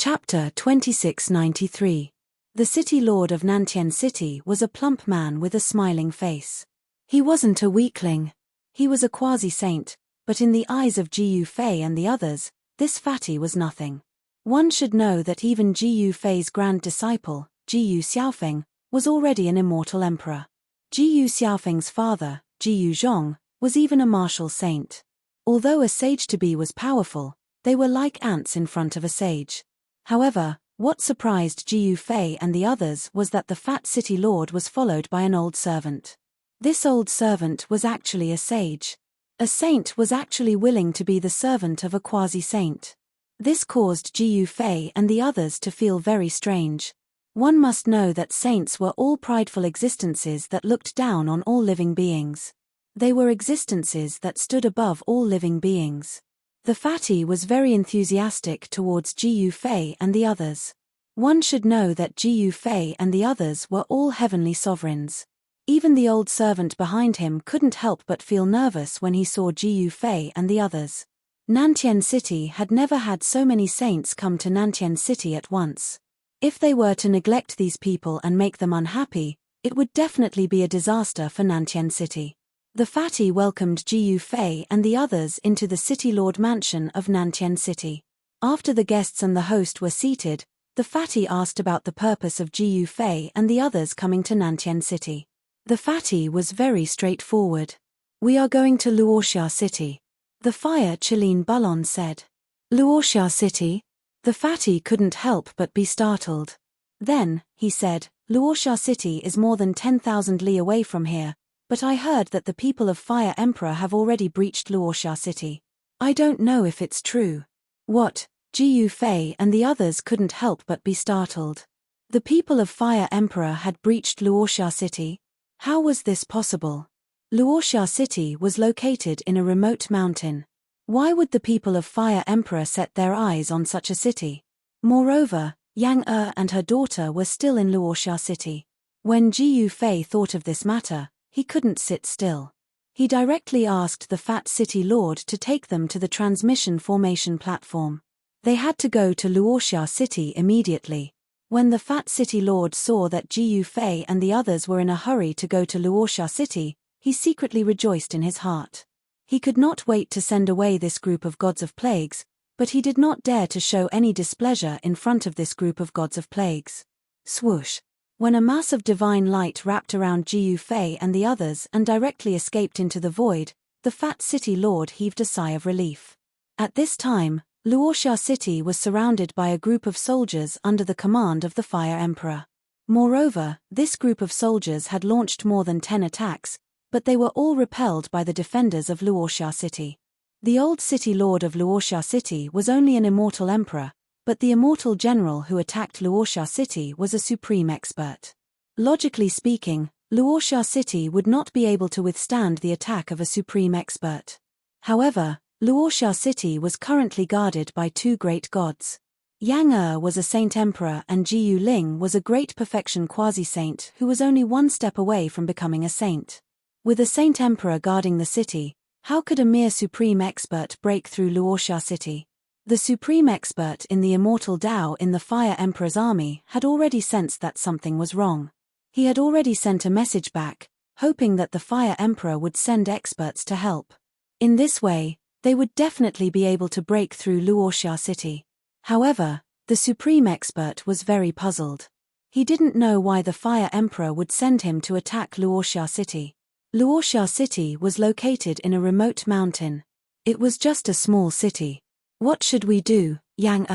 Chapter 2693. The city lord of Nantian City was a plump man with a smiling face. He wasn't a weakling. He was a quasi-saint, but in the eyes of Ji Yufei and the others, this fatty was nothing. One should know that even Ji Yufei's grand disciple, Ji Xiaofeng, was already an immortal emperor. Ji Xiaofeng's father, Ji Zhong, was even a martial saint. Although a sage-to-be was powerful, they were like ants in front of a sage. However, what surprised Ji Yufei and the others was that the fat city lord was followed by an old servant. This old servant was actually a sage. A saint was actually willing to be the servant of a quasi-saint. This caused Ji Yufei and the others to feel very strange. One must know that saints were all prideful existences that looked down on all living beings. They were existences that stood above all living beings. The fatty was very enthusiastic towards Ji Yufei and the others. One should know that Ji Yufei and the others were all heavenly sovereigns. Even the old servant behind him couldn't help but feel nervous when he saw Ji Yufei and the others. Nantian City had never had so many saints come to Nantian City at once. If they were to neglect these people and make them unhappy, it would definitely be a disaster for Nantian City. The fatty welcomed Ji Yufei and the others into the city lord mansion of Nantian City. After the guests and the host were seated, the fatty asked about the purpose of Ji Yufei and the others coming to Nantian City. The fatty was very straightforward. "We are going to Luoxia City," the fire Chilean Bullon said. "Luoxia City?" The fatty couldn't help but be startled. Then, he said, "Luoxia City is more than 10,000 li away from here. But I heard that the people of Fire Emperor have already breached Luoxia City. I don't know if it's true." "What?" Ji Yufei and the others couldn't help but be startled. The people of Fire Emperor had breached Luoxia City? How was this possible? Luoxia City was located in a remote mountain. Why would the people of Fire Emperor set their eyes on such a city? Moreover, Yang and her daughter were still in Luoxia City. When Ji Yufei thought of this matter, he couldn't sit still. He directly asked the fat city lord to take them to the transmission formation platform. They had to go to Luoxia City immediately. When the fat city lord saw that Ji Yufei and the others were in a hurry to go to Luoxia City, he secretly rejoiced in his heart. He could not wait to send away this group of gods of plagues, but he did not dare to show any displeasure in front of this group of gods of plagues. Swoosh! When a mass of divine light wrapped around Ji Yufei and the others and directly escaped into the void, the fat city lord heaved a sigh of relief. At this time, Luoxia City was surrounded by a group of soldiers under the command of the Fire Emperor. Moreover, this group of soldiers had launched more than 10 attacks, but they were all repelled by the defenders of Luoxia City. The old city lord of Luoxia City was only an immortal emperor, but the immortal general who attacked Luoxia City was a supreme expert. Logically speaking, Luoxia City would not be able to withstand the attack of a supreme expert. However, Luoxia City was currently guarded by two great gods. Yang was a saint emperor and Ji Yuling was a great perfection quasi-saint who was only one step away from becoming a saint. With a saint emperor guarding the city, how could a mere supreme expert break through Luoxia City? The supreme expert in the immortal Tao in the Fire Emperor's army had already sensed that something was wrong. He had already sent a message back, hoping that the Fire Emperor would send experts to help. In this way, they would definitely be able to break through Luoxia City. However, the supreme expert was very puzzled. He didn't know why the Fire Emperor would send him to attack Luoxia City. Luoxia City was located in a remote mountain. It was just a small city. "What should we do, Yang?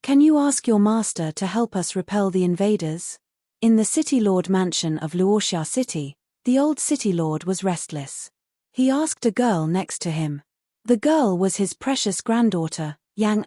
Can you ask your master to help us repel the invaders?" In the city lord mansion of Luoxia City, the old city lord was restless. He asked a girl next to him. The girl was his precious granddaughter, Yang.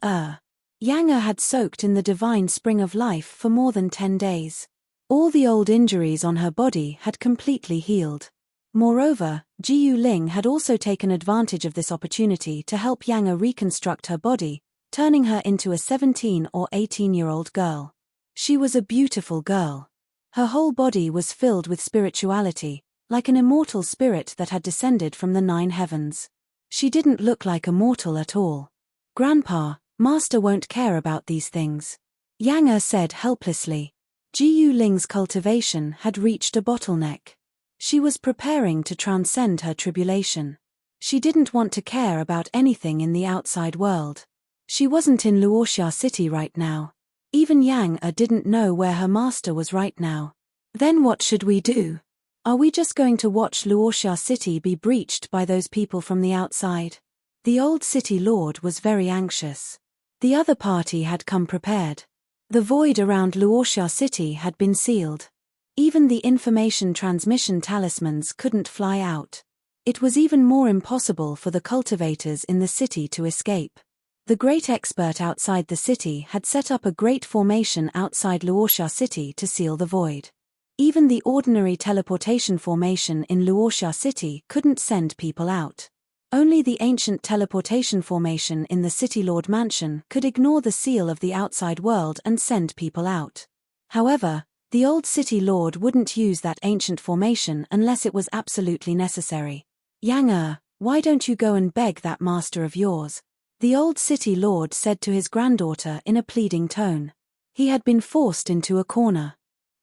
Yang had soaked in the divine spring of life for more than 10 days. All the old injuries on her body had completely healed. Moreover, Ji Yuling had also taken advantage of this opportunity to help Yang reconstruct her body, turning her into a 17 or 18-year-old girl. She was a beautiful girl. Her whole body was filled with spirituality, like an immortal spirit that had descended from the 9 heavens. She didn't look like a mortal at all. "Grandpa, Master won't care about these things. Yang Er said helplessly. Jiu Ling's cultivation had reached a bottleneck. She was preparing to transcend her tribulation. She didn't want to care about anything in the outside world. She wasn't in Luoxia City right now. Even Yang Er didn't know where her master was right now. Then what should we do? Are we just going to watch Luoxia City be breached by those people from the outside? The old city lord was very anxious. The other party had come prepared. The void around Luoxia City had been sealed. Even the information transmission talismans couldn't fly out. It was even more impossible for the cultivators in the city to escape. The great expert outside the city had set up a great formation outside Luoxia City to seal the void. Even the ordinary teleportation formation in Luoxia City couldn't send people out. Only the ancient teleportation formation in the City Lord Mansion could ignore the seal of the outside world and send people out. However, the old City Lord wouldn't use that ancient formation unless it was absolutely necessary. Yang Er, why don't you go and beg that master of yours? The old City Lord said to his granddaughter in a pleading tone. He had been forced into a corner.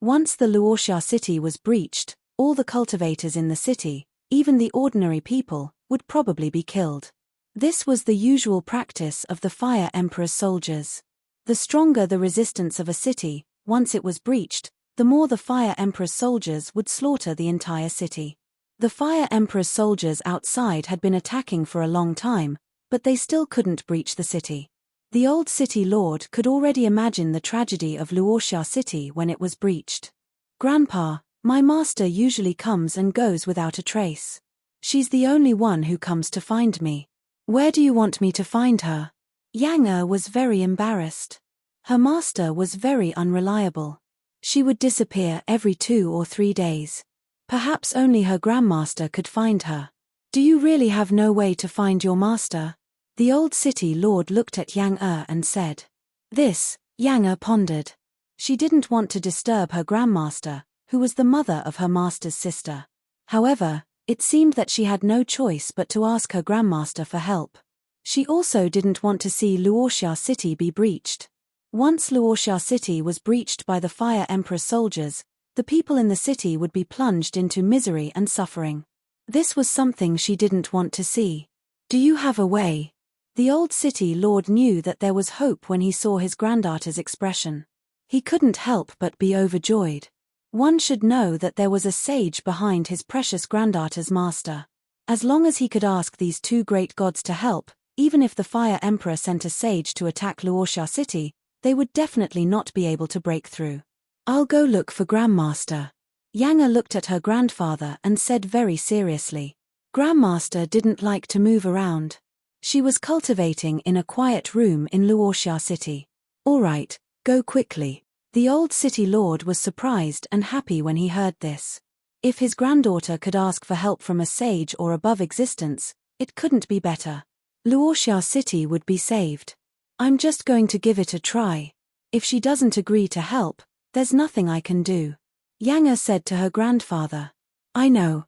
Once the Luoxia City was breached, all the cultivators in the city, even the ordinary people, would probably be killed. This was the usual practice of the Fire Emperor's soldiers. The stronger the resistance of a city, once it was breached, the more the Fire Emperor's soldiers would slaughter the entire city. The Fire Emperor's soldiers outside had been attacking for a long time, but they still couldn't breach the city. The old city lord could already imagine the tragedy of Luoxia City when it was breached. Grandpa, my master usually comes and goes without a trace. She's the only one who comes to find me. Where do you want me to find her? Yang Er was very embarrassed. Her master was very unreliable. She would disappear every 2 or 3 days. Perhaps only her grandmaster could find her. Do you really have no way to find your master? The old city lord looked at Yang Er and said. This, Yang Er pondered. She didn't want to disturb her grandmaster, who was the mother of her master's sister. However, it seemed that she had no choice but to ask her grandmaster for help. She also didn't want to see Luoxia City be breached. Once Luoxia City was breached by the Fire Emperor's soldiers, the people in the city would be plunged into misery and suffering. This was something she didn't want to see. Do you have a way? The old city lord knew that there was hope when he saw his granddaughter's expression. He couldn't help but be overjoyed. One should know that there was a sage behind his precious granddaughter's master. As long as he could ask these 2 great gods to help, even if the Fire Emperor sent a sage to attack Luoxia City, they would definitely not be able to break through. I'll go look for Grandmaster. Yang Er looked at her grandfather and said very seriously. Grandmaster didn't like to move around. She was cultivating in a quiet room in Luoxia City. All right, go quickly. The old city lord was surprised and happy when he heard this. If his granddaughter could ask for help from a sage or above existence, it couldn't be better. Luoxia City would be saved. I'm just going to give it a try. If she doesn't agree to help, there's nothing I can do. Yang Er said to her grandfather. I know.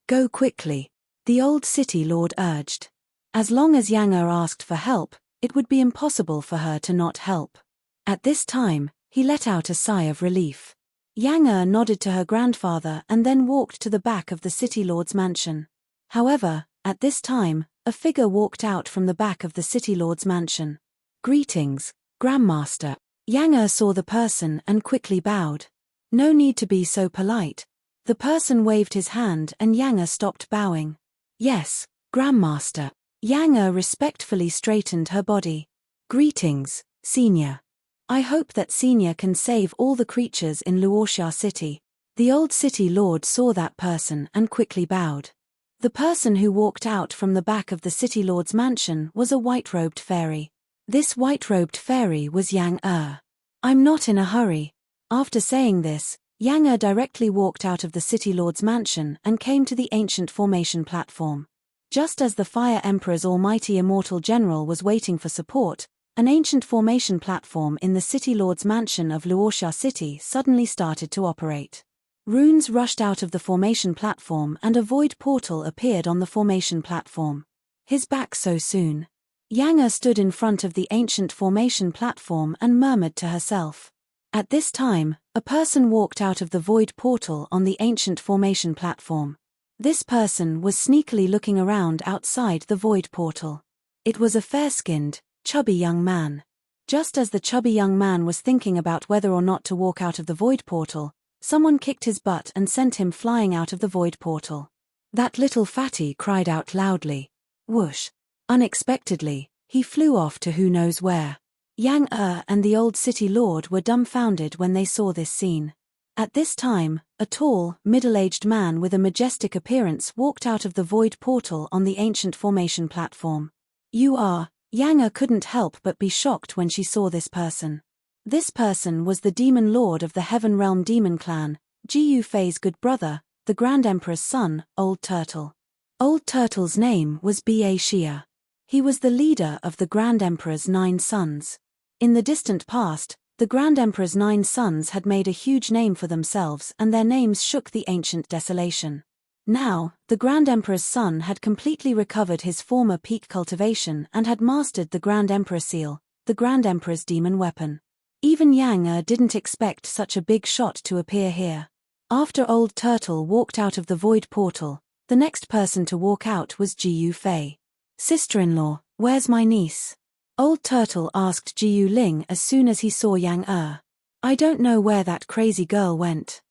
Go quickly. The old city lord urged. As long as Yang Er asked for help, it would be impossible for her to not help. At this time, he let out a sigh of relief. Yang Er nodded to her grandfather and then walked to the back of the city lord's mansion. However, at this time, a figure walked out from the back of the city lord's mansion. Greetings, Grandmaster. Yang Er saw the person and quickly bowed. No need to be so polite. The person waved his hand and Yang Er stopped bowing. Yes, Grandmaster. Yang Er respectfully straightened her body. Greetings, Senior. I hope that Senior can save all the creatures in Luoxia City. The old city lord saw that person and quickly bowed. The person who walked out from the back of the city lord's mansion was a white-robed fairy. This white-robed fairy was Yang Er. I'm not in a hurry. After saying this, Yang Er directly walked out of the city lord's mansion and came to the ancient formation platform. Just as the Fire Emperor's almighty immortal general was waiting for support, an ancient formation platform in the City Lord's mansion of Luoxia City suddenly started to operate. Runes rushed out of the formation platform and a void portal appeared on the formation platform. His back so soon. Yang stood in front of the ancient formation platform and murmured to herself. At this time, a person walked out of the void portal on the ancient formation platform. This person was sneakily looking around outside the void portal. It was a fair-skinned, chubby young man. Just as the chubby young man was thinking about whether or not to walk out of the void portal, someone kicked his butt and sent him flying out of the void portal. That little fatty cried out loudly. Whoosh! Unexpectedly, he flew off to who knows where. Yang and the old city lord were dumbfounded when they saw this scene. At this time, a tall, middle-aged man with a majestic appearance walked out of the void portal on the ancient formation platform. Yang couldn't help but be shocked when she saw this person. This person was the demon lord of the Heaven Realm demon clan, Jiyu Fei's good brother, the Grand Emperor's son, Old Turtle. Old Turtle's name was Ba Xia. He was the leader of the Grand Emperor's 9 sons. In the distant past, the Grand Emperor's 9 sons had made a huge name for themselves and their names shook the ancient desolation. Now, the Grand Emperor's son had completely recovered his former peak cultivation and had mastered the Grand Emperor seal, the Grand Emperor's demon weapon. Even Yang didn't expect such a big shot to appear here. After Old Turtle walked out of the void portal, the next person to walk out was Jiyu Fei. "Sister-in-law, where's my niece?" Old Turtle asked Jiyu Ling as soon as he saw Yang. "I don't know where that crazy girl went."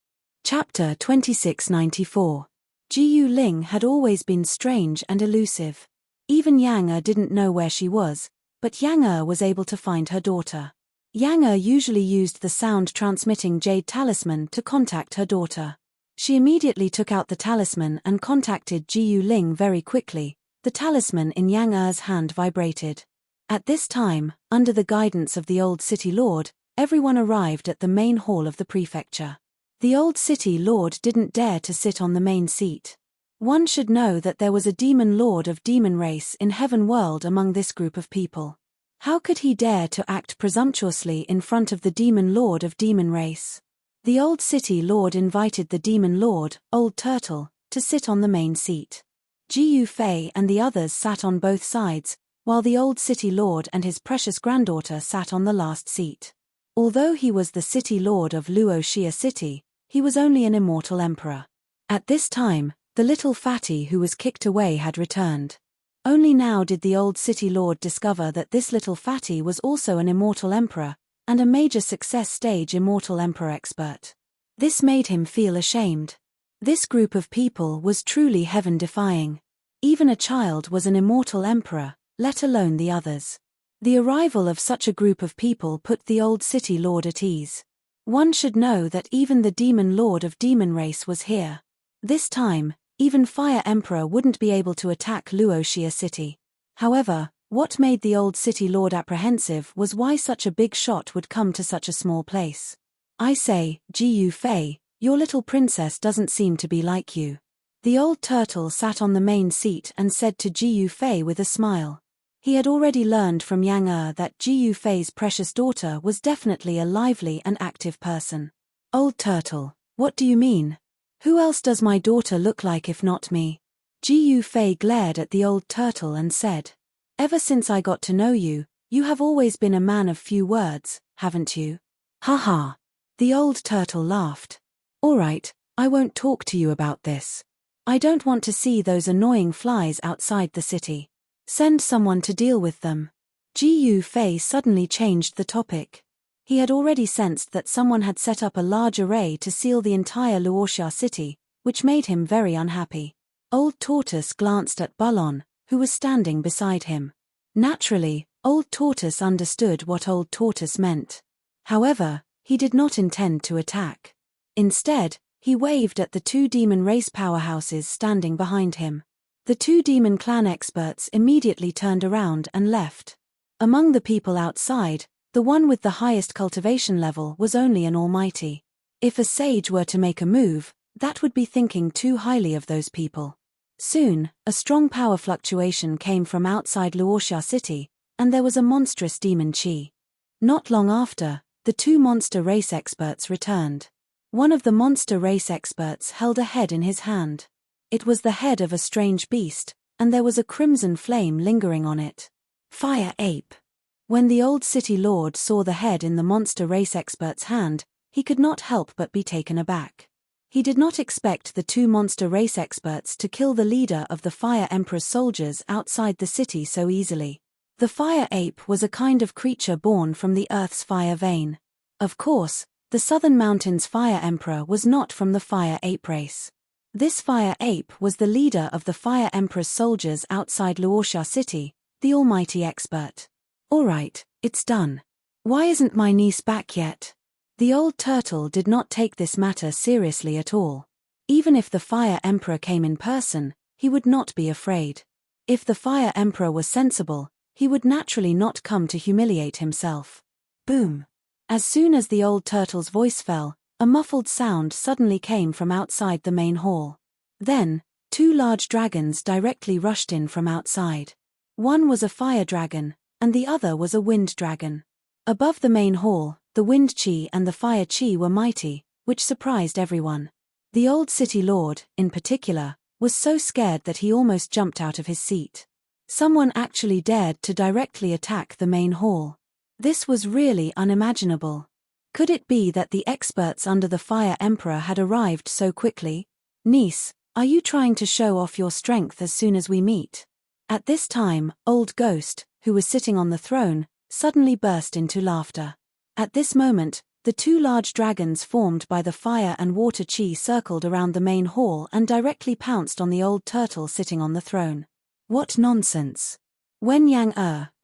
Chapter 2694. Jiyu Ling had always been strange and elusive. Even Yang didn't know where she was, but Yang was able to find her daughter. Yang usually used the sound-transmitting jade talisman to contact her daughter. She immediately took out the talisman and contacted Jiyu Ling very quickly. The talisman in Yang hand vibrated. At this time, under the guidance of the old city lord, everyone arrived at the main hall of the prefecture. The old city lord didn't dare to sit on the main seat. One should know that there was a demon lord of demon race in Heaven World among this group of people. How could he dare to act presumptuously in front of the demon lord of demon race? The old city lord invited the demon lord, Old Turtle, to sit on the main seat. Jiyu Fei and the others sat on both sides, while the old city lord and his precious granddaughter sat on the last seat. Although he was the city lord of Luoxia City, he was only an immortal emperor. At this time, the little fatty who was kicked away had returned. Only now did the old city lord discover that this little fatty was also an immortal emperor, and a major success stage immortal emperor expert. This made him feel ashamed. This group of people was truly heaven-defying. Even a child was an immortal emperor, let alone the others. The arrival of such a group of people put the old city lord at ease. One should know that even the demon lord of demon race was here. This time, even Fire Emperor wouldn't be able to attack Luoxia City. However, what made the old city lord apprehensive was why such a big shot would come to such a small place. "I say, Jiyu Fei, your little princess doesn't seem to be like you." The old turtle sat on the main seat and said to Jiyu Fei with a smile. He had already learned from Yang that Jiyu Fei's precious daughter was definitely a lively and active person. "Old Turtle, what do you mean? Who else does my daughter look like if not me?" Jiyu Fei glared at the old turtle and said, "Ever since I got to know you, you have always been a man of few words, haven't you?" "Ha ha." The old turtle laughed. "All right, I won't talk to you about this. I don't want to see those annoying flies outside the city. Send someone to deal with them." Jiyu Fei suddenly changed the topic. He had already sensed that someone had set up a large array to seal the entire Luoxia city, which made him very unhappy. Old Tortoise glanced at Bullon, who was standing beside him. Naturally, Old Tortoise understood what Old Tortoise meant. However, he did not intend to attack. Instead, he waved at the 2 demon race powerhouses standing behind him. The 2 demon clan experts immediately turned around and left. Among the people outside, the one with the highest cultivation level was only an almighty. If a sage were to make a move, that would be thinking too highly of those people. Soon, a strong power fluctuation came from outside Luoxia City, and there was a monstrous demon chi. Not long after, the 2 monster race experts returned. One of the monster race experts held a head in his hand. It was the head of a strange beast, and there was a crimson flame lingering on it. Fire ape. When the old city lord saw the head in the monster race expert's hand, he could not help but be taken aback. He did not expect the two monster race experts to kill the leader of the Fire Emperor's soldiers outside the city so easily. The fire ape was a kind of creature born from the Earth's fire vein. Of course, the Southern Mountains Fire Emperor was not from the fire ape race. This fire ape was the leader of the Fire Emperor's soldiers outside Luoxia City, the almighty expert. All right, it's done. Why isn't my niece back yet? The old turtle did not take this matter seriously at all. Even if the Fire Emperor came in person, he would not be afraid. If the Fire Emperor was sensible, he would naturally not come to humiliate himself. Boom! As soon as the old turtle's voice fell, a muffled sound suddenly came from outside the main hall. Then, two large dragons directly rushed in from outside. One was a fire dragon, and the other was a wind dragon. Above the main hall, the wind chi and the fire chi were mighty, which surprised everyone. The old city lord, in particular, was so scared that he almost jumped out of his seat. Someone actually dared to directly attack the main hall. This was really unimaginable. Could it be that the experts under the Fire Emperor had arrived so quickly? Niece, are you trying to show off your strength as soon as we meet? At this time, Old Ghost, who was sitting on the throne, suddenly burst into laughter. At this moment, the two large dragons formed by the fire and water chi circled around the main hall and directly pounced on the old turtle sitting on the throne. What nonsense! When Yang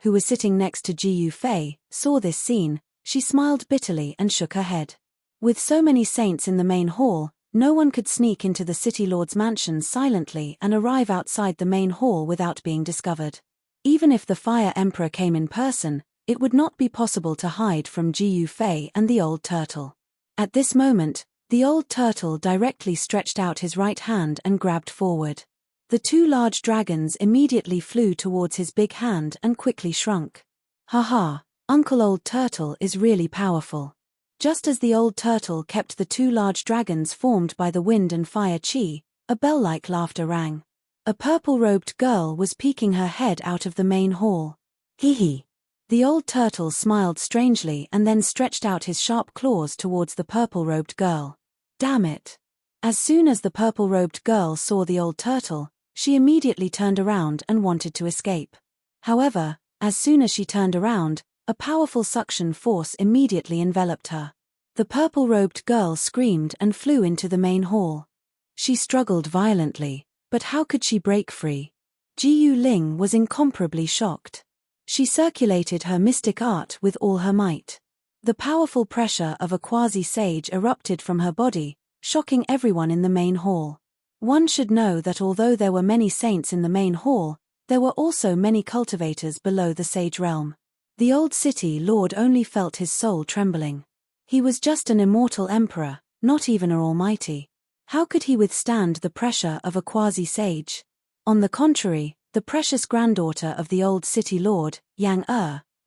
who was sitting next to Ji Yufei, saw this scene, she smiled bitterly and shook her head. With so many saints in the main hall, no one could sneak into the city lord's mansion silently and arrive outside the main hall without being discovered. Even if the Fire Emperor came in person, it would not be possible to hide from Ji Yufei and the old turtle. At this moment, the old turtle directly stretched out his right hand and grabbed forward. The two large dragons immediately flew towards his big hand and quickly shrunk. Haha, Uncle Old Turtle is really powerful. Just as the old turtle kept the two large dragons formed by the wind and fire chi, a bell-like laughter rang. A purple-robed girl was peeking her head out of the main hall. Hee hee. The old turtle smiled strangely and then stretched out his sharp claws towards the purple-robed girl. Damn it. As soon as the purple-robed girl saw the old turtle, she immediately turned around and wanted to escape. However, as soon as she turned around, a powerful suction force immediately enveloped her. The purple-robed girl screamed and flew into the main hall. She struggled violently, but how could she break free? Ji Yuling was incomparably shocked. She circulated her mystic art with all her might. The powerful pressure of a quasi-sage erupted from her body, shocking everyone in the main hall. One should know that although there were many saints in the main hall, there were also many cultivators below the sage realm. The old city lord only felt his soul trembling. He was just an immortal emperor, not even an almighty. How could he withstand the pressure of a quasi-sage? On the contrary, the precious granddaughter of the old city lord, Yang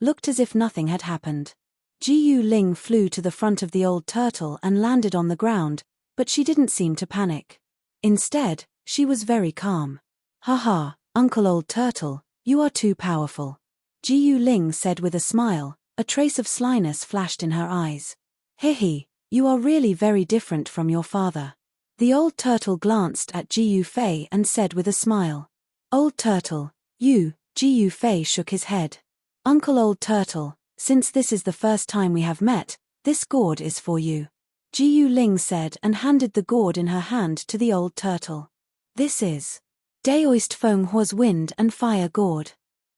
looked as if nothing had happened. Ji Yuling flew to the front of the old turtle and landed on the ground, but she didn't seem to panic. Instead, she was very calm. Haha, Uncle Old Turtle, you are too powerful. Ji Yuling said with a smile, a trace of slyness flashed in her eyes. Hehe, you are really very different from your father. The old turtle glanced at Ji Yufei and said with a smile. Old Turtle, you, Ji Yufei shook his head. Uncle Old Turtle, since this is the first time we have met, this gourd is for you. Ji Yuling said and handed the gourd in her hand to the old turtle. This is Daoist Fenghua's Wind and Fire Gourd.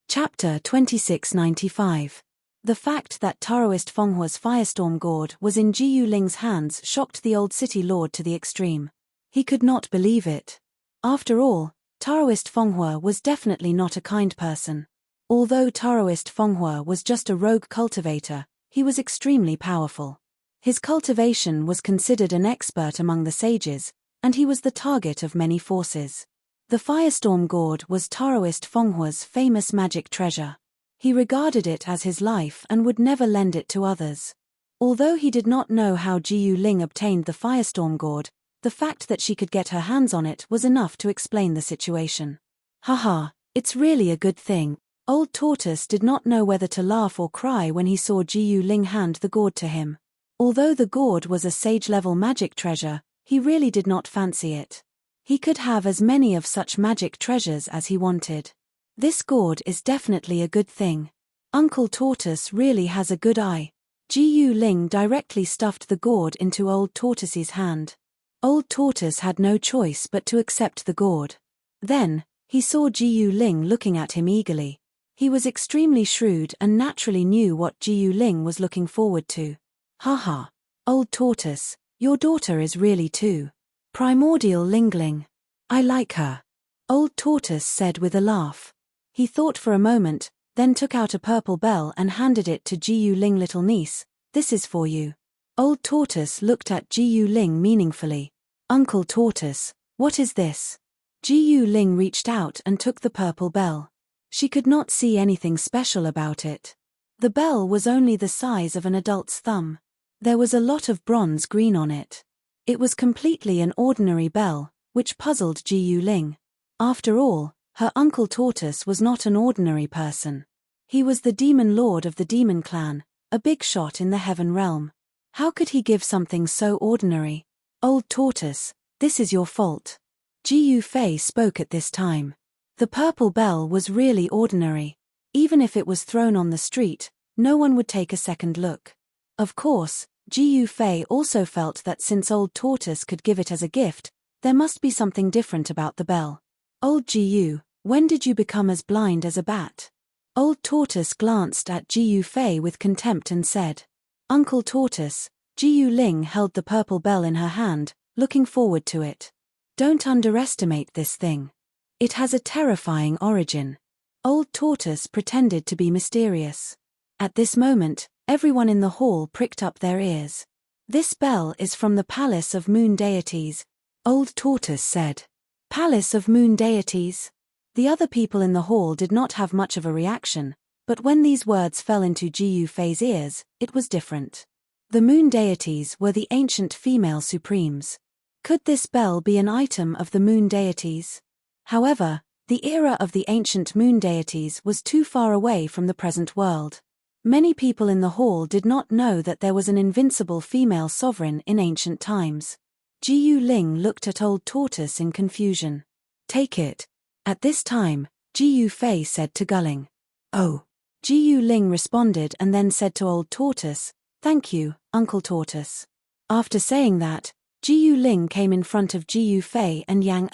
Chapter 2695. The fact that Taoist Fenghua's Firestorm Gourd was in Ji Yuling's hands shocked the old city lord to the extreme. He could not believe it. After all, Taoist Fenghua was definitely not a kind person. Although Taoist Fenghua was just a rogue cultivator, he was extremely powerful. His cultivation was considered an expert among the sages, and he was the target of many forces. The Firestorm Gourd was Taoist Fenghua's famous magic treasure. He regarded it as his life and would never lend it to others. Although he did not know how Ji Yuling obtained the Firestorm Gourd, the fact that she could get her hands on it was enough to explain the situation. Haha, it's really a good thing. Old Tortoise did not know whether to laugh or cry when he saw Ji Ling hand the gourd to him. Although the gourd was a sage-level magic treasure, he really did not fancy it. He could have as many of such magic treasures as he wanted. This gourd is definitely a good thing. Uncle Tortoise really has a good eye. Ji Ling directly stuffed the gourd into Old Tortoise's hand. Old Tortoise had no choice but to accept the gourd. Then, he saw Ji Ling looking at him eagerly. He was extremely shrewd and naturally knew what Ji Ling was looking forward to. Haha. Old Tortoise, your daughter is really too primordial Lingling. I like her. Old Tortoise said with a laugh. He thought for a moment, then took out a purple bell and handed it to Ji Ling. Little niece, this is for you. Old Tortoise looked at Ji Ling meaningfully. Uncle Tortoise, what is this? Ji Ling reached out and took the purple bell. She could not see anything special about it. The bell was only the size of an adult's thumb. There was a lot of bronze green on it. It was completely an ordinary bell, which puzzled Ji Ling. After all, her Uncle Tortoise was not an ordinary person. He was the demon lord of the demon clan, a big shot in the heaven realm. How could he give something so ordinary? Old Tortoise, this is your fault. Ji Fei spoke at this time. The purple bell was really ordinary. Even if it was thrown on the street, no one would take a second look. Of course, Ji Fei also felt that since Old Tortoise could give it as a gift, there must be something different about the bell. Old Ji, when did you become as blind as a bat? Old Tortoise glanced at Ji Fei with contempt and said. Uncle Tortoise, Ji Ling held the purple bell in her hand, looking forward to it. Don't underestimate this thing. It has a terrifying origin. Old Tortoise pretended to be mysterious. At this moment, everyone in the hall pricked up their ears. This bell is from the Palace of Moon Deities, Old Tortoise said. Palace of Moon Deities? The other people in the hall did not have much of a reaction, but when these words fell into Ji Fei's ears, it was different. The Moon Deities were the ancient female supremes. Could this bell be an item of the Moon Deities? However, the era of the ancient moon deities was too far away from the present world. Many people in the hall did not know that there was an invincible female sovereign in ancient times. Ji Ling looked at Old Tortoise in confusion. Take it. At this time, Ji Fei said to Gulling. Oh. Ji Ling responded and then said to Old Tortoise, thank you, Uncle Tortoise. After saying that, Ji Ling came in front of Ji Fei and Yang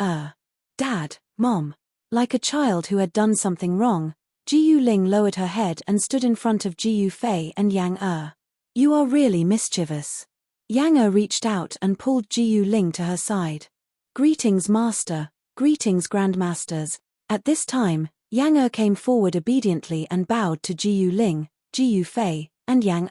Dad, Mom. Like a child who had done something wrong, Ji Ling lowered her head and stood in front of Ji Fei and Yang You are really mischievous. Yang reached out and pulled Ji Ling to her side. Greetings, Master. Greetings, Grandmasters. At this time, Yang came forward obediently and bowed to Ji Ling, Ji Fei, and Yang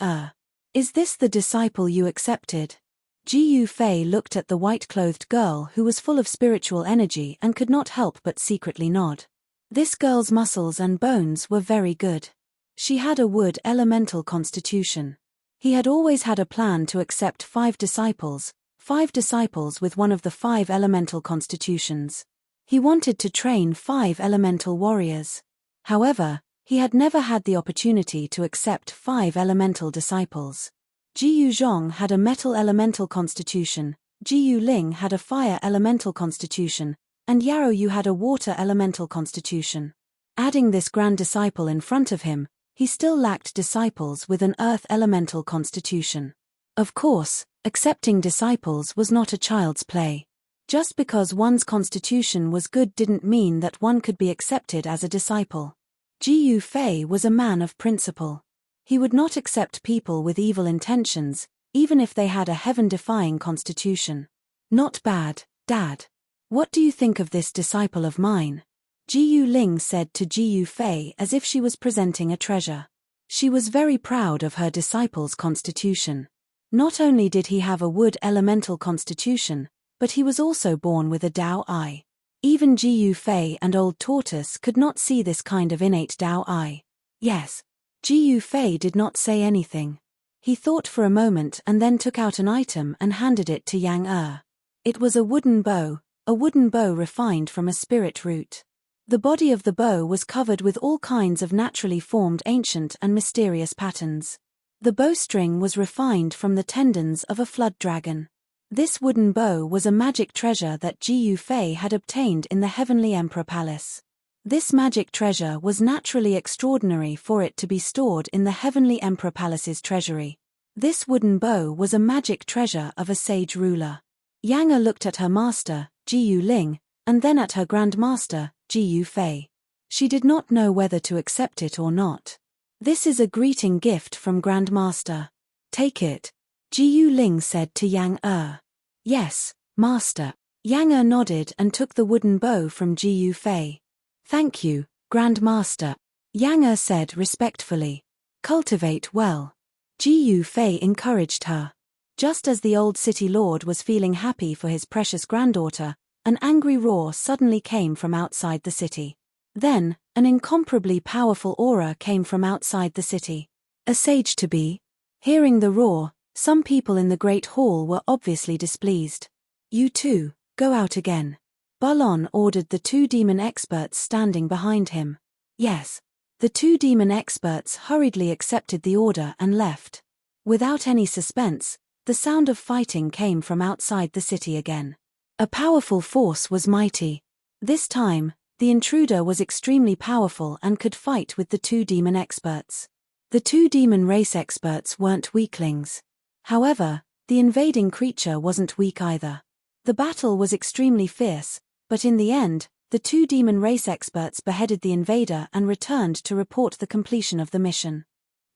Is this the disciple you accepted? Ji Fei looked at the white-clothed girl who was full of spiritual energy and could not help but secretly nod. This girl's muscles and bones were very good. She had a wood elemental constitution. He had always had a plan to accept 5 disciples with one of the 5 elemental constitutions. He wanted to train 5 elemental warriors. However, he had never had the opportunity to accept 5 elemental disciples. Ji Zhong had a metal elemental constitution, Ji Ling had a fire elemental constitution, and Yao Yu had a water elemental constitution. Adding this grand disciple in front of him, he still lacked disciples with an earth elemental constitution. Of course, accepting disciples was not a child's play. Just because one's constitution was good didn't mean that one could be accepted as a disciple. Ji Fei was a man of principle. He would not accept people with evil intentions, even if they had a heaven-defying constitution. Not bad, Dad. What do you think of this disciple of mine? Ji Ling said to Ji Fei as if she was presenting a treasure. She was very proud of her disciple's constitution. Not only did he have a wood elemental constitution, but he was also born with a Dao eye. Even Ji Fei and Old Tortoise could not see this kind of innate Dao eye. Yes. Ji Fei did not say anything. He thought for a moment and then took out an item and handed it to Yang It was a wooden bow refined from a spirit root. The body of the bow was covered with all kinds of naturally formed ancient and mysterious patterns. The bowstring was refined from the tendons of a flood dragon. This wooden bow was a magic treasure that Jiyu Fei had obtained in the Heavenly Emperor Palace. This magic treasure was naturally extraordinary for it to be stored in the Heavenly Emperor Palace's treasury. This wooden bow was a magic treasure of a sage ruler. Yang Er looked at her master, Jiyu Ling, and then at her grandmaster, Jiyu Fei. She did not know whether to accept it or not. This is a greeting gift from Grandmaster. Take it. Jiyu Ling said to Yang Er. Yes, Master. Yang Er nodded and took the wooden bow from Jiyu Fei. Thank you, Grandmaster. Yang Er said respectfully. Cultivate well. Jiyu Fei encouraged her. Just as the old city lord was feeling happy for his precious granddaughter, an angry roar suddenly came from outside the city. Then, an incomparably powerful aura came from outside the city. A sage to be. Hearing the roar, some people in the great hall were obviously displeased. You two, go out again. Balon ordered the two demon experts standing behind him. Yes. The two demon experts hurriedly accepted the order and left. Without any suspense, the sound of fighting came from outside the city again. A powerful force was mighty. This time, the intruder was extremely powerful and could fight with the two demon experts. The two demon race experts weren't weaklings. However, the invading creature wasn't weak either. The battle was extremely fierce, but in the end, the two demon race experts beheaded the invader and returned to report the completion of the mission.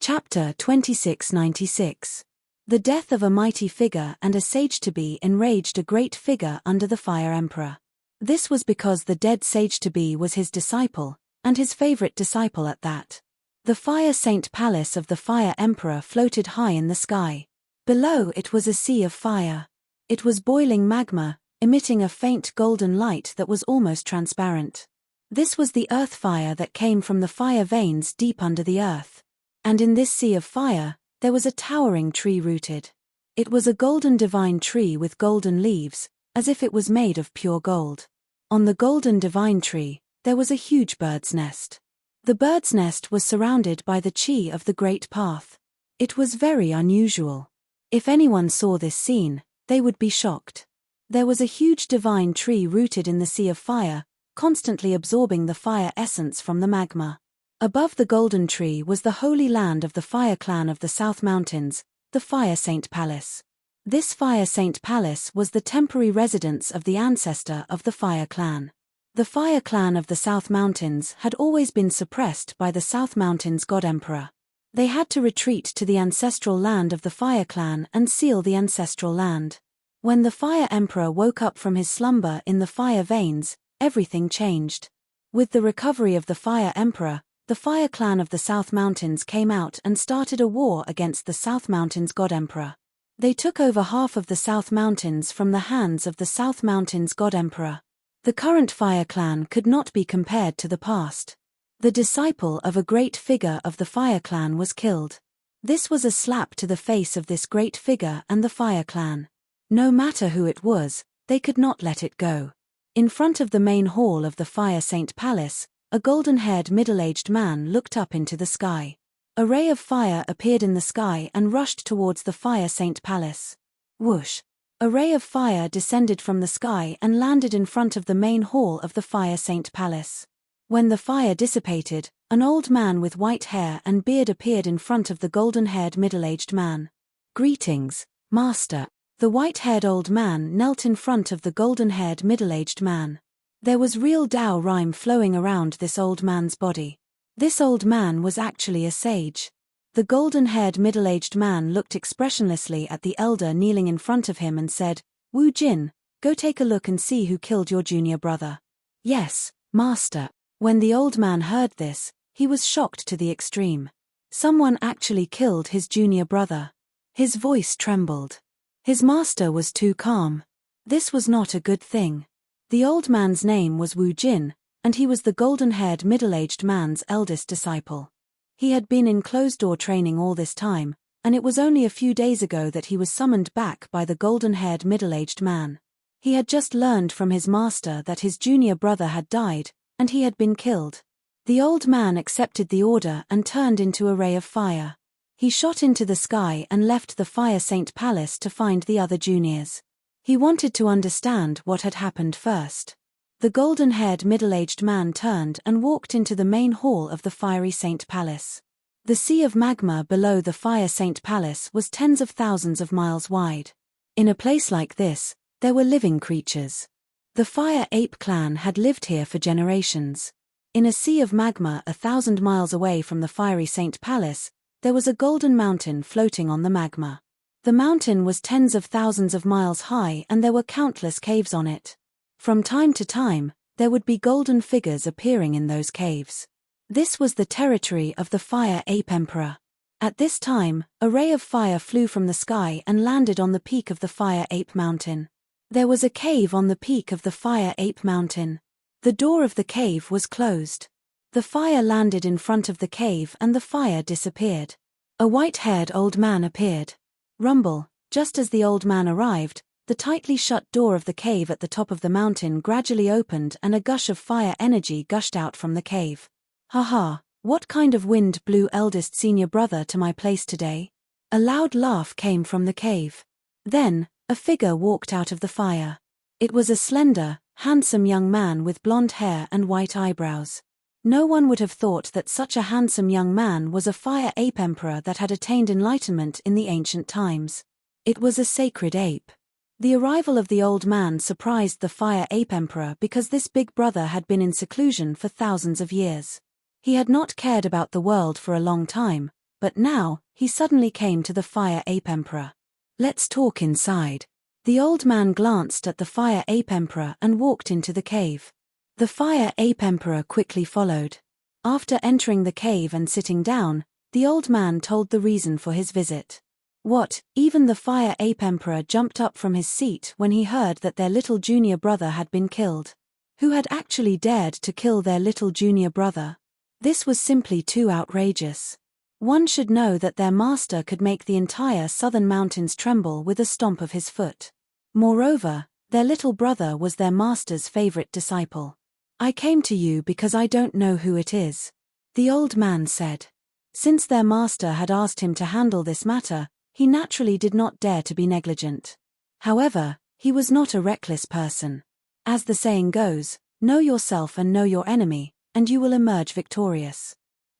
Chapter 2696. The death of a mighty figure and a sage-to-be enraged a great figure under the Fire Emperor. This was because the dead sage-to-be was his disciple, and his favorite disciple at that. The Fire Saint Palace of the Fire Emperor floated high in the sky. Below it was a sea of fire. It was boiling magma, emitting a faint golden light that was almost transparent. This was the earth fire that came from the fire veins deep under the earth. And in this sea of fire, there was a towering tree rooted. It was a golden divine tree with golden leaves, as if it was made of pure gold. On the golden divine tree, there was a huge bird's nest. The bird's nest was surrounded by the chi of the great path. It was very unusual. If anyone saw this scene, they would be shocked. There was a huge divine tree rooted in the sea of fire, constantly absorbing the fire essence from the magma. Above the golden tree was the holy land of the Fire Clan of the South Mountains, the Fire Saint Palace. This Fire Saint Palace was the temporary residence of the ancestor of the Fire Clan. The Fire Clan of the South Mountains had always been suppressed by the South Mountains God Emperor. They had to retreat to the ancestral land of the Fire Clan and seal the ancestral land. When the Fire Emperor woke up from his slumber in the fire veins, everything changed. With the recovery of the Fire Emperor, the Fire Clan of the South Mountains came out and started a war against the South Mountains God Emperor. They took over half of the South Mountains from the hands of the South Mountains God Emperor. The current Fire Clan could not be compared to the past. The disciple of a great figure of the Fire Clan was killed. This was a slap to the face of this great figure and the Fire Clan. No matter who it was, they could not let it go. In front of the main hall of the Fire Saint Palace, a golden-haired middle-aged man looked up into the sky. A ray of fire appeared in the sky and rushed towards the Fire Saint Palace. Whoosh! A ray of fire descended from the sky and landed in front of the main hall of the Fire Saint Palace. When the fire dissipated, an old man with white hair and beard appeared in front of the golden-haired middle-aged man. Greetings, Master. The white-haired old man knelt in front of the golden-haired middle-aged man. There was real Tao rhyme flowing around this old man's body. This old man was actually a sage. The golden-haired middle-aged man looked expressionlessly at the elder kneeling in front of him and said, "Wu Jin, go take a look and see who killed your junior brother." "Yes, Master." When the old man heard this, he was shocked to the extreme. Someone actually killed his junior brother. His voice trembled. His master was too calm. This was not a good thing. The old man's name was Wu Jin, and he was the golden-haired middle-aged man's eldest disciple. He had been in closed-door training all this time, and it was only a few days ago that he was summoned back by the golden-haired middle-aged man. He had just learned from his master that his junior brother had died, and he had been killed. The old man accepted the order and turned into a ray of fire. He shot into the sky and left the Fire Saint Palace to find the other juniors. He wanted to understand what had happened first. The golden-haired middle-aged man turned and walked into the main hall of the Fiery Saint Palace. The sea of magma below the Fire Saint Palace was tens of thousands of miles wide. In a place like this, there were living creatures. The Fire Ape clan had lived here for generations. In a sea of magma 1,000 miles away from the Fiery Saint Palace, there was a golden mountain floating on the magma. The mountain was tens of thousands of miles high and there were countless caves on it. From time to time, there would be golden figures appearing in those caves. This was the territory of the Fire Ape Emperor. At this time, a ray of fire flew from the sky and landed on the peak of the Fire Ape Mountain. There was a cave on the peak of the Fire Ape Mountain. The door of the cave was closed. The fire landed in front of the cave and the fire disappeared. A white-haired old man appeared. Rumble, just as the old man arrived, the tightly shut door of the cave at the top of the mountain gradually opened and a gush of fire energy gushed out from the cave. "Haha, what kind of wind blew eldest senior brother to my place today?" A loud laugh came from the cave. Then, a figure walked out of the fire. It was a slender, handsome young man with blonde hair and white eyebrows. No one would have thought that such a handsome young man was a Fire Ape Emperor that had attained enlightenment in the ancient times. It was a sacred ape. The arrival of the old man surprised the Fire Ape Emperor because this big brother had been in seclusion for thousands of years. He had not cared about the world for a long time, but now, he suddenly came to the Fire Ape Emperor. "Let's talk inside." The old man glanced at the Fire Ape Emperor and walked into the cave. The Fire Ape Emperor quickly followed. After entering the cave and sitting down, the old man told the reason for his visit. What, even the Fire Ape Emperor jumped up from his seat when he heard that their little junior brother had been killed. Who had actually dared to kill their little junior brother? This was simply too outrageous. One should know that their master could make the entire southern mountains tremble with a stomp of his foot. Moreover, their little brother was their master's favorite disciple. "I came to you because I don't know who it is," the old man said. Since their master had asked him to handle this matter, he naturally did not dare to be negligent. However, he was not a reckless person. As the saying goes, know yourself and know your enemy, and you will emerge victorious.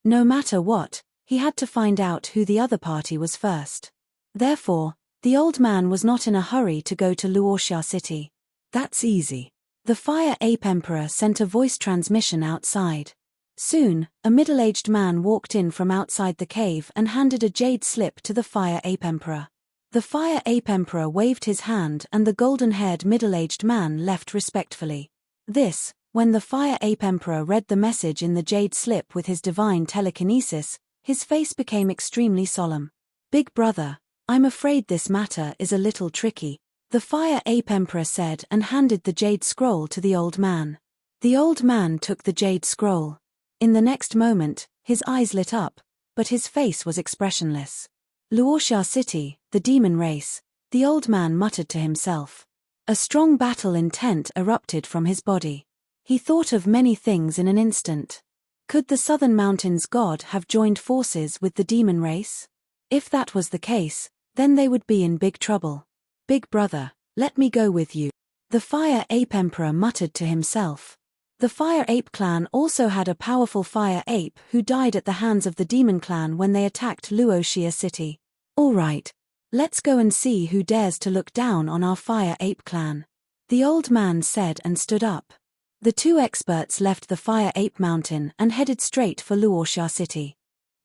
No matter what, he had to find out who the other party was first. Therefore, the old man was not in a hurry to go to Luoxia City. "That's easy." The Fire Ape Emperor sent a voice transmission outside. Soon, a middle-aged man walked in from outside the cave and handed a jade slip to the Fire Ape Emperor. The Fire Ape Emperor waved his hand and the golden-haired middle-aged man left respectfully. When the Fire Ape Emperor read the message in the jade slip with his divine telekinesis, his face became extremely solemn. "Big brother, I'm afraid this matter is a little tricky," the Fire Ape Emperor said and handed the jade scroll to the old man. The old man took the jade scroll. In the next moment, his eyes lit up, but his face was expressionless. "Luoxia City, the demon race," the old man muttered to himself. A strong battle intent erupted from his body. He thought of many things in an instant. Could the Southern Mountains god have joined forces with the demon race? If that was the case, then they would be in big trouble. "Big brother, let me go with you," the Fire Ape Emperor muttered to himself. The Fire Ape clan also had a powerful fire ape who died at the hands of the demon clan when they attacked Luoxia City. "All right. Let's go and see who dares to look down on our Fire Ape clan," the old man said and stood up. The two experts left the Fire Ape Mountain and headed straight for Luoxia City.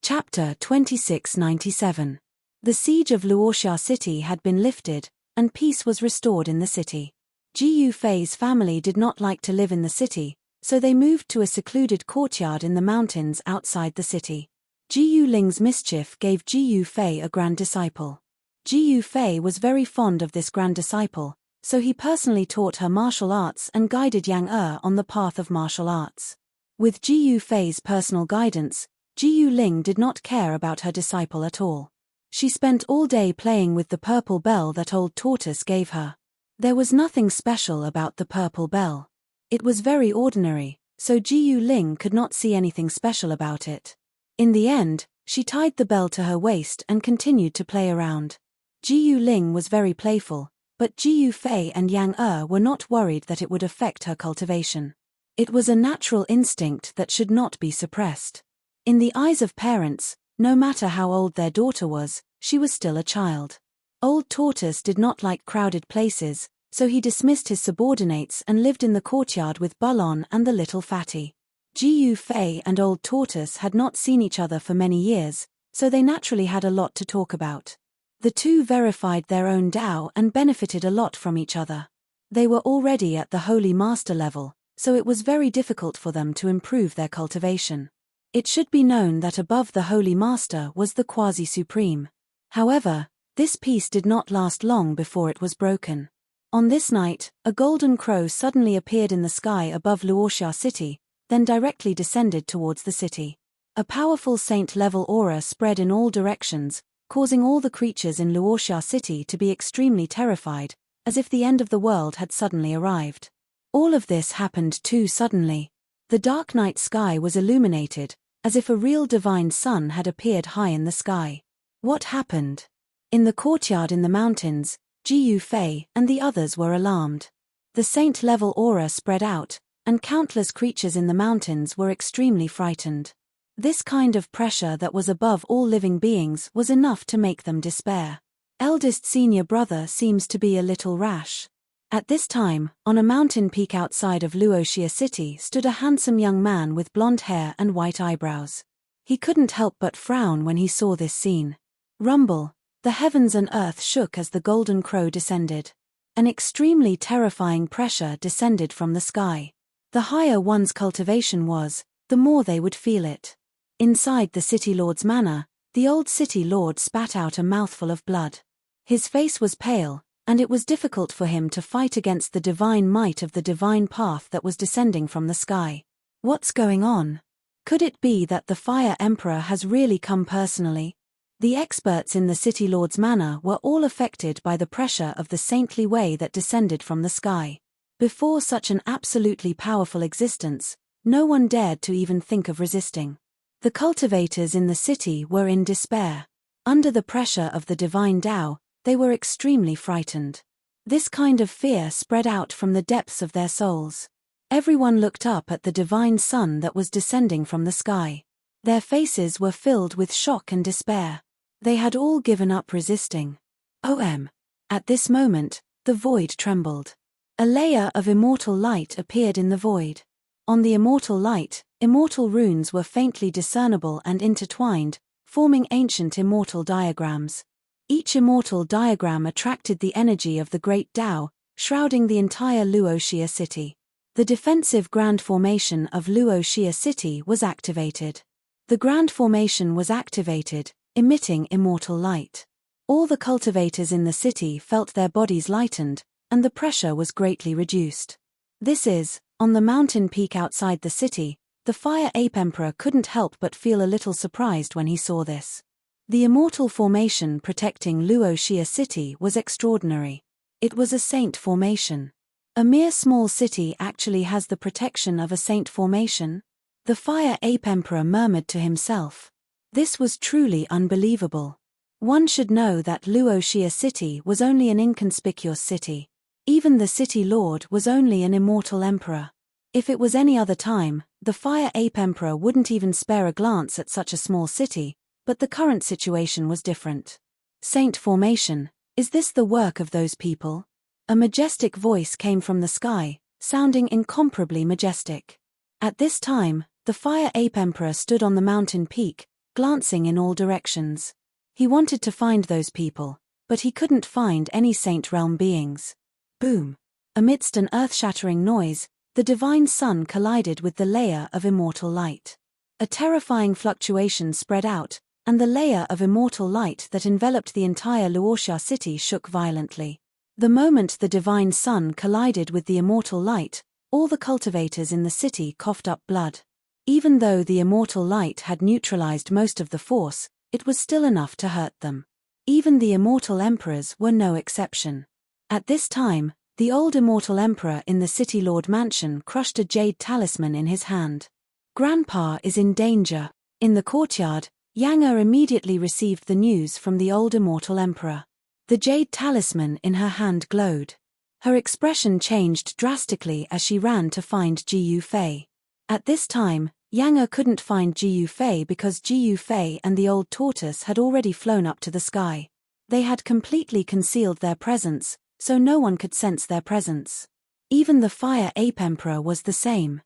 Chapter 2697. The siege of Luoxia City had been lifted, and peace was restored in the city. Jiyu Fei's family did not like to live in the city, so they moved to a secluded courtyard in the mountains outside the city. Jiyu Ling's mischief gave Jiyu Fei a grand disciple. Jiyu Fei was very fond of this grand disciple, so he personally taught her martial arts and guided Yang on the path of martial arts. With Jiyu Fei's personal guidance, Jiyu Ling did not care about her disciple at all. She spent all day playing with the purple bell that old tortoise gave her. There was nothing special about the purple bell. It was very ordinary, so Jiyu Ling could not see anything special about it. In the end, she tied the bell to her waist and continued to play around. Jiyu Ling was very playful, but Jiyu Fei and Yang were not worried that it would affect her cultivation. It was a natural instinct that should not be suppressed. In the eyes of parents, no matter how old their daughter was, she was still a child. Old Tortoise did not like crowded places, so he dismissed his subordinates and lived in the courtyard with Bullon and the little fatty. Jiyu Fei and Old Tortoise had not seen each other for many years, so they naturally had a lot to talk about. The two verified their own Tao and benefited a lot from each other. They were already at the Holy Master level, so it was very difficult for them to improve their cultivation. It should be known that above the Holy Master was the Quasi-Supreme. However, this peace did not last long before it was broken. On this night, a golden crow suddenly appeared in the sky above Luoxia City, then directly descended towards the city. A powerful saint-level aura spread in all directions, causing all the creatures in Luoxia City to be extremely terrified, as if the end of the world had suddenly arrived. All of this happened too suddenly. The dark night sky was illuminated, as if a real divine sun had appeared high in the sky. What happened? In the courtyard in the mountains, Jiyu Fei and the others were alarmed. The saint-level aura spread out, and countless creatures in the mountains were extremely frightened. This kind of pressure that was above all living beings was enough to make them despair. Eldest senior brother seems to be a little rash. At this time, on a mountain peak outside of Luoxia City stood a handsome young man with blonde hair and white eyebrows. He couldn't help but frown when he saw this scene. Rumble, the heavens and earth shook as the golden crow descended. An extremely terrifying pressure descended from the sky. The higher one's cultivation was, the more they would feel it. Inside the city lord's manor, the old city lord spat out a mouthful of blood. His face was pale, and it was difficult for him to fight against the divine might of the divine path that was descending from the sky. What's going on? Could it be that the Fire Emperor has really come personally? The experts in the city lord's manor were all affected by the pressure of the saintly way that descended from the sky. Before such an absolutely powerful existence, no one dared to even think of resisting. The cultivators in the city were in despair. Under the pressure of the divine Tao, they were extremely frightened. This kind of fear spread out from the depths of their souls. Everyone looked up at the divine sun that was descending from the sky. Their faces were filled with shock and despair. They had all given up resisting. At this moment, the void trembled. A layer of immortal light appeared in the void. On the immortal light, immortal runes were faintly discernible and intertwined, forming ancient immortal diagrams. Each immortal diagram attracted the energy of the great Tao, shrouding the entire Luoxia City. The defensive Grand Formation of Luoxia City was activated. The Grand Formation was activated, emitting immortal light. All the cultivators in the city felt their bodies lightened, and the pressure was greatly reduced. This is, on the mountain peak outside the city, the Fire Ape Emperor couldn't help but feel a little surprised when he saw this. The immortal formation protecting Luoxia City was extraordinary. It was a saint formation. A mere small city actually has the protection of a saint formation? The Fire Ape Emperor murmured to himself. This was truly unbelievable. One should know that Luoxia City was only an inconspicuous city. Even the city lord was only an immortal emperor. If it was any other time, the Fire Ape Emperor wouldn't even spare a glance at such a small city, but the current situation was different. Saint formation, is this the work of those people? A majestic voice came from the sky, sounding incomparably majestic. At this time, the Fire Ape Emperor stood on the mountain peak, glancing in all directions. He wanted to find those people, but he couldn't find any Saint Realm beings. Boom! Amidst an earth-shattering noise, the divine sun collided with the layer of immortal light. A terrifying fluctuation spread out, and the layer of immortal light that enveloped the entire Luoxia City shook violently. The moment the divine sun collided with the immortal light, all the cultivators in the city coughed up blood. Even though the immortal light had neutralized most of the force, it was still enough to hurt them. Even the immortal emperors were no exception. At this time, The old immortal emperor in the City Lord mansion crushed a jade talisman in his hand. Grandpa is in danger. In the courtyard, Yang immediately received the news from the old immortal emperor. The jade talisman in her hand glowed. Her expression changed drastically as she ran to find Ji Yufei. At this time, Yang couldn't find Ji Yufei because Ji Yufei and the old tortoise had already flown up to the sky. They had completely concealed their presence, so no one could sense their presence. Even the Fire Ape Emperor was the same.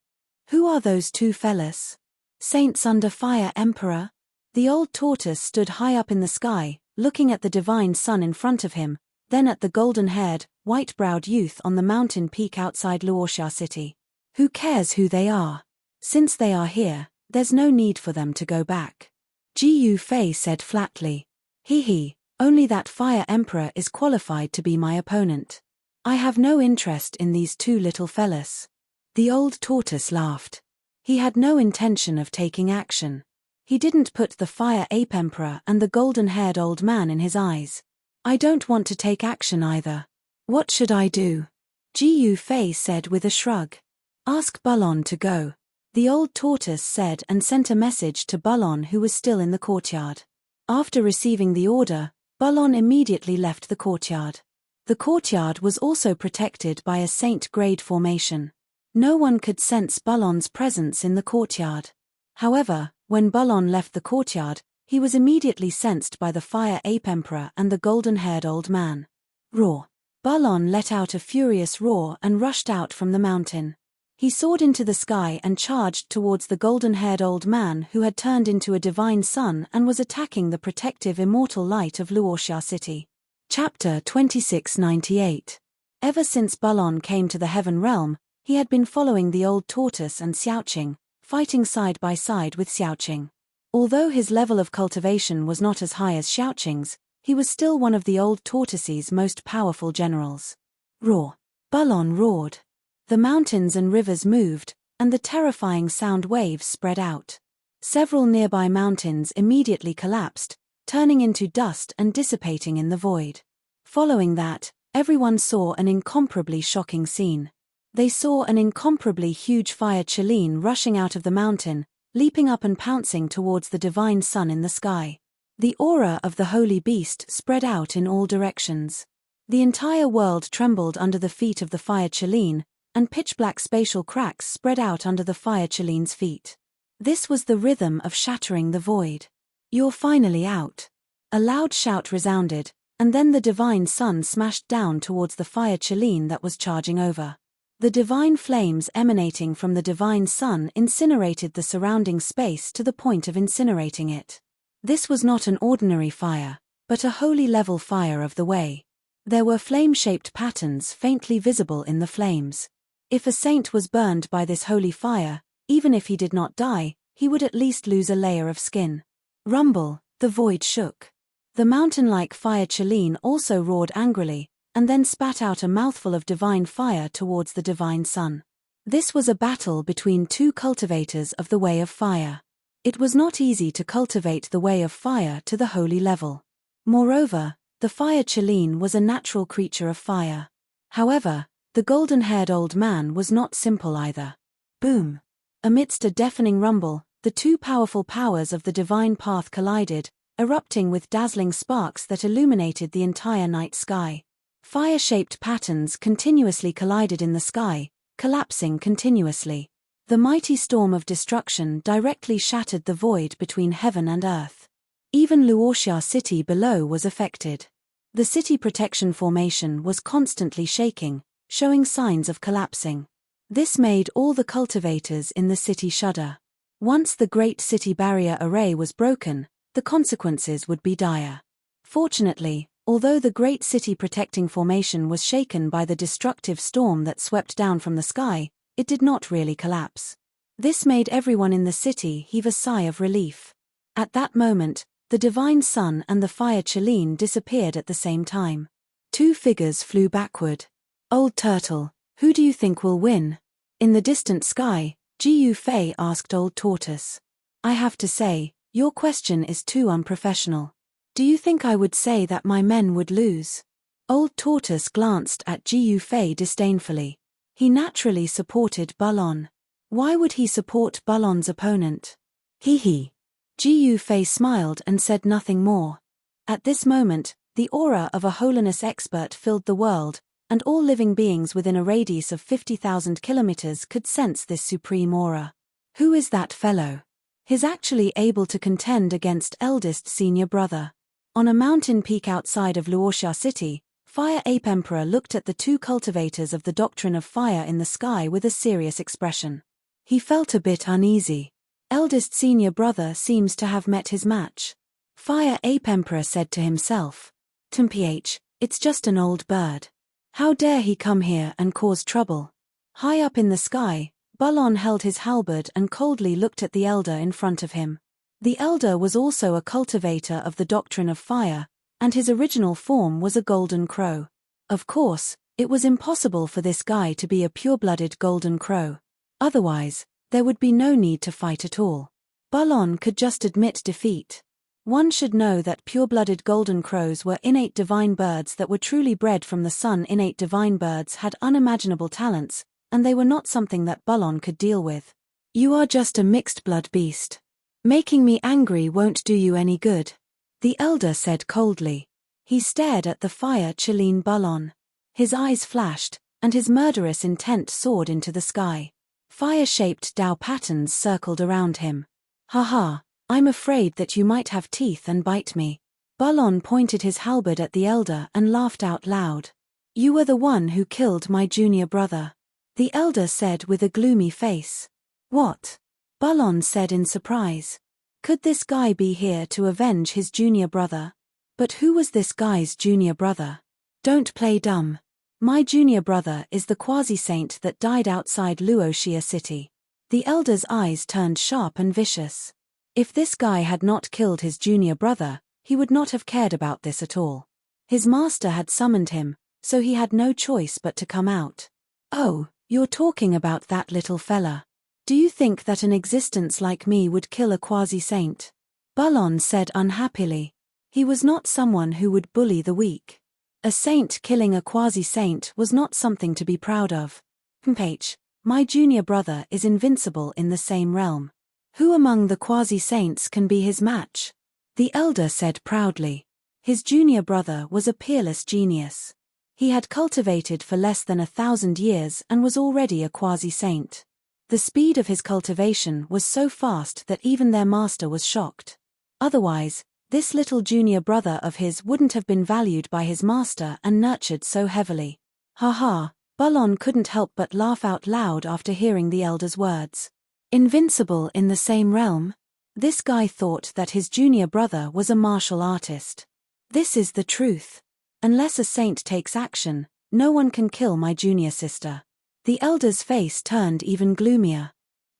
Who are those two fellas? Saints under Fire Emperor? The old tortoise stood high up in the sky, looking at the divine sun in front of him, then at the golden-haired, white-browed youth on the mountain peak outside Luoxia City. Who cares who they are? Since they are here, there's no need for them to go back. Ji Yufei said flatly. He, only that Fire Emperor is qualified to be my opponent. I have no interest in these two little fellas. The old tortoise laughed. He had no intention of taking action. He didn't put the Fire Ape Emperor and the golden-haired old man in his eyes. I don't want to take action either. What should I do? Ji Yufei said with a shrug. Ask Bulon to go. The old tortoise said and sent a message to Bulon, who was still in the courtyard. After receiving the order, Bulon immediately left the courtyard. The courtyard was also protected by a saint-grade formation. No one could sense Bulon's presence in the courtyard. However, when Bulon left the courtyard, he was immediately sensed by the Fire Ape Emperor and the golden-haired old man. Roar! Bulon let out a furious roar and rushed out from the mountain. He soared into the sky and charged towards the golden-haired old man who had turned into a divine sun and was attacking the protective immortal light of Luoxia City. Chapter 2698. Ever since Bulon came to the Heaven Realm, he had been following the old tortoise and Xiaoqing, fighting side by side with Xiaoqing. Although his level of cultivation was not as high as Xiaoqing's, he was still one of the old tortoise's most powerful generals. Roar! Bulon roared. The mountains and rivers moved, and the terrifying sound waves spread out. Several nearby mountains immediately collapsed, turning into dust and dissipating in the void. Following that, everyone saw an incomparably shocking scene. They saw an incomparably huge fire Qilin rushing out of the mountain, leaping up and pouncing towards the divine sun in the sky. The aura of the holy beast spread out in all directions. The entire world trembled under the feet of the fire Qilin, and pitch-black spatial cracks spread out under the fire Qilin's feet. This was the rhythm of shattering the void. You're finally out. A loud shout resounded, and then the divine sun smashed down towards the fire Qilin that was charging over. The divine flames emanating from the divine sun incinerated the surrounding space to the point of incinerating it. This was not an ordinary fire, but a holy level fire of the way. There were flame-shaped patterns faintly visible in the flames. If a saint was burned by this holy fire, even if he did not die, he would at least lose a layer of skin. Rumble, the void shook. The mountain-like fire Qilin also roared angrily, and then spat out a mouthful of divine fire towards the divine sun. This was a battle between two cultivators of the way of fire. It was not easy to cultivate the way of fire to the holy level. Moreover, the fire Qilin was a natural creature of fire. However, the golden-haired old man was not simple either. Boom! Amidst a deafening rumble, the two powerful powers of the divine path collided, erupting with dazzling sparks that illuminated the entire night sky. Fire-shaped patterns continuously collided in the sky, collapsing continuously. The mighty storm of destruction directly shattered the void between heaven and earth. Even Luoxia City below was affected. The city protection formation was constantly shaking, showing signs of collapsing. This made all the cultivators in the city shudder. Once the Great City Barrier Array was broken, the consequences would be dire. Fortunately, although the Great City Protecting Formation was shaken by the destructive storm that swept down from the sky, it did not really collapse. This made everyone in the city heave a sigh of relief. At that moment, the divine sun and the fire Qilin disappeared at the same time. Two figures flew backward. Old Turtle, who do you think will win? In the distant sky, Ji Yufei asked Old Tortoise. I have to say, your question is too unprofessional. Do you think I would say that my men would lose? Old Tortoise glanced at Jiu Fei disdainfully. He naturally supported Balon. Why would he support Balon's opponent? Hee. Jiu Fei smiled and said nothing more. At this moment, the aura of a holiness expert filled the world, and all living beings within a radius of 50,000 kilometers could sense this supreme aura. Who is that fellow? He's actually able to contend against eldest senior brother. On a mountain peak outside of Luoxia City, Fire Ape Emperor looked at the two cultivators of the doctrine of fire in the sky with a serious expression. He felt a bit uneasy. Eldest senior brother seems to have met his match. Fire Ape Emperor said to himself. Mph, it's just an old bird. How dare he come here and cause trouble? High up in the sky, Balon held his halberd and coldly looked at the elder in front of him. The elder was also a cultivator of the doctrine of fire, and his original form was a golden crow. Of course, it was impossible for this guy to be a pure-blooded golden crow. Otherwise, there would be no need to fight at all. Balon could just admit defeat. One should know that pure-blooded golden crows were innate divine birds that were truly bred from the sun. Innate divine birds had unimaginable talents, and they were not something that Balon could deal with. You are just a mixed-blood beast. Making me angry won't do you any good, the elder said coldly. He stared at the fire-chilling Balon. His eyes flashed, and his murderous intent soared into the sky. Fire-shaped Dao patterns circled around him. Haha, I'm afraid that you might have teeth and bite me. Balon pointed his halberd at the elder and laughed out loud. You were the one who killed my junior brother, the elder said with a gloomy face. What? Balon said in surprise. Could this guy be here to avenge his junior brother? But who was this guy's junior brother? Don't play dumb. My junior brother is the quasi-saint that died outside Luoxia City. The elder's eyes turned sharp and vicious. If this guy had not killed his junior brother, he would not have cared about this at all. His master had summoned him, so he had no choice but to come out. Oh, you're talking about that little fella. Do you think that an existence like me would kill a quasi-saint? Balon said unhappily. He was not someone who would bully the weak. A saint killing a quasi-saint was not something to be proud of. My junior brother is invincible in the same realm. Who among the quasi-saints can be his match? The elder said proudly. His junior brother was a peerless genius. He had cultivated for less than 1,000 years and was already a quasi-saint. The speed of his cultivation was so fast that even their master was shocked. Otherwise, this little junior brother of his wouldn't have been valued by his master and nurtured so heavily. Haha, Balon couldn't help but laugh out loud after hearing the elder's words. Invincible in the same realm? This guy thought that his junior brother was a martial artist. This is the truth. Unless a saint takes action, no one can kill my junior sister. The elder's face turned even gloomier.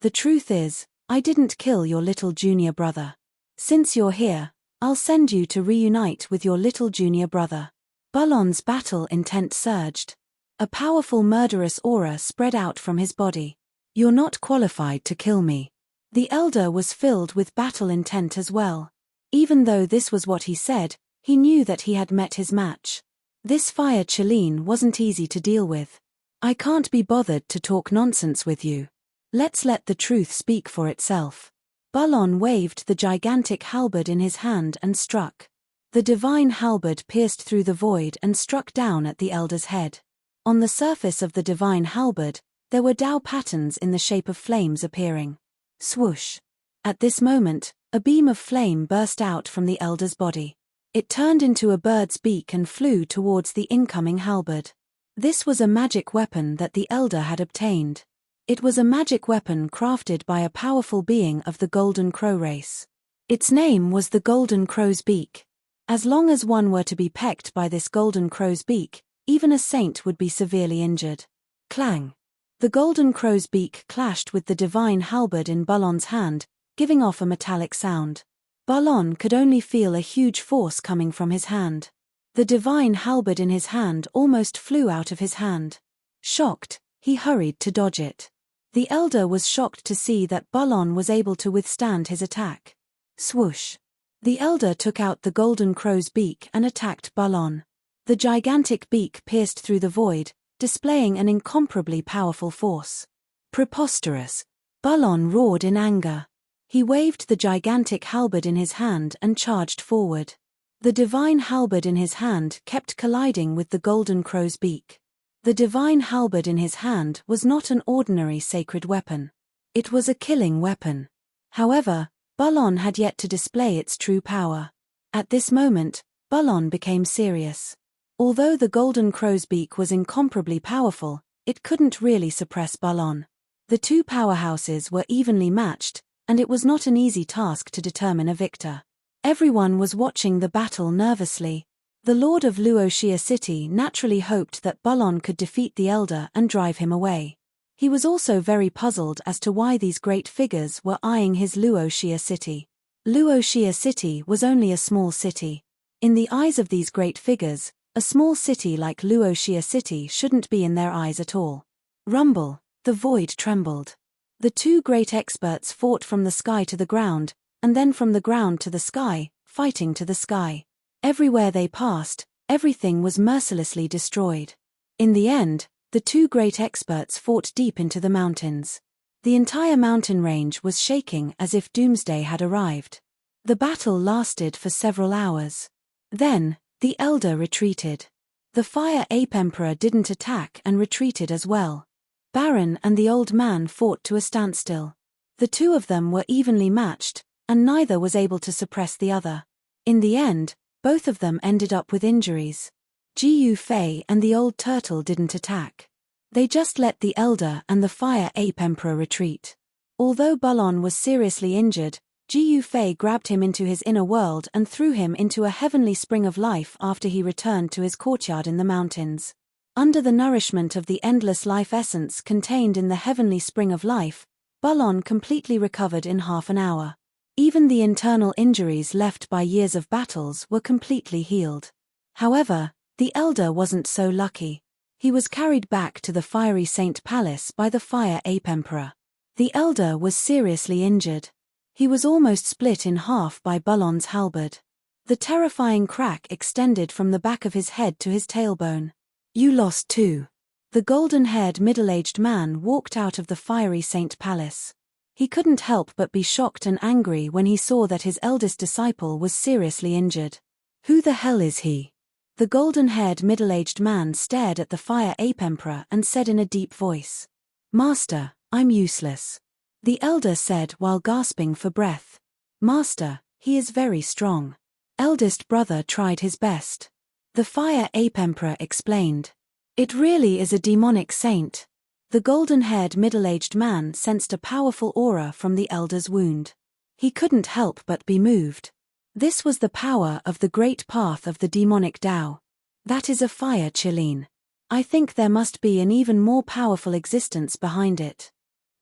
The truth is, I didn't kill your little junior brother. Since you're here, I'll send you to reunite with your little junior brother. Balon's battle intent surged. A powerful murderous aura spread out from his body. You're not qualified to kill me. The elder was filled with battle intent as well. Even though this was what he said, he knew that he had met his match. This fire Chelene wasn't easy to deal with. I can't be bothered to talk nonsense with you. Let's let the truth speak for itself. Balon waved the gigantic halberd in his hand and struck. The divine halberd pierced through the void and struck down at the elder's head. On the surface of the divine halberd, there were Dao patterns in the shape of flames appearing. Swoosh! At this moment, a beam of flame burst out from the elder's body. It turned into a bird's beak and flew towards the incoming halberd. This was a magic weapon that the elder had obtained. It was a magic weapon crafted by a powerful being of the Golden Crow race. Its name was the Golden Crow's Beak. As long as one were to be pecked by this Golden Crow's beak, even a saint would be severely injured. Clang! The Golden Crow's beak clashed with the divine halberd in Balon's hand, giving off a metallic sound. Balon could only feel a huge force coming from his hand. The divine halberd in his hand almost flew out of his hand. Shocked, he hurried to dodge it. The elder was shocked to see that Balon was able to withstand his attack. Swoosh! The elder took out the Golden Crow's beak and attacked Balon. The gigantic beak pierced through the void, displaying an incomparably powerful force. Preposterous! Balon roared in anger. He waved the gigantic halberd in his hand and charged forward. The divine halberd in his hand kept colliding with the golden crow's beak. The divine halberd in his hand was not an ordinary sacred weapon. It was a killing weapon. However, Balon had yet to display its true power. At this moment, Balon became serious. Although the golden crow's beak was incomparably powerful, it couldn't really suppress Balon. The two powerhouses were evenly matched, and it was not an easy task to determine a victor. Everyone was watching the battle nervously. The Lord of Luoxia City naturally hoped that Balon could defeat the Elder and drive him away. He was also very puzzled as to why these great figures were eyeing his Luoxia City. Luoxia City was only a small city. In the eyes of these great figures, a small city like Luoxia City shouldn't be in their eyes at all. Rumble, the void trembled. The two great experts fought from the sky to the ground, and then from the ground to the sky, fighting to the sky. Everywhere they passed, everything was mercilessly destroyed. In the end, the two great experts fought deep into the mountains. The entire mountain range was shaking as if doomsday had arrived. The battle lasted for several hours. Then, the Elder retreated. The Fire Ape Emperor didn't attack and retreated as well. Baron and the old man fought to a standstill. The two of them were evenly matched, and neither was able to suppress the other. In the end, both of them ended up with injuries. Jiu Fei and the old turtle didn't attack. They just let the Elder and the Fire Ape Emperor retreat. Although Balon was seriously injured, Jiu Fei grabbed him into his inner world and threw him into a heavenly spring of life after he returned to his courtyard in the mountains. Under the nourishment of the endless life essence contained in the heavenly spring of life, Balon completely recovered in half an hour. Even the internal injuries left by years of battles were completely healed. However, the Elder wasn't so lucky. He was carried back to the Fiery Saint Palace by the Fire Ape Emperor. The Elder was seriously injured. He was almost split in half by Balon's halberd. The terrifying crack extended from the back of his head to his tailbone. "You lost too." The golden-haired middle-aged man walked out of the Fiery Saint Palace. He couldn't help but be shocked and angry when he saw that his eldest disciple was seriously injured. "Who the hell is he?" The golden-haired middle-aged man stared at the Fire Ape Emperor and said in a deep voice, "Master, I'm useless." The Elder said while gasping for breath, "Master, he is very strong. Eldest brother tried his best." The Fire Ape Emperor explained, "It really is a demonic saint." The golden-haired middle-aged man sensed a powerful aura from the Elder's wound. He couldn't help but be moved. This was the power of the great path of the demonic Tao. That is a fire Qilin. I think there must be an even more powerful existence behind it.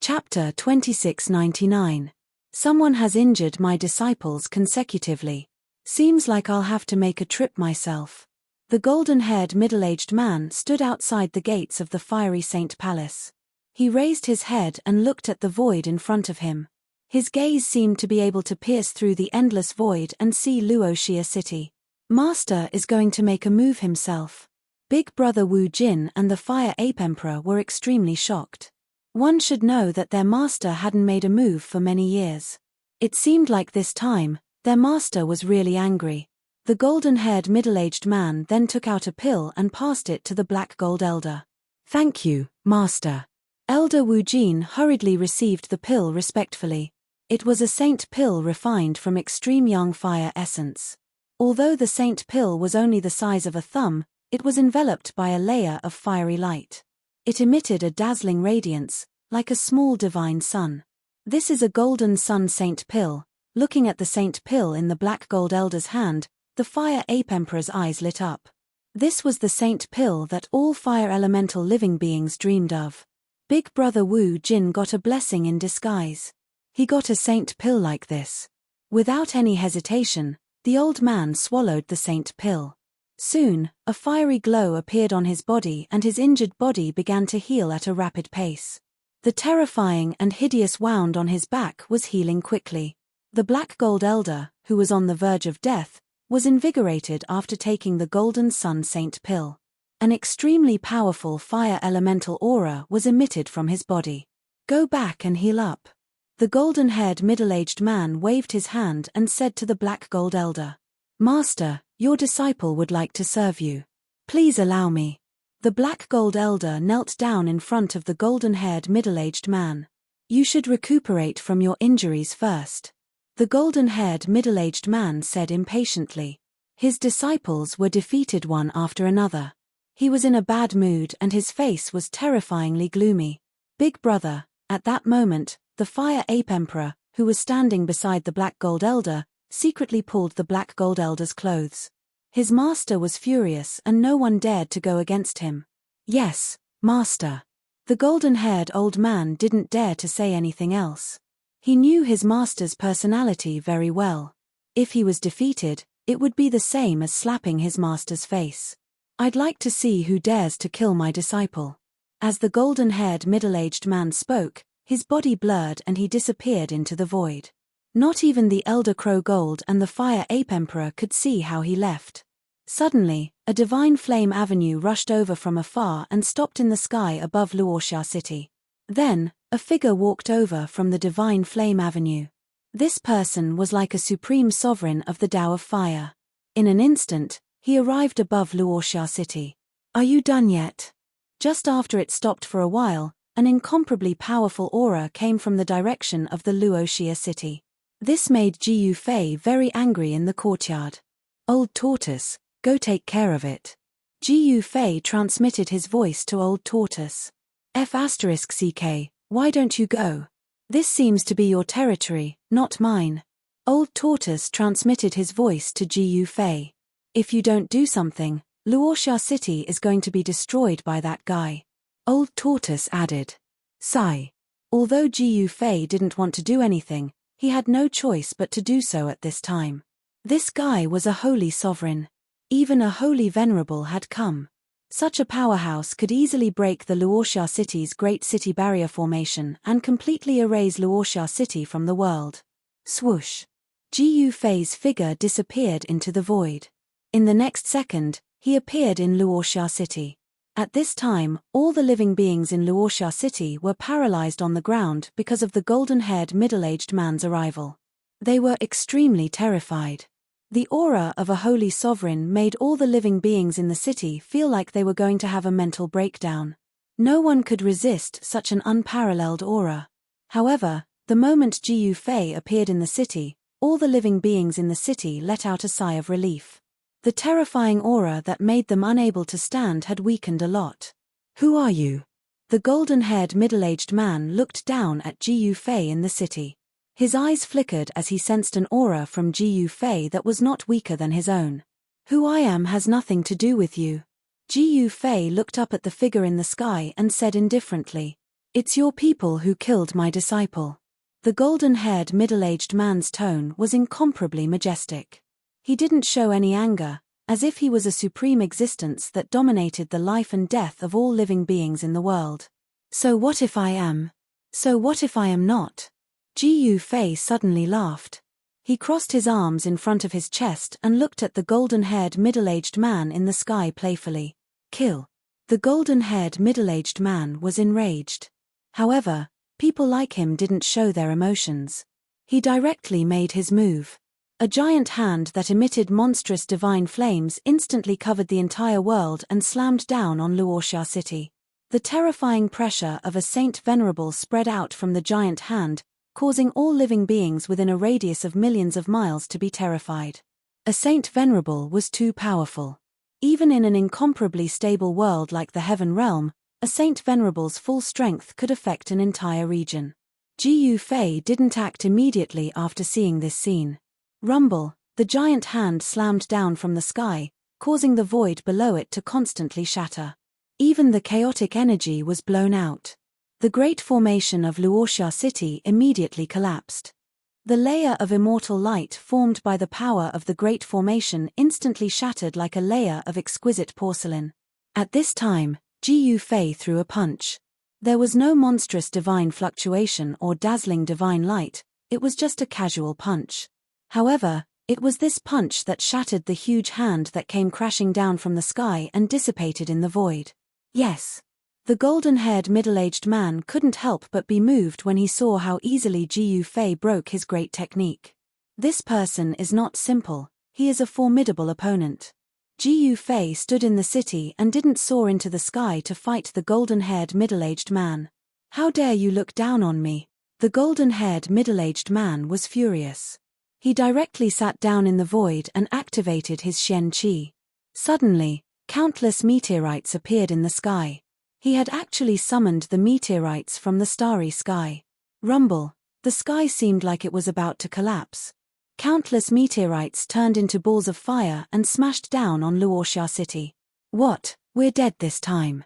Chapter 2699. Someone has injured my disciples consecutively. Seems like I'll have to make a trip myself. The golden-haired middle-aged man stood outside the gates of the Fiery Saint Palace. He raised his head and looked at the void in front of him. His gaze seemed to be able to pierce through the endless void and see Luoxia City. Master is going to make a move himself. Big Brother Wu Jin and the Fire Ape Emperor were extremely shocked. One should know that their master hadn't made a move for many years. It seemed like this time, their master was really angry. The golden-haired middle-aged man then took out a pill and passed it to the Black Gold Elder. "Thank you, Master." Elder Wu Jin hurriedly received the pill respectfully. It was a saint pill refined from extreme young fire essence. Although the saint pill was only the size of a thumb, it was enveloped by a layer of fiery light. It emitted a dazzling radiance, like a small divine sun. This is a golden sun saint pill. Looking at the saint pill in the Black Gold Elder's hand, the Fire Ape Emperor's eyes lit up. This was the saint pill that all fire elemental living beings dreamed of. Big Brother Wu Jin got a blessing in disguise. He got a saint pill like this. Without any hesitation, the old man swallowed the saint pill. Soon, a fiery glow appeared on his body and his injured body began to heal at a rapid pace. The terrifying and hideous wound on his back was healing quickly. The Black Gold Elder, who was on the verge of death, was invigorated after taking the Golden Sun Saint pill. An extremely powerful fire elemental aura was emitted from his body. Go back and heal up. The golden-haired middle-aged man waved his hand and said to the Black Gold Elder, Master, your disciple would like to serve you. Please allow me. The Black Gold Elder knelt down in front of the golden-haired middle-aged man. You should recuperate from your injuries first. The golden-haired middle-aged man said impatiently. His disciples were defeated one after another. He was in a bad mood and his face was terrifyingly gloomy. Big brother, at that moment, the Fire Ape Emperor, who was standing beside the Black Gold Elder, secretly pulled the Black Gold Elder's clothes. His master was furious and no one dared to go against him. Yes, master. The golden-haired old man didn't dare to say anything else. He knew his master's personality very well. If he was defeated, it would be the same as slapping his master's face. I'd like to see who dares to kill my disciple. As the golden-haired middle-aged man spoke, his body blurred and he disappeared into the void. Not even the Elder Crow Gold and the Fire Ape Emperor could see how he left. Suddenly, a divine flame avenue rushed over from afar and stopped in the sky above Luoxia City. Then, a figure walked over from the divine flame avenue. This person was like a supreme sovereign of the Tao of Fire. In an instant, he arrived above Luoxia City. Are you done yet? Just after it stopped for a while, an incomparably powerful aura came from the direction of the Luoxia City. This made Ji Yufei very angry in the courtyard. Old Tortoise, go take care of it. Ji Yufei transmitted his voice to Old Tortoise. F*CK, why don't you go? This seems to be your territory, not mine. Old Tortoise transmitted his voice to Ji Yufei. If you don't do something, Luoxia City is going to be destroyed by that guy. Old Tortoise added. Sigh. Although Ji Yufei didn't want to do anything, he had no choice but to do so at this time. This guy was a holy sovereign. Even a holy venerable had come. Such a powerhouse could easily break the Luoxia City's Great City Barrier Formation and completely erase Luoxia City from the world. Swoosh. Ji Yufei's figure disappeared into the void. In the next second, he appeared in Luoxia City. At this time, all the living beings in Luoxia City were paralyzed on the ground because of the golden-haired middle-aged man's arrival. They were extremely terrified. The aura of a holy sovereign made all the living beings in the city feel like they were going to have a mental breakdown. No one could resist such an unparalleled aura. However, the moment Ji Yufei appeared in the city, all the living beings in the city let out a sigh of relief. The terrifying aura that made them unable to stand had weakened a lot. Who are you? The golden-haired middle-aged man looked down at Ji Yufei in the city. His eyes flickered as he sensed an aura from Ji Yufei that was not weaker than his own. Who I am has nothing to do with you. Ji Yufei looked up at the figure in the sky and said indifferently, It's your people who killed my disciple. The golden-haired middle-aged man's tone was incomparably majestic. He didn't show any anger, as if he was a supreme existence that dominated the life and death of all living beings in the world. So what if I am? So what if I am not? Ji Yufei suddenly laughed. He crossed his arms in front of his chest and looked at the golden-haired middle-aged man in the sky playfully. Kill. The golden-haired middle-aged man was enraged. However, people like him didn't show their emotions. He directly made his move. A giant hand that emitted monstrous divine flames instantly covered the entire world and slammed down on Luoxia City. The terrifying pressure of a saint venerable spread out from the giant hand, causing all living beings within a radius of millions of miles to be terrified. A saint venerable was too powerful. Even in an incomparably stable world like the Heaven Realm, a saint venerable's full strength could affect an entire region. Ji Yufei didn't act immediately after seeing this scene. Rumble, the giant hand slammed down from the sky, causing the void below it to constantly shatter. Even the chaotic energy was blown out. The great formation of Luoxia City immediately collapsed. The layer of immortal light formed by the power of the great formation instantly shattered like a layer of exquisite porcelain. At this time, Ji Yufei threw a punch. There was no monstrous divine fluctuation or dazzling divine light, it was just a casual punch. However, It was this punch that shattered the huge hand that came crashing down from the sky and dissipated in the void. Yes. The golden-haired middle-aged man couldn't help but be moved when he saw how easily Jiu Fei broke his great technique. This person is not simple, he is a formidable opponent. Jiu Fei stood in the city and didn't soar into the sky to fight the golden-haired middle-aged man. How dare you look down on me? The golden-haired middle-aged man was furious. He directly sat down in the void and activated his Xian Qi. Suddenly, countless meteorites appeared in the sky. He had actually summoned the meteorites from the starry sky. Rumble. The sky seemed like it was about to collapse. Countless meteorites turned into balls of fire and smashed down on Luoxia City. What? We're dead this time.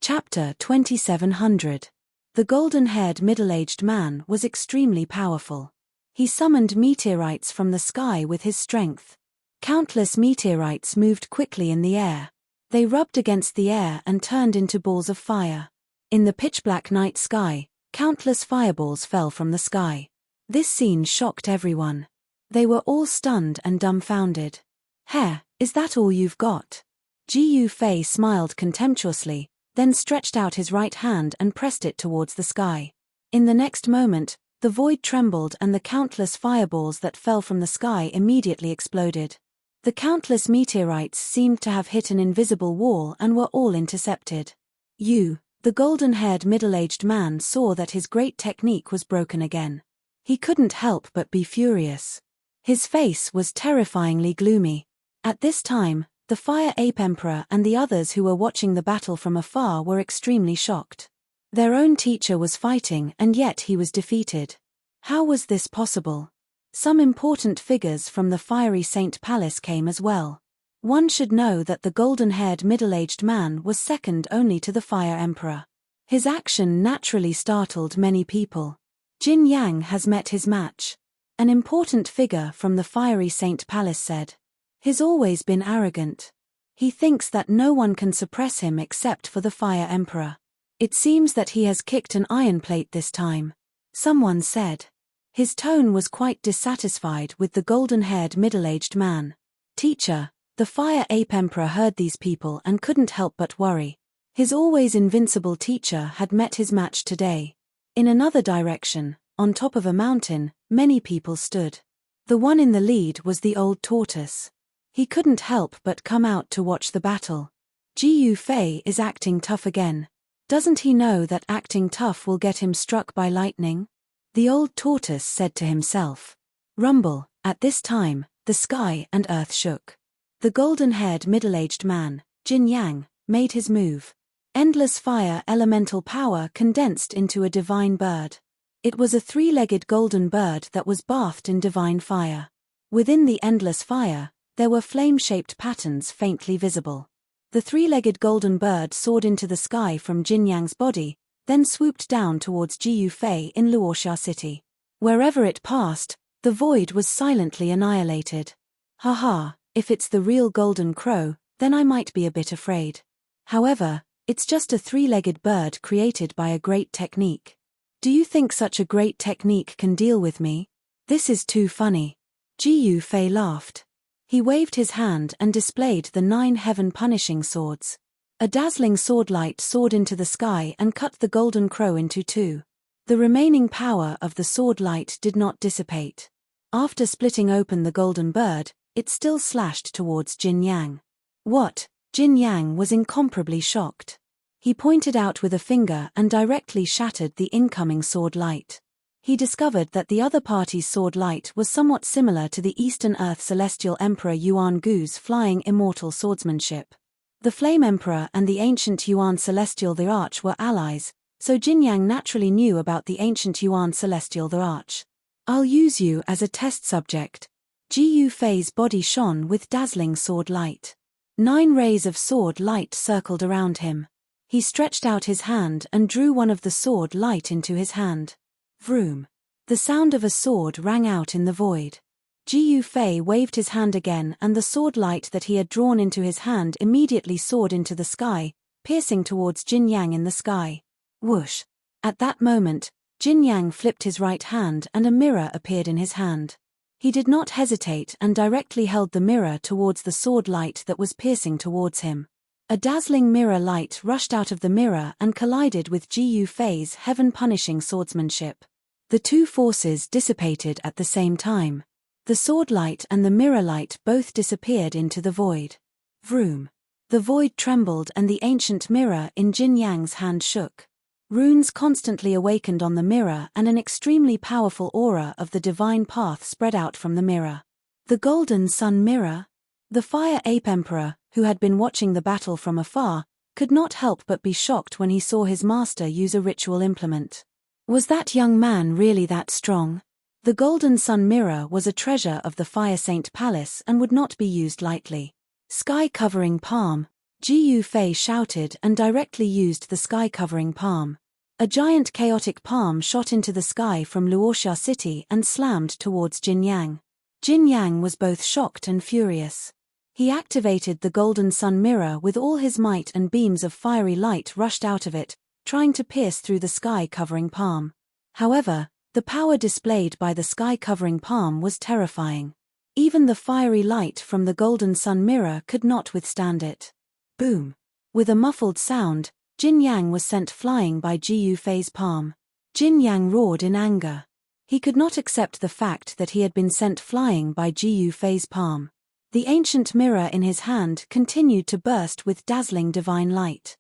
Chapter 2700. The golden-haired middle-aged man was extremely powerful. He summoned meteorites from the sky with his strength. Countless meteorites moved quickly in the air. They rubbed against the air and turned into balls of fire. In the pitch-black night sky, countless fireballs fell from the sky. This scene shocked everyone. They were all stunned and dumbfounded. "Heh, is that all you've got?" Jiu Fei smiled contemptuously, then stretched out his right hand and pressed it towards the sky. In the next moment, the void trembled and the countless fireballs that fell from the sky immediately exploded. The countless meteorites seemed to have hit an invisible wall and were all intercepted. The golden-haired middle-aged man saw that his great technique was broken again. He couldn't help but be furious. His face was terrifyingly gloomy. At this time, the Fire Ape Emperor and the others who were watching the battle from afar were extremely shocked. Their own teacher was fighting and yet he was defeated. How was this possible? Some important figures from the Fiery Saint Palace came as well. One should know that the golden-haired middle-aged man was second only to the Fire Emperor. His action naturally startled many people. Jin Yang has met his match. An important figure from the Fiery Saint Palace said. He's always been arrogant. He thinks that no one can suppress him except for the Fire Emperor. It seems that he has kicked an iron plate this time. Someone said. His tone was quite dissatisfied with the golden-haired middle-aged man. Teacher, the Fire Ape Emperor heard these people and couldn't help but worry. His always invincible teacher had met his match today. In another direction, on top of a mountain, many people stood. The one in the lead was the old tortoise. He couldn't help but come out to watch the battle. Jiu Fei is acting tough again. Doesn't he know that acting tough will get him struck by lightning? The old tortoise said to himself. Rumble. At this time, the sky and earth shook. The golden-haired middle-aged man, Jin Yang, made his move. Endless fire elemental power condensed into a divine bird. It was a three-legged golden bird that was bathed in divine fire. Within the endless fire, there were flame-shaped patterns faintly visible. The three-legged golden bird soared into the sky from Jin Yang's body, then swooped down towards Jiu Fei in Luoxia City. Wherever it passed, the void was silently annihilated. Haha, if it's the real golden crow, then I might be a bit afraid. However, it's just a three-legged bird created by a great technique. Do you think such a great technique can deal with me? This is too funny. Jiu Fei laughed. He waved his hand and displayed the 9 heaven punishing swords. A dazzling sword light soared into the sky and cut the golden crow into two. The remaining power of the sword light did not dissipate. After splitting open the golden bird, it still slashed towards Jin Yang. What? Jin Yang was incomparably shocked. He pointed out with a finger and directly shattered the incoming sword light. He discovered that the other party's sword light was somewhat similar to the Eastern Earth Celestial Emperor Yuan Gu's flying immortal swordsmanship. The Flame Emperor and the ancient Yuan Celestial the Arch were allies, so Jin Yang naturally knew about the ancient Yuan Celestial the Arch. I'll use you as a test subject. Jiu Fei's body shone with dazzling sword light. 9 rays of sword light circled around him. He stretched out his hand and drew one of the sword light into his hand. Vroom. The sound of a sword rang out in the void. Jiu Fei waved his hand again and the sword light that he had drawn into his hand immediately soared into the sky, piercing towards Jin Yang in the sky. Whoosh. At that moment, Jin Yang flipped his right hand and a mirror appeared in his hand. He did not hesitate and directly held the mirror towards the sword light that was piercing towards him. A dazzling mirror light rushed out of the mirror and collided with Ji Yufei's heaven-punishing swordsmanship. The two forces dissipated at the same time. The sword light and the mirror light both disappeared into the void. Vroom. The void trembled and the ancient mirror in Jin Yang's hand shook. Runes constantly awakened on the mirror and an extremely powerful aura of the divine path spread out from the mirror. The Golden Sun Mirror? The Fire Ape Emperor, who had been watching the battle from afar, could not help but be shocked when he saw his master use a ritual implement. Was that young man really that strong? The Golden Sun Mirror was a treasure of the Fire Saint Palace and would not be used lightly. Sky-covering palm. Ji Yufei shouted and directly used the sky-covering palm. A giant chaotic palm shot into the sky from Luoxia City and slammed towards Jin Yang. Jin Yang was both shocked and furious. He activated the Golden Sun Mirror with all his might and beams of fiery light rushed out of it, trying to pierce through the sky-covering palm. However, the power displayed by the sky-covering palm was terrifying. Even the fiery light from the Golden Sun Mirror could not withstand it. Boom. With a muffled sound, Jin Yang was sent flying by Ji Yufei's palm. Jin Yang roared in anger. He could not accept the fact that he had been sent flying by Ji Yufei's palm. The ancient mirror in his hand continued to burst with dazzling divine light.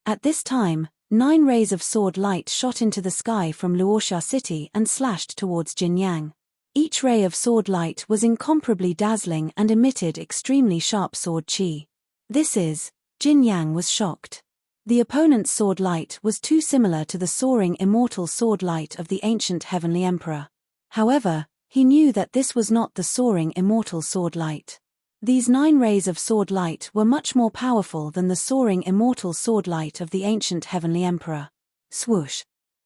At this time, 9 rays of sword light shot into the sky from Luoxia City and slashed towards Jin Yang. Each ray of sword light was incomparably dazzling and emitted extremely sharp sword qi. Jin Yang was shocked. The opponent's sword light was too similar to the soaring immortal sword light of the ancient heavenly emperor. However, he knew that this was not the soaring immortal sword light. These 9 rays of sword light were much more powerful than the soaring immortal sword light of the ancient heavenly emperor. Swoosh!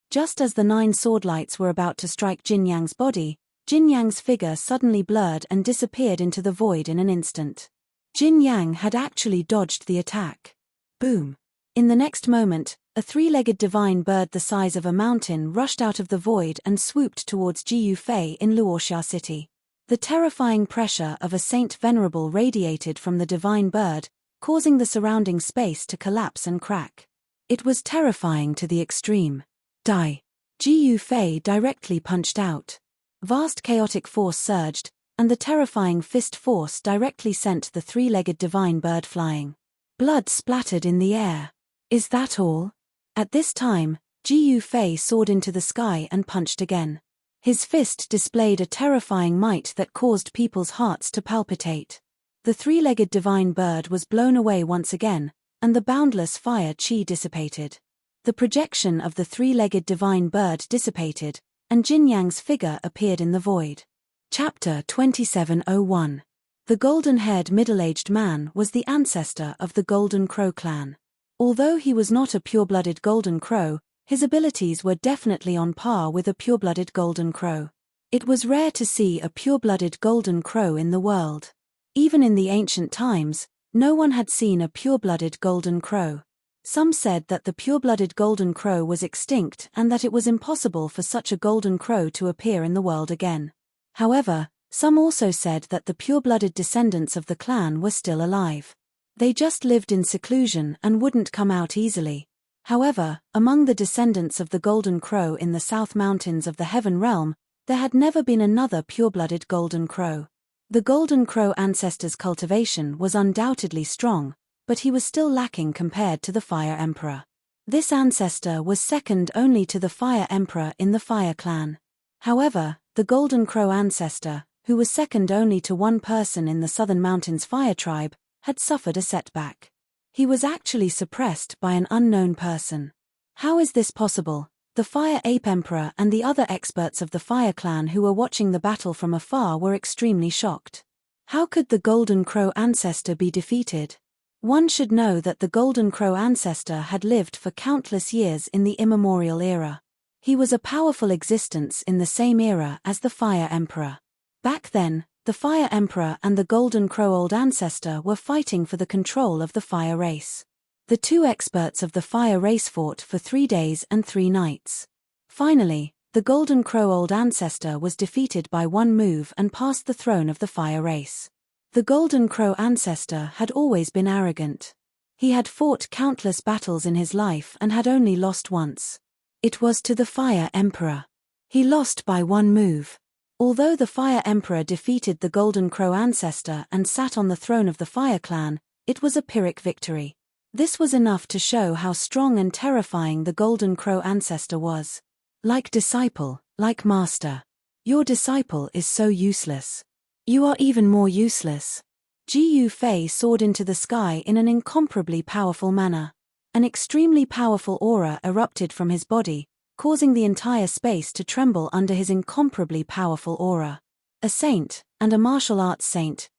Just as the 9 sword lights were about to strike Jin Yang's body, Jin Yang's figure suddenly blurred and disappeared into the void in an instant. Jin Yang had actually dodged the attack. Boom! In the next moment, a 3-legged divine bird the size of a mountain rushed out of the void and swooped towards Ji Yufei in Luoxia City. The terrifying pressure of a saint venerable radiated from the divine bird, causing the surrounding space to collapse and crack. It was terrifying to the extreme. Die! Ji Yufei directly punched out. Vast chaotic force surged, and the terrifying fist force directly sent the 3-legged divine bird flying. Blood splattered in the air. Is that all? At this time, Ji Yufei soared into the sky and punched again. His fist displayed a terrifying might that caused people's hearts to palpitate. The 3-legged divine bird was blown away once again, and the boundless fire qi dissipated. The projection of the 3-legged divine bird dissipated, and Jin Yang's figure appeared in the void. Chapter 2701. The golden-haired middle-aged man was the ancestor of the Golden Crow clan. Although he was not a pure-blooded Golden Crow, his abilities were definitely on par with a pure-blooded Golden Crow. It was rare to see a pure-blooded Golden Crow in the world. Even in the ancient times, no one had seen a pure-blooded Golden Crow. Some said that the pure-blooded Golden Crow was extinct and that it was impossible for such a Golden Crow to appear in the world again. However, some also said that the pure-blooded descendants of the clan were still alive. They just lived in seclusion and wouldn't come out easily. However, among the descendants of the Golden Crow in the South Mountains of the Heaven Realm, there had never been another pure-blooded Golden Crow. The Golden Crow ancestor's cultivation was undoubtedly strong, but he was still lacking compared to the Fire Emperor. This ancestor was second only to the Fire Emperor in the Fire Clan. However, the Golden Crow ancestor, who was second only to one person in the Southern Mountains Fire Tribe, had suffered a setback. He was actually suppressed by an unknown person. How is this possible? The Fire Ape Emperor and the other experts of the Fire Clan who were watching the battle from afar were extremely shocked. How could the Golden Crow ancestor be defeated? One should know that the Golden Crow ancestor had lived for countless years in the immemorial era. He was a powerful existence in the same era as the Fire Emperor. Back then, the Fire Emperor and the Golden Crow old ancestor were fighting for the control of the Fire race. The two experts of the Fire race fought for 3 days and 3 nights. Finally, The Golden Crow old ancestor was defeated by one move and passed the throne of the fire race. The Golden Crow ancestor had always been arrogant. He had fought countless battles in his life and had only lost once. It was to the Fire Emperor. He lost by one move. Although the Fire Emperor defeated the Golden Crow ancestor and sat on the throne of the Fire Clan, it was a Pyrrhic victory. This was enough to show how strong and terrifying the Golden Crow ancestor was. Like disciple, like master. Your disciple is so useless. You are even more useless. Ji Yufei soared into the sky in an incomparably powerful manner. An extremely powerful aura erupted from his body, causing the entire space to tremble under his incomparably powerful aura. A saint, and a martial arts saint,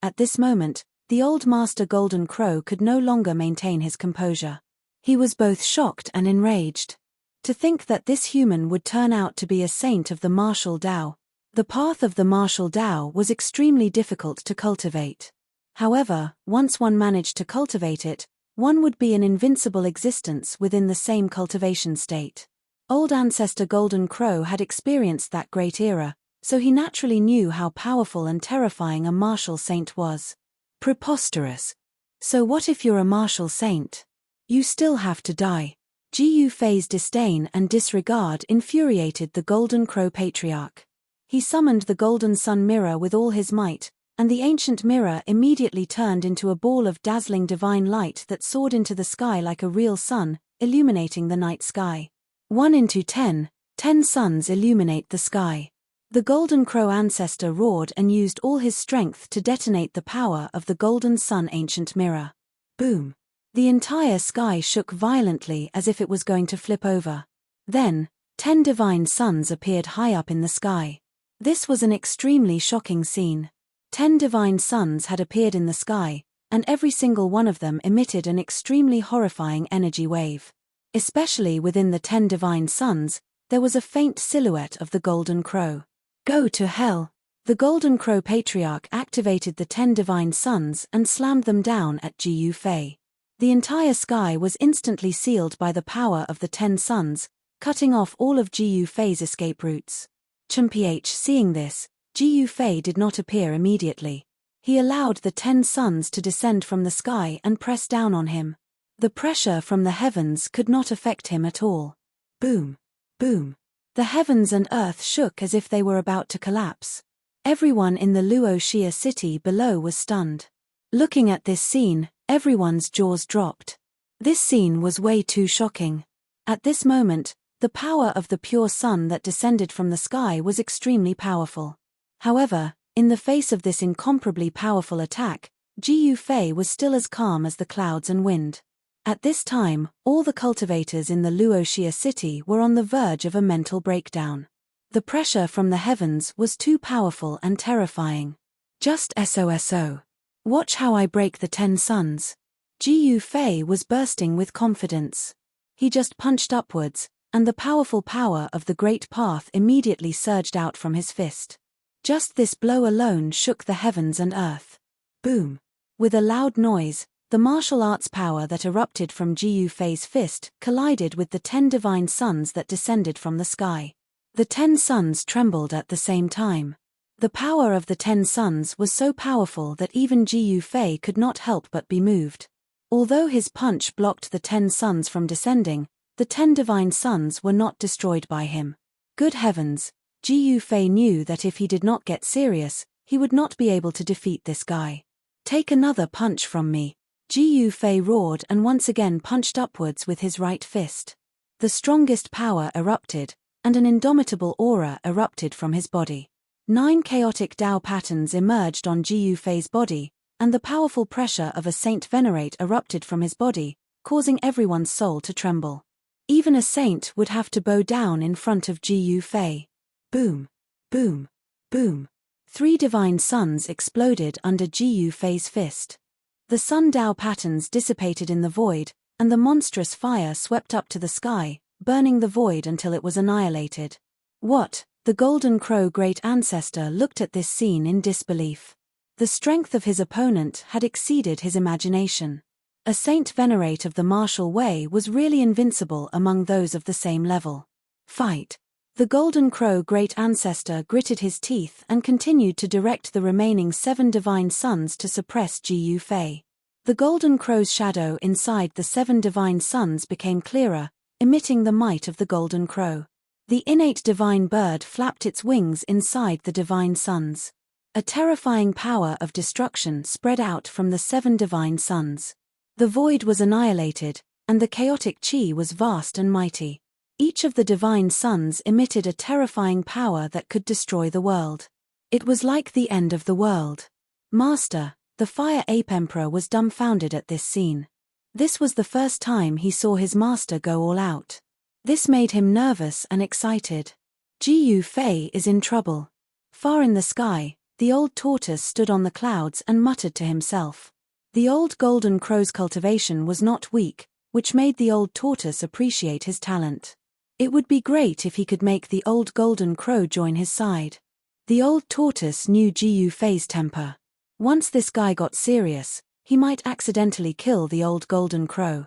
at this moment, the old master Golden Crow could no longer maintain his composure. He was both shocked and enraged. To think that this human would turn out to be a saint of the martial Tao. The path of the martial Tao was extremely difficult to cultivate. However, once one managed to cultivate it, one would be an invincible existence within the same cultivation state. Old ancestor Golden Crow had experienced that great era, so he naturally knew how powerful and terrifying a martial saint was. Preposterous. So what if you're a martial saint? You still have to die. Ji Yufei's disdain and disregard infuriated the Golden Crow patriarch. He summoned the Golden Sun Mirror with all his might, and the ancient mirror immediately turned into a ball of dazzling divine light that soared into the sky like a real sun, illuminating the night sky. 1 into 10, 10 suns illuminate the sky. The Golden Crow ancestor roared and used all his strength to detonate the power of the Golden Sun ancient mirror. Boom! The entire sky shook violently as if it was going to flip over. Then, 10 divine suns appeared high up in the sky. This was an extremely shocking scene. 10 divine suns had appeared in the sky, and every single one of them emitted an extremely horrifying energy wave. Especially within the 10 divine suns, there was a faint silhouette of the Golden Crow. Go to hell! The Golden Crow patriarch activated the 10 divine suns and slammed them down at Ji Yufei. The entire sky was instantly sealed by the power of the 10 suns, cutting off all of Ji Yufei's escape routes. Chumph seeing this, Ji Yufei did not appear immediately. He allowed the 10 suns to descend from the sky and press down on him. The pressure from the heavens could not affect him at all. Boom! Boom! The heavens and earth shook as if they were about to collapse. Everyone in the Luoxia city below was stunned. Looking at this scene, everyone's jaws dropped. This scene was way too shocking. At this moment, the power of the pure sun that descended from the sky was extremely powerful. However, in the face of this incomparably powerful attack, Ji Yufei was still as calm as the clouds and wind. At this time, all the cultivators in the Luoxia city were on the verge of a mental breakdown. The pressure from the heavens was too powerful and terrifying. Just SOSO. Watch how I break the 10 suns. Ji Yufei was bursting with confidence. He just punched upwards, and the powerful power of the great path immediately surged out from his fist. Just this blow alone shook the heavens and earth. Boom! With a loud noise, the martial arts power that erupted from Ji Yufei's fist collided with the 10 divine suns that descended from the sky. The 10 suns trembled at the same time. The power of the 10 suns was so powerful that even Ji Yufei could not help but be moved. Although his punch blocked the 10 suns from descending, the 10 divine suns were not destroyed by him. Good heavens, Ji Yufei knew that if he did not get serious, he would not be able to defeat this guy. Take another punch from me. Ji Yufei roared and once again punched upwards with his right fist. The strongest power erupted, and an indomitable aura erupted from his body. 9 chaotic Tao patterns emerged on Ji Yufei's body, and the powerful pressure of a saint venerate erupted from his body, causing everyone's soul to tremble. Even a saint would have to bow down in front of Ji Yufei. Boom! Boom! Boom! 3 divine suns exploded under Ji Yufei's fist. The sun Tao patterns dissipated in the void, and the monstrous fire swept up to the sky, burning the void until it was annihilated. What? The Golden Crow great ancestor looked at this scene in disbelief. The strength of his opponent had exceeded his imagination. A saint venerate of the martial way was really invincible among those of the same level. Fight! The Golden Crow great ancestor gritted his teeth and continued to direct the remaining 7 divine sons to suppress Gu Fei. The Golden Crow's shadow inside the 7 divine sons became clearer, emitting the might of the Golden Crow. The innate divine bird flapped its wings inside the divine sons. A terrifying power of destruction spread out from the 7 divine sons. The void was annihilated, and the chaotic chi was vast and mighty. Each of the divine sons emitted a terrifying power that could destroy the world. It was like the end of the world. Master, the Fire Ape Emperor, was dumbfounded at this scene. This was the first time he saw his master go all out. This made him nervous and excited. Gu Fei is in trouble. Far in the sky, the old tortoise stood on the clouds and muttered to himself. The old Golden Crow's cultivation was not weak, which made the old tortoise appreciate his talent. It would be great if he could make the old Golden Crow join his side. The old tortoise knew Gu Fei's temper. Once this guy got serious, he might accidentally kill the old Golden Crow.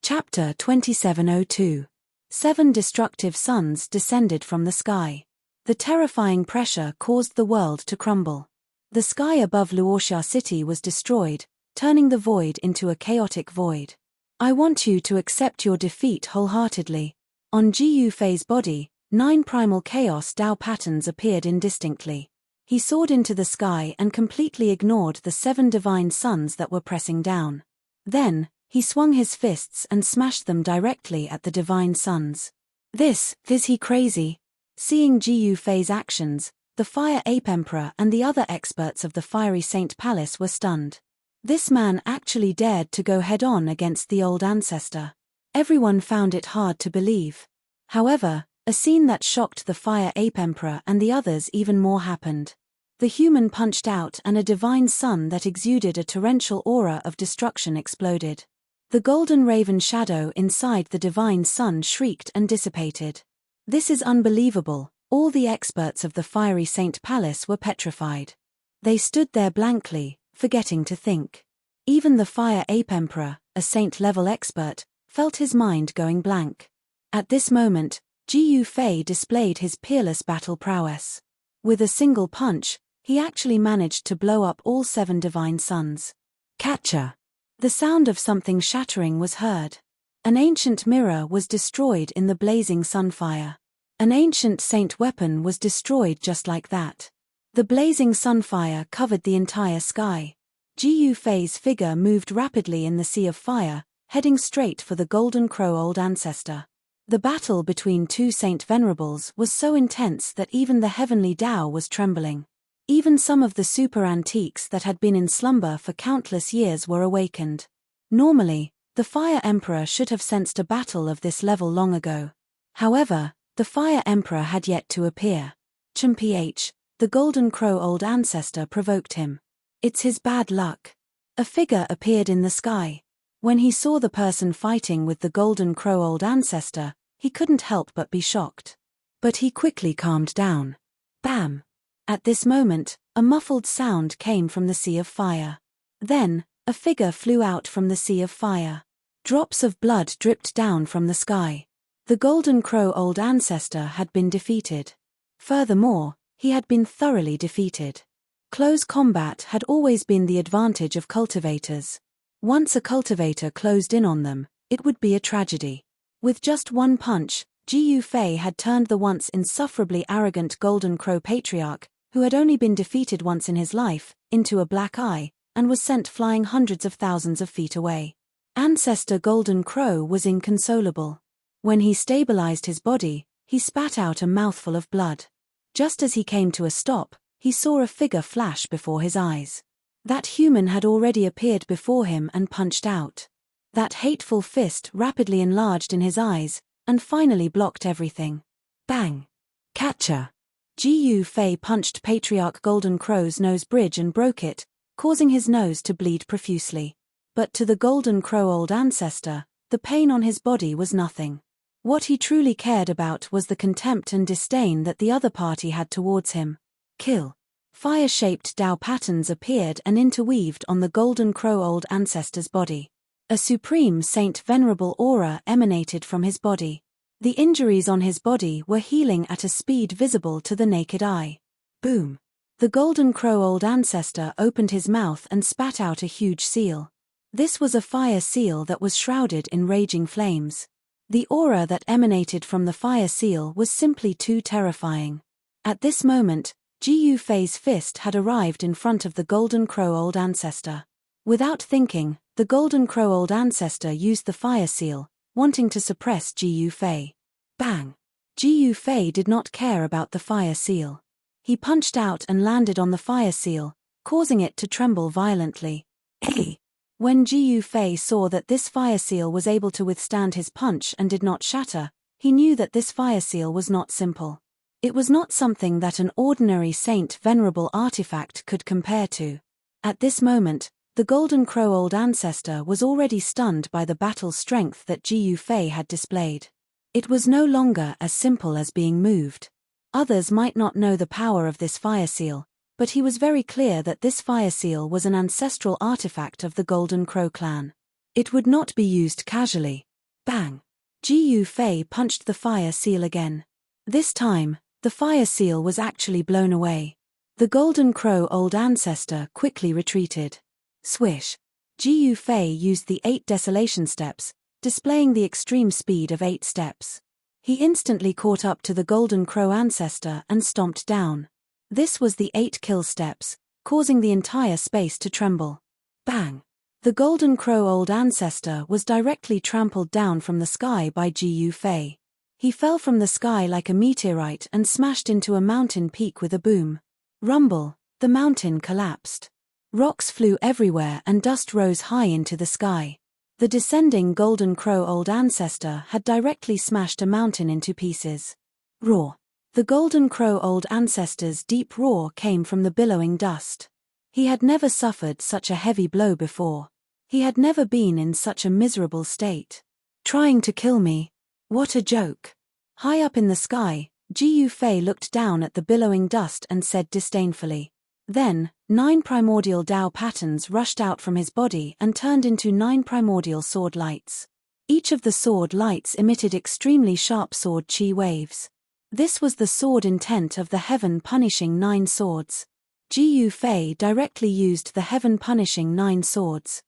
Chapter 2702. 7 destructive suns descended from the sky. The terrifying pressure caused the world to crumble. The sky above Luoxia City was destroyed, turning the void into a chaotic void. I want you to accept your defeat wholeheartedly. On Gu Fei's body, 9 primal chaos Dao patterns appeared indistinctly. He soared into the sky and completely ignored the 7 divine sons that were pressing down. Then, he swung his fists and smashed them directly at the divine sons. Is he crazy? Seeing Gu Fei's actions, the Fire Ape Emperor and the other experts of the Fiery Saint Palace were stunned. This man actually dared to go head-on against the old ancestor. Everyone found it hard to believe. However, a scene that shocked the Fire Ape Emperor and the others even more happened. The human punched out and a divine sun that exuded a torrential aura of destruction exploded. The golden raven shadow inside the divine sun shrieked and dissipated. This is unbelievable. All the experts of the Fiery Saint Palace were petrified. They stood there blankly, forgetting to think. Even the Fire Ape Emperor, a saint-level expert, felt his mind going blank. At this moment, Gu Fei displayed his peerless battle prowess. With a single punch, he actually managed to blow up all 7 divine sons. Catcher! The sound of something shattering was heard. An ancient mirror was destroyed in the blazing sunfire. An ancient saint weapon was destroyed just like that. The blazing sunfire covered the entire sky. Gu Fei's figure moved rapidly in the sea of fire, heading straight for the Golden Crow old ancestor. The battle between 2 saint venerables was so intense that even the heavenly Tao was trembling. Even some of the super antiques that had been in slumber for countless years were awakened. Normally, the Fire Emperor should have sensed a battle of this level long ago. However, the Fire Emperor had yet to appear. Ch, the Golden Crow old ancestor provoked him. It's his bad luck. A figure appeared in the sky. When he saw the person fighting with the Golden Crow old ancestor, he couldn't help but be shocked. But he quickly calmed down. Bam! At this moment, a muffled sound came from the sea of fire. Then, a figure flew out from the sea of fire. Drops of blood dripped down from the sky. The Golden Crow old ancestor had been defeated. Furthermore, he had been thoroughly defeated. Close combat had always been the advantage of cultivators. Once a cultivator closed in on them, it would be a tragedy. With just one punch, Gu Fei had turned the once insufferably arrogant Golden Crow patriarch, who had only been defeated once in his life, into a black eye, and was sent flying hundreds of thousands of feet away. Ancestor Golden Crow was inconsolable. When he stabilized his body, he spat out a mouthful of blood. Just as he came to a stop, he saw a figure flash before his eyes. That human had already appeared before him and punched out. That hateful fist rapidly enlarged in his eyes, and finally blocked everything. Bang! Catcher! Gu Fei punched Patriarch Golden Crow's nose bridge and broke it, causing his nose to bleed profusely. But to the Golden Crow old ancestor, the pain on his body was nothing. What he truly cared about was the contempt and disdain that the other party had towards him. Kill. Fire-shaped Tao patterns appeared and interweaved on the Golden Crow old ancestor's body. A supreme saint venerable aura emanated from his body. The injuries on his body were healing at a speed visible to the naked eye. Boom! The Golden Crow Old Ancestor opened his mouth and spat out a huge seal. This was a fire seal that was shrouded in raging flames. The aura that emanated from the fire seal was simply too terrifying. At this moment, Ji Yufei's fist had arrived in front of the Golden Crow Old Ancestor. Without thinking, the Golden Crow Old Ancestor used the fire seal, wanting to suppress Ji Yufei. Bang! Ji Yufei did not care about the fire seal. He punched out and landed on the fire seal, causing it to tremble violently. When Ji Yufei saw that this fire seal was able to withstand his punch and did not shatter, he knew that this fire seal was not simple. It was not something that an ordinary saint venerable artifact could compare to. At this moment, the Golden Crow Old Ancestor was already stunned by the battle strength that Ji Yufei had displayed. It was no longer as simple as being moved. Others might not know the power of this fire seal, but he was very clear that this fire seal was an ancestral artifact of the Golden Crow clan. It would not be used casually. Bang! Ji Yufei punched the fire seal again. This time, the fire seal was actually blown away. The Golden Crow Old Ancestor quickly retreated. Swish! Ji Yufei used the 8 desolation steps, displaying the extreme speed of 8 steps. He instantly caught up to the Golden Crow Ancestor and stomped down. This was the 8 kill steps, causing the entire space to tremble. Bang! The Golden Crow Old Ancestor was directly trampled down from the sky by Ji Yufei. He fell from the sky like a meteorite and smashed into a mountain peak with a boom. Rumble! The mountain collapsed. Rocks flew everywhere and dust rose high into the sky. The descending Golden Crow Old Ancestor had directly smashed a mountain into pieces. Roar! The Golden Crow Old Ancestor's deep roar came from the billowing dust. He had never suffered such a heavy blow before. He had never been in such a miserable state. Trying to kill me? What a joke! High up in the sky, Ji Yufei looked down at the billowing dust and said disdainfully. Then, 9 primordial Dao patterns rushed out from his body and turned into 9 primordial sword lights. Each of the sword lights emitted extremely sharp sword chi waves. This was the sword intent of the heaven-punishing 9 swords. Ji Yufei directly used the heaven-punishing 9 swords.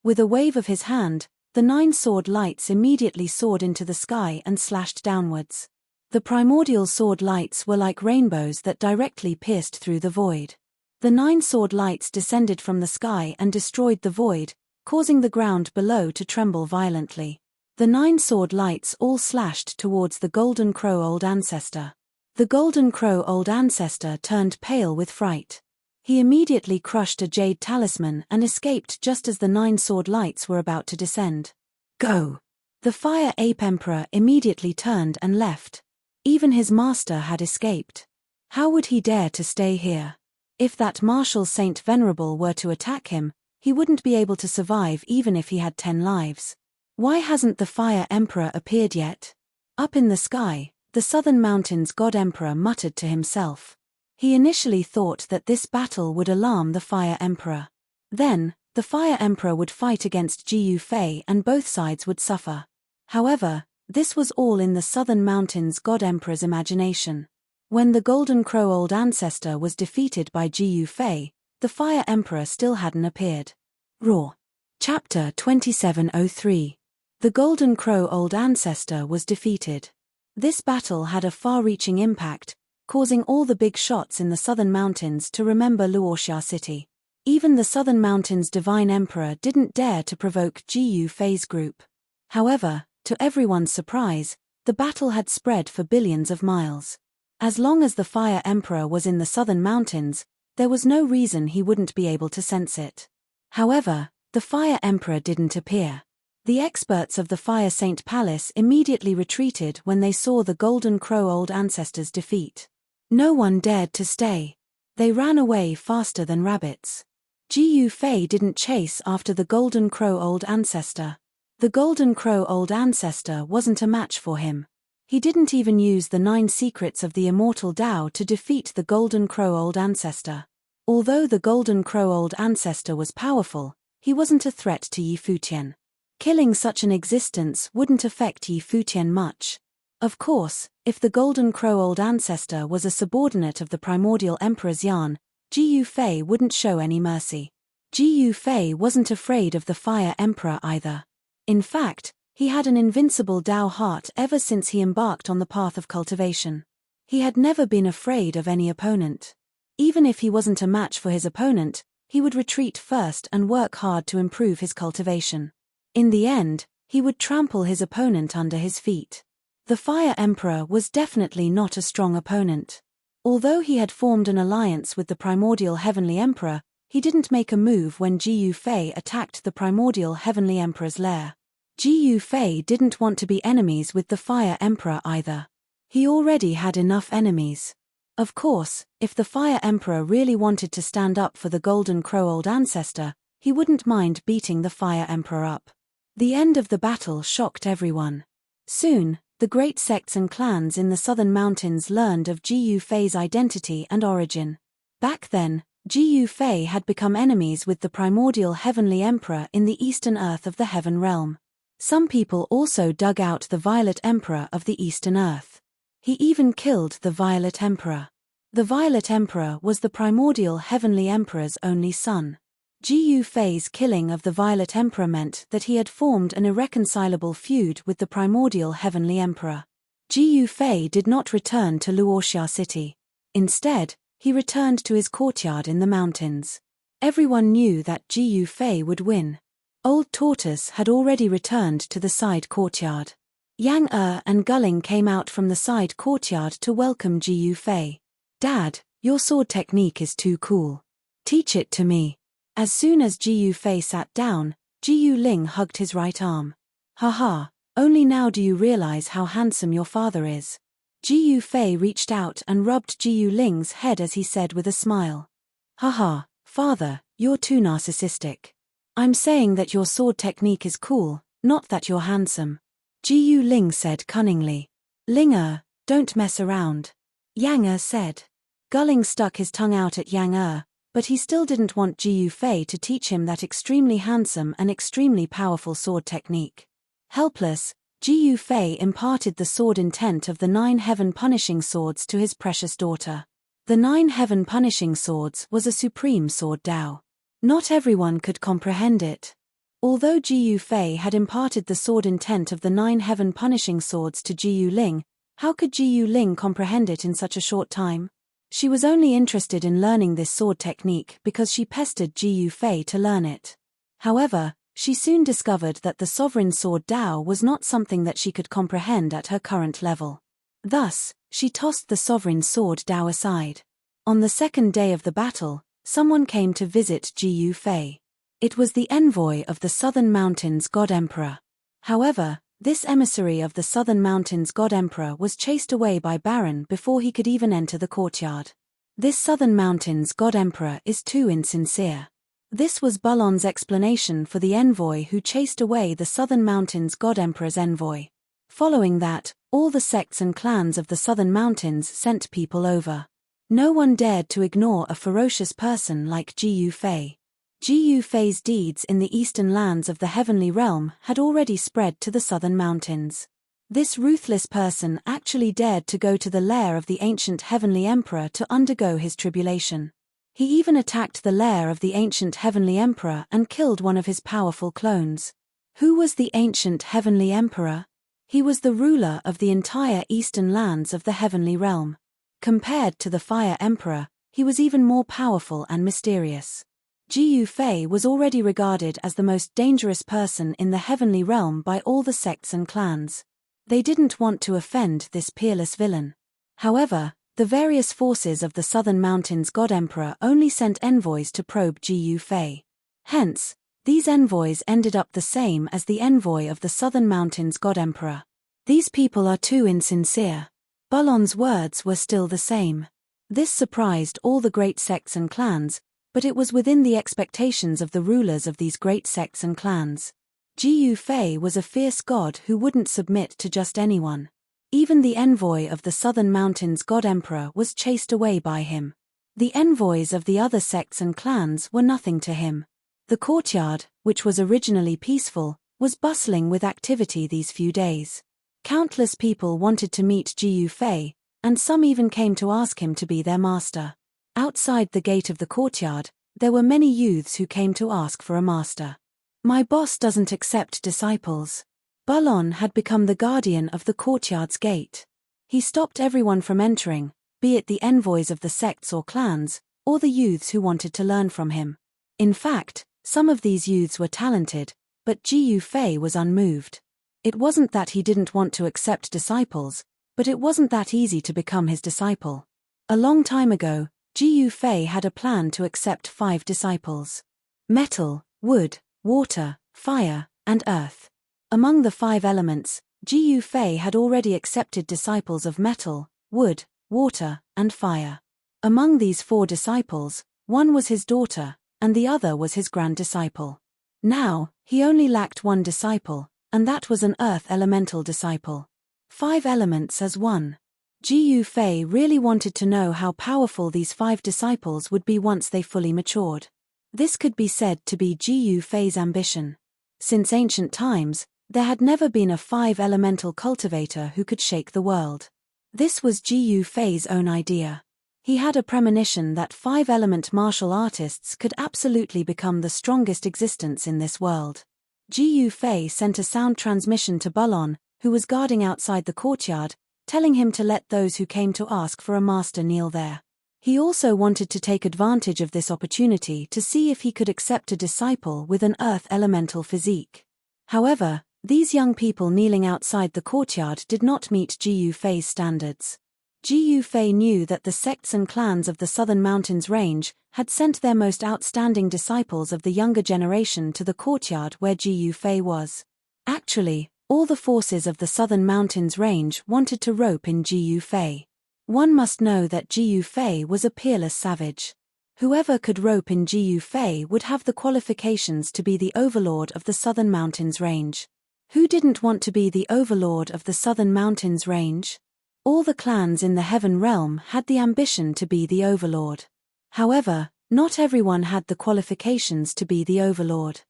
With a wave of his hand, the 9 sword lights immediately soared into the sky and slashed downwards. The primordial sword lights were like rainbows that directly pierced through the void. The 9 sword lights descended from the sky and destroyed the void, causing the ground below to tremble violently. The 9 sword lights all slashed towards the Golden Crow Old Ancestor. The Golden Crow Old Ancestor turned pale with fright. He immediately crushed a jade talisman and escaped just as the 9 sword lights were about to descend. Go! The Fire Ape Emperor immediately turned and left. Even his master had escaped. How would he dare to stay here? If that martial Saint Venerable were to attack him, he wouldn't be able to survive even if he had 10 lives. Why hasn't the Fire Emperor appeared yet? Up in the sky, the Southern Mountains God Emperor muttered to himself. He initially thought that this battle would alarm the Fire Emperor. Then, the Fire Emperor would fight against Ji Yufei and both sides would suffer. However, this was all in the Southern Mountains God Emperor's imagination. When the Golden Crow Old Ancestor was defeated by Ji Yufei, the Fire Emperor still hadn't appeared. Roar! Chapter 2703. The Golden Crow Old Ancestor was defeated. This battle had a far-reaching impact, causing all the big shots in the Southern Mountains to remember Luoxia City. Even the Southern Mountains Divine Emperor didn't dare to provoke Ji Yufei's group. However, to everyone's surprise, the battle had spread for billions of miles. As long as the Fire Emperor was in the Southern Mountains, there was no reason he wouldn't be able to sense it. However, the Fire Emperor didn't appear. The experts of the Fire Saint Palace immediately retreated when they saw the Golden Crow Old Ancestor's defeat. No one dared to stay. They ran away faster than rabbits. Ji Yufei didn't chase after the Golden Crow Old Ancestor. The Golden Crow Old Ancestor wasn't a match for him. He didn't even use the 9 secrets of the Immortal Tao to defeat the Golden Crow Old Ancestor. Although the Golden Crow Old Ancestor was powerful, he wasn't a threat to Yi Futian. Killing such an existence wouldn't affect Yi Futian much. Of course, if the Golden Crow old ancestor was a subordinate of the primordial Emperor Xian, Ji Yufei wouldn't show any mercy. Ji Yufei wasn't afraid of the Fire Emperor either. In fact, he had an invincible Dao heart ever since he embarked on the path of cultivation. He had never been afraid of any opponent. Even if he wasn't a match for his opponent, he would retreat first and work hard to improve his cultivation. In the end, he would trample his opponent under his feet. The Fire Emperor was definitely not a strong opponent. Although he had formed an alliance with the primordial Heavenly Emperor, he didn't make a move when Ji Yufei attacked the primordial Heavenly Emperor's lair. Ji Yufei didn't want to be enemies with the Fire Emperor either. He already had enough enemies. Of course, if the Fire Emperor really wanted to stand up for the Golden Crow old ancestor, he wouldn't mind beating the Fire Emperor up. The end of the battle shocked everyone. Soon, the great sects and clans in the southern mountains learned of Ji Yufei's identity and origin. Back then, Ji Yufei had become enemies with the primordial Heavenly Emperor in the eastern earth of the Heaven Realm. Some people also dug out the Violet Emperor of the Eastern Earth. He even killed the Violet Emperor. The Violet Emperor was the primordial Heavenly Emperor's only son. Ji Yufei's killing of the Violet Emperor meant that he had formed an irreconcilable feud with the primordial Heavenly Emperor. Ji Yufei did not return to Luoxia City. Instead, he returned to his courtyard in the mountains. Everyone knew that Ji Yufei would win. Old Tortoise had already returned to the side courtyard. Yang and Gulling came out from the side courtyard to welcome Ji Yufei. "Dad, your sword technique is too cool. Teach it to me." As soon as Ji Yufei sat down, Ji Yuling hugged his right arm. "Haha, only now do you realize how handsome your father is." Ji Yufei reached out and rubbed Ji Yuling's head as he said with a smile. "Haha, father, you're too narcissistic. I'm saying that your sword technique is cool, not that you're handsome." Ji Yuling said cunningly. "Ling don't mess around," Yang said. Gulling stuck his tongue out at Yang but he still didn't want Ji Yufei to teach him that extremely handsome and extremely powerful sword technique. Helpless, Ji Yufei imparted the sword intent of the 9 heaven punishing swords to his precious daughter. The 9 heaven punishing swords was a supreme sword Dao. Not everyone could comprehend it. Although Ji Yufei had imparted the sword intent of the 9 heaven punishing swords to Ji Yuling, how could Ji Yuling comprehend it in such a short time? She was only interested in learning this sword technique because she pestered Ji Yufei to learn it. However, she soon discovered that the sovereign sword Dao was not something that she could comprehend at her current level. Thus, she tossed the sovereign sword Dao aside. On the second day of the battle, someone came to visit Ji Yufei. It was the envoy of the Southern Mountains God Emperor. However, this emissary of the Southern Mountains God Emperor was chased away by Baron before he could even enter the courtyard. This Southern Mountains God Emperor is too insincere. This was Bulon's explanation for the envoy who chased away the Southern Mountains God Emperor's envoy. Following that, all the sects and clans of the Southern Mountains sent people over. No one dared to ignore a ferocious person like Ji Yufei. Ji Yufei's deeds in the eastern lands of the Heavenly Realm had already spread to the Southern Mountains. This ruthless person actually dared to go to the lair of the ancient Heavenly Emperor to undergo his tribulation. He even attacked the lair of the ancient Heavenly Emperor and killed one of his powerful clones. Who was the ancient Heavenly Emperor? He was the ruler of the entire eastern lands of the Heavenly Realm. Compared to the Fire Emperor, he was even more powerful and mysterious. Ji Yufei was already regarded as the most dangerous person in the Heavenly Realm by all the sects and clans. They didn't want to offend this peerless villain. However, the various forces of the Southern Mountains God Emperor only sent envoys to probe Ji Yufei. Hence, these envoys ended up the same as the envoy of the Southern Mountains God Emperor. "These people are too insincere." Bulon's words were still the same. This surprised all the great sects and clans, but it was within the expectations of the rulers of these great sects and clans. Ji Yufei was a fierce god who wouldn't submit to just anyone. Even the envoy of the Southern Mountains God Emperor was chased away by him. The envoys of the other sects and clans were nothing to him. The courtyard, which was originally peaceful, was bustling with activity these few days. Countless people wanted to meet Jiyu Fei, and some even came to ask him to be their master. Outside the gate of the courtyard, there were many youths who came to ask for a master. My boss doesn't accept disciples. Bulon had become the guardian of the courtyard's gate. He stopped everyone from entering, be it the envoys of the sects or clans, or the youths who wanted to learn from him. In fact, some of these youths were talented, but Jiyu Fei was unmoved. It wasn't that he didn't want to accept disciples, but it wasn't that easy to become his disciple. A long time ago, Jiyu Fei had a plan to accept 5 disciples. Metal, wood, water, fire, and earth. Among the 5 elements, Jiyu Fei had already accepted disciples of metal, wood, water, and fire. Among these 4 disciples, one was his daughter, and the other was his grand disciple. Now, he only lacked 1 disciple, and that was an earth elemental disciple. 5 elements as one. Jiyu Fei really wanted to know how powerful these 5 disciples would be once they fully matured. This could be said to be Jiyu Fei's ambition. Since ancient times, there had never been a 5 elemental cultivator who could shake the world. This was Jiyu Fei's own idea. He had a premonition that 5 element martial artists could absolutely become the strongest existence in this world. Jiyu Fei sent a sound transmission to Bulon, who was guarding outside the courtyard, telling him to let those who came to ask for a master kneel there. He also wanted to take advantage of this opportunity to see if he could accept a disciple with an earth elemental physique. However, these young people kneeling outside the courtyard did not meet Jiyu Fei's standards. Jiyu Fei knew that the sects and clans of the Southern Mountains Range had sent their most outstanding disciples of the younger generation to the courtyard where Jiyu Fei was. Actually, all the forces of the Southern Mountains Range wanted to rope in Jiyu Fei. One must know that Jiyu Fei was a peerless savage. Whoever could rope in Jiyu Fei would have the qualifications to be the overlord of the Southern Mountains Range. Who didn't want to be the overlord of the Southern Mountains Range? All the clans in the Heaven Realm had the ambition to be the overlord. However, not everyone had the qualifications to be the overlord.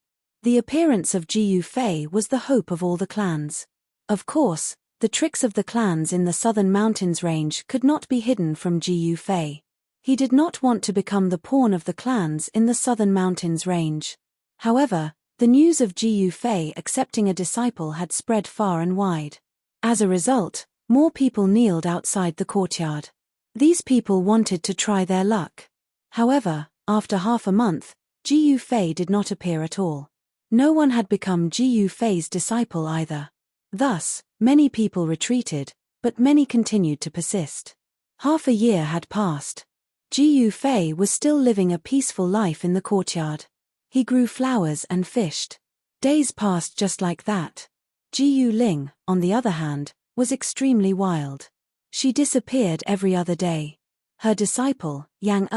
The appearance of Jiyu Fei was the hope of all the clans. Of course, the tricks of the clans in the Southern Mountains Range could not be hidden from Jiyu Fei. He did not want to become the pawn of the clans in the Southern Mountains Range. However, the news of Jiyu Fei accepting a disciple had spread far and wide. As a result, more people kneeled outside the courtyard. These people wanted to try their luck. However, after half a month, Jiyu Fei did not appear at all. No one had become Jiyu Fei's disciple either. Thus, many people retreated, but many continued to persist. Half a year had passed. Jiyu Fei was still living a peaceful life in the courtyard. He grew flowers and fished. Days passed just like that. Jiyu Ling, on the other hand, was extremely wild. She disappeared every other day. Her disciple, Yang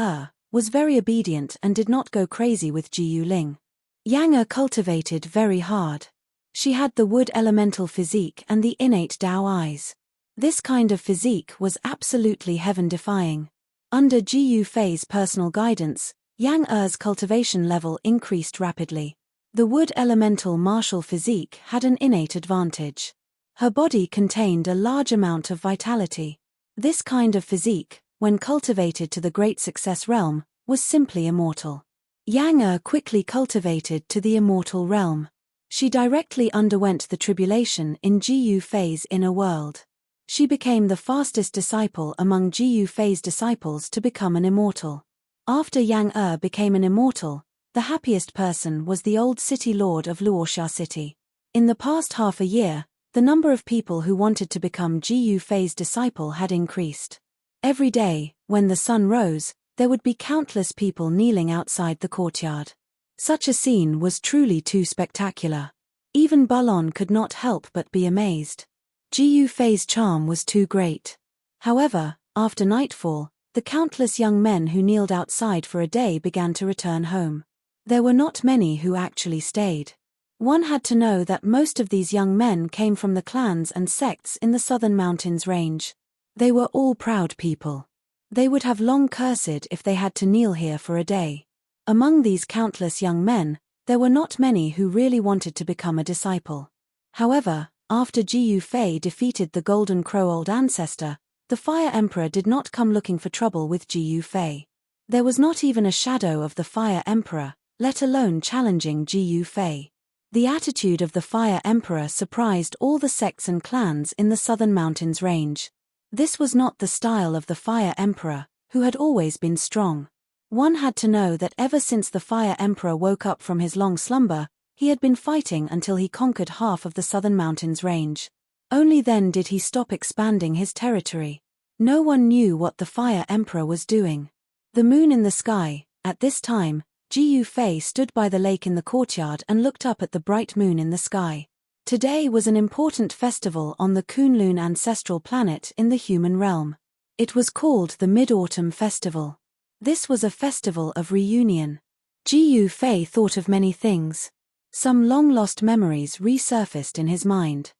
was very obedient and did not go crazy with Jiyu Ling. Yang cultivated very hard. She had the wood elemental physique and the innate Dao eyes. This kind of physique was absolutely heaven-defying. Under Jiyu Fei's personal guidance, Yang cultivation level increased rapidly. The wood elemental martial physique had an innate advantage. Her body contained a large amount of vitality. This kind of physique, when cultivated to the great success realm, was simply immortal. Yang quickly cultivated to the immortal realm. She directly underwent the tribulation in Jiyu Fei's inner world. She became the fastest disciple among Jiyu Fei's disciples to become an immortal. After Yang became an immortal, the happiest person was the old city lord of Luoxia City. In the past half a year, the number of people who wanted to become Jiyu Fei's disciple had increased. Every day, when the sun rose, there would be countless people kneeling outside the courtyard. Such a scene was truly too spectacular. Even Bulon could not help but be amazed. Jiyu Fei's charm was too great. However, after nightfall, the countless young men who kneeled outside for a day began to return home. There were not many who actually stayed. One had to know that most of these young men came from the clans and sects in the Southern Mountains Range. They were all proud people. They would have long cursed if they had to kneel here for a day. Among these countless young men, there were not many who really wanted to become a disciple. However, After Jiyu Fei defeated the Golden Crow Old Ancestor, the Fire Emperor did not come looking for trouble with Jiyu Fei. There was not even a shadow of the Fire Emperor, let alone challenging Jiyu Fei. The attitude of the Fire Emperor surprised all the sects and clans in the Southern Mountains range. This was not the style of the Fire Emperor, who had always been strong. One had to know that ever since the Fire Emperor woke up from his long slumber, he had been fighting until he conquered half of the Southern Mountains range. Only then did he stop expanding his territory. No one knew what the Fire Emperor was doing. The moon in the sky. At this time, Jiyu Fei stood by the lake in the courtyard and looked up at the bright moon in the sky. Today was an important festival on the Kunlun ancestral planet in the human realm. It was called the Mid-Autumn Festival. This was a festival of reunion. Jiyu Fei thought of many things. Some long-lost memories resurfaced in his mind.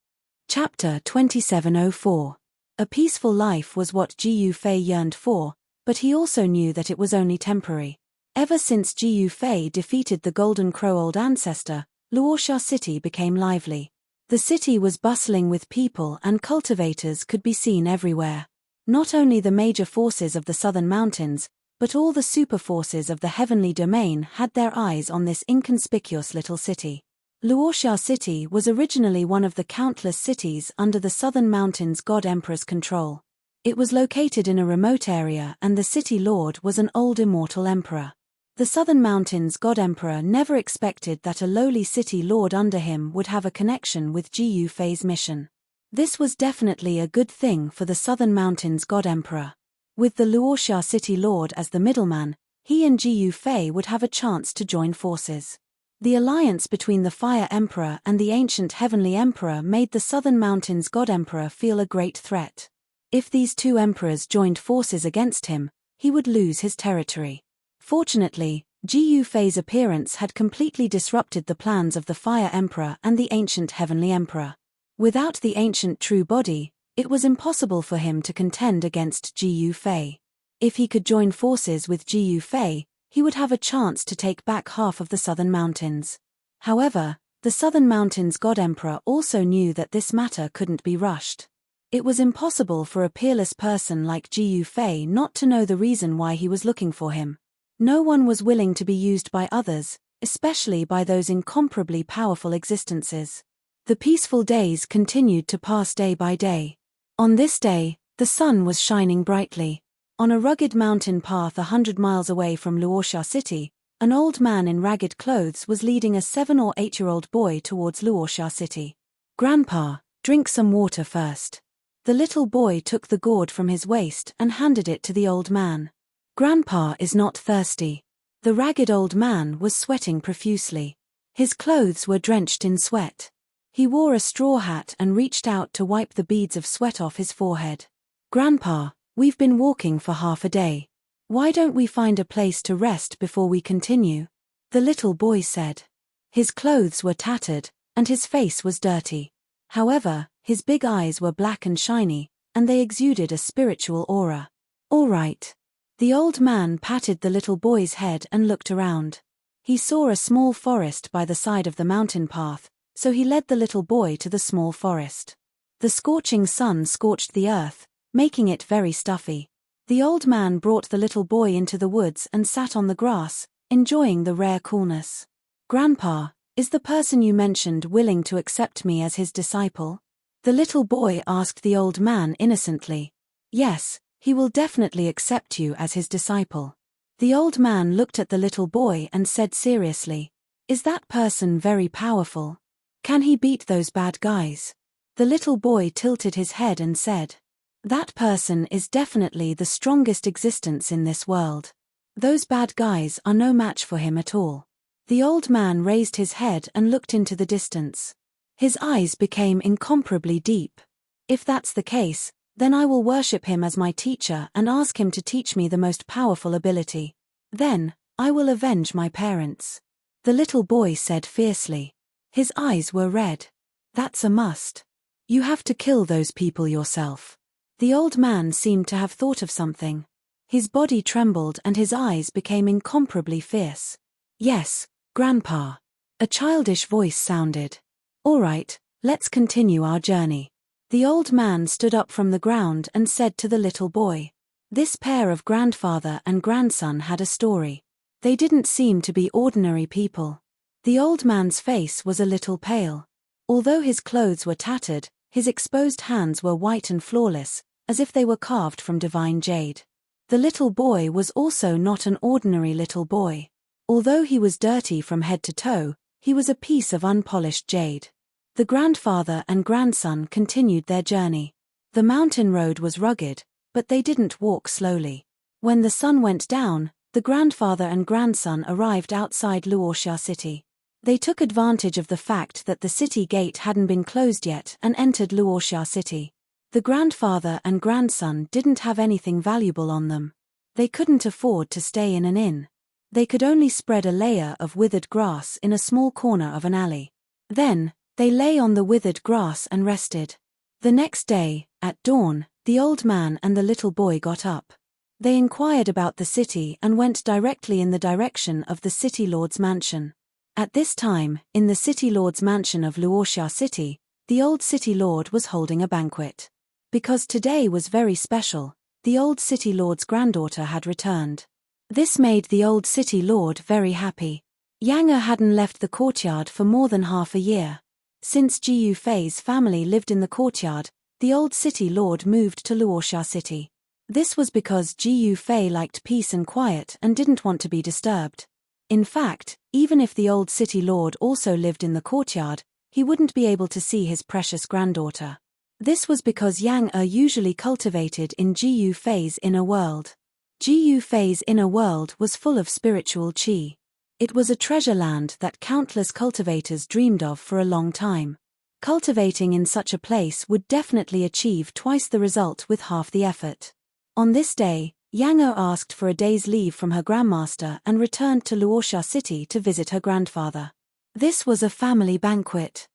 Chapter 2704. A peaceful life was what Jiyu Fei yearned for, but he also knew that it was only temporary. Ever since Jiyu Fei defeated the Golden Crow Old Ancestor, Luoxia City became lively. The city was bustling with people and cultivators could be seen everywhere. Not only the major forces of the Southern Mountains, but all the super forces of the heavenly domain had their eyes on this inconspicuous little city. Luoxia City was originally one of the countless cities under the Southern Mountains God Emperor's control. It was located in a remote area and the city lord was an old immortal emperor. The Southern Mountains God Emperor never expected that a lowly city lord under him would have a connection with Jiyu Fei's mission. This was definitely a good thing for the Southern Mountains God Emperor. With the Luoxia City Lord as the middleman, he and Jiyu Fei would have a chance to join forces. The alliance between the Fire Emperor and the ancient Heavenly Emperor made the Southern Mountains God Emperor feel a great threat. If these two emperors joined forces against him, he would lose his territory. Fortunately, Jiyu Fei's appearance had completely disrupted the plans of the Fire Emperor and the ancient Heavenly Emperor. Without the ancient true body, it was impossible for him to contend against Jiyu Fei. If he could join forces with Jiyu Fei, he would have a chance to take back half of the Southern Mountains. However, the Southern Mountains God Emperor also knew that this matter couldn't be rushed. It was impossible for a peerless person like Jiyu Fei not to know the reason why he was looking for him. No one was willing to be used by others, especially by those incomparably powerful existences. The peaceful days continued to pass day by day. On this day, the sun was shining brightly. On a rugged mountain path 100 miles away from Luoxia City, an old man in ragged clothes was leading a 7 or 8-year-old boy towards Luoxia City. "Grandpa, drink some water first." The little boy took the gourd from his waist and handed it to the old man. "Grandpa is not thirsty." The ragged old man was sweating profusely. His clothes were drenched in sweat. He wore a straw hat and reached out to wipe the beads of sweat off his forehead. "Grandpa, we've been walking for half a day. Why don't we find a place to rest before we continue?" the little boy said. His clothes were tattered, and his face was dirty. However, his big eyes were black and shiny, and they exuded a spiritual aura. "All right." The old man patted the little boy's head and looked around. He saw a small forest by the side of the mountain path, so he led the little boy to the small forest. The scorching sun scorched the earth, making it very stuffy. The old man brought the little boy into the woods and sat on the grass, enjoying the rare coolness. "Grandpa, is the person you mentioned willing to accept me as his disciple?" the little boy asked the old man innocently. "Yes, he will definitely accept you as his disciple." The old man looked at the little boy and said seriously, "Is that person very powerful? Can he beat those bad guys?" The little boy tilted his head and said, "That person is definitely the strongest existence in this world. Those bad guys are no match for him at all." The old man raised his head and looked into the distance. His eyes became incomparably deep. "If that's the case, then I will worship him as my teacher and ask him to teach me the most powerful ability. Then, I will avenge my parents," the little boy said fiercely. His eyes were red. "That's a must. You have to kill those people yourself." The old man seemed to have thought of something. His body trembled and his eyes became incomparably fierce. "Yes, Grandpa." A childish voice sounded. "All right, Let's continue our journey. The old man stood up from the ground and said to the little boy. This pair of grandfather and grandson had a story. They didn't seem to be ordinary people. The old man's face was a little pale. Although his clothes were tattered, his exposed hands were white and flawless, as if they were carved from divine jade. The little boy was also not an ordinary little boy. Although he was dirty from head to toe, he was a piece of unpolished jade. The grandfather and grandson continued their journey. The mountain road was rugged, but they didn't walk slowly. When the sun went down, the grandfather and grandson arrived outside Luoxia city. They took advantage of the fact that the city gate hadn't been closed yet and entered Luoxia city. The grandfather and grandson didn't have anything valuable on them. They couldn't afford to stay in an inn. They could only spread a layer of withered grass in a small corner of an alley. Then, they lay on the withered grass and rested. The next day, at dawn, the old man and the little boy got up. They inquired about the city and went directly in the direction of the city lord's mansion. At this time, in the city lord's mansion of Luoxia city, the old city lord was holding a banquet. Because today was very special, the old city lord's granddaughter had returned. This made the old city lord very happy. Yang hadn't left the courtyard for more than half a year. Since Jiu Fei's family lived in the courtyard, the old city lord moved to Luoxia city. This was because Jiu Fei liked peace and quiet and didn't want to be disturbed. In fact, even if the old city lord also lived in the courtyard, he wouldn't be able to see his precious granddaughter. This was because Yang usually cultivated in Jiu Fei's inner world. Jiu Fei's inner world was full of spiritual qi. It was a treasure land that countless cultivators dreamed of for a long time. Cultivating in such a place would definitely achieve twice the result with half the effort. On this day, Yang asked for a day's leave from her grandmaster and returned to Luoxia city to visit her grandfather. This was a family banquet.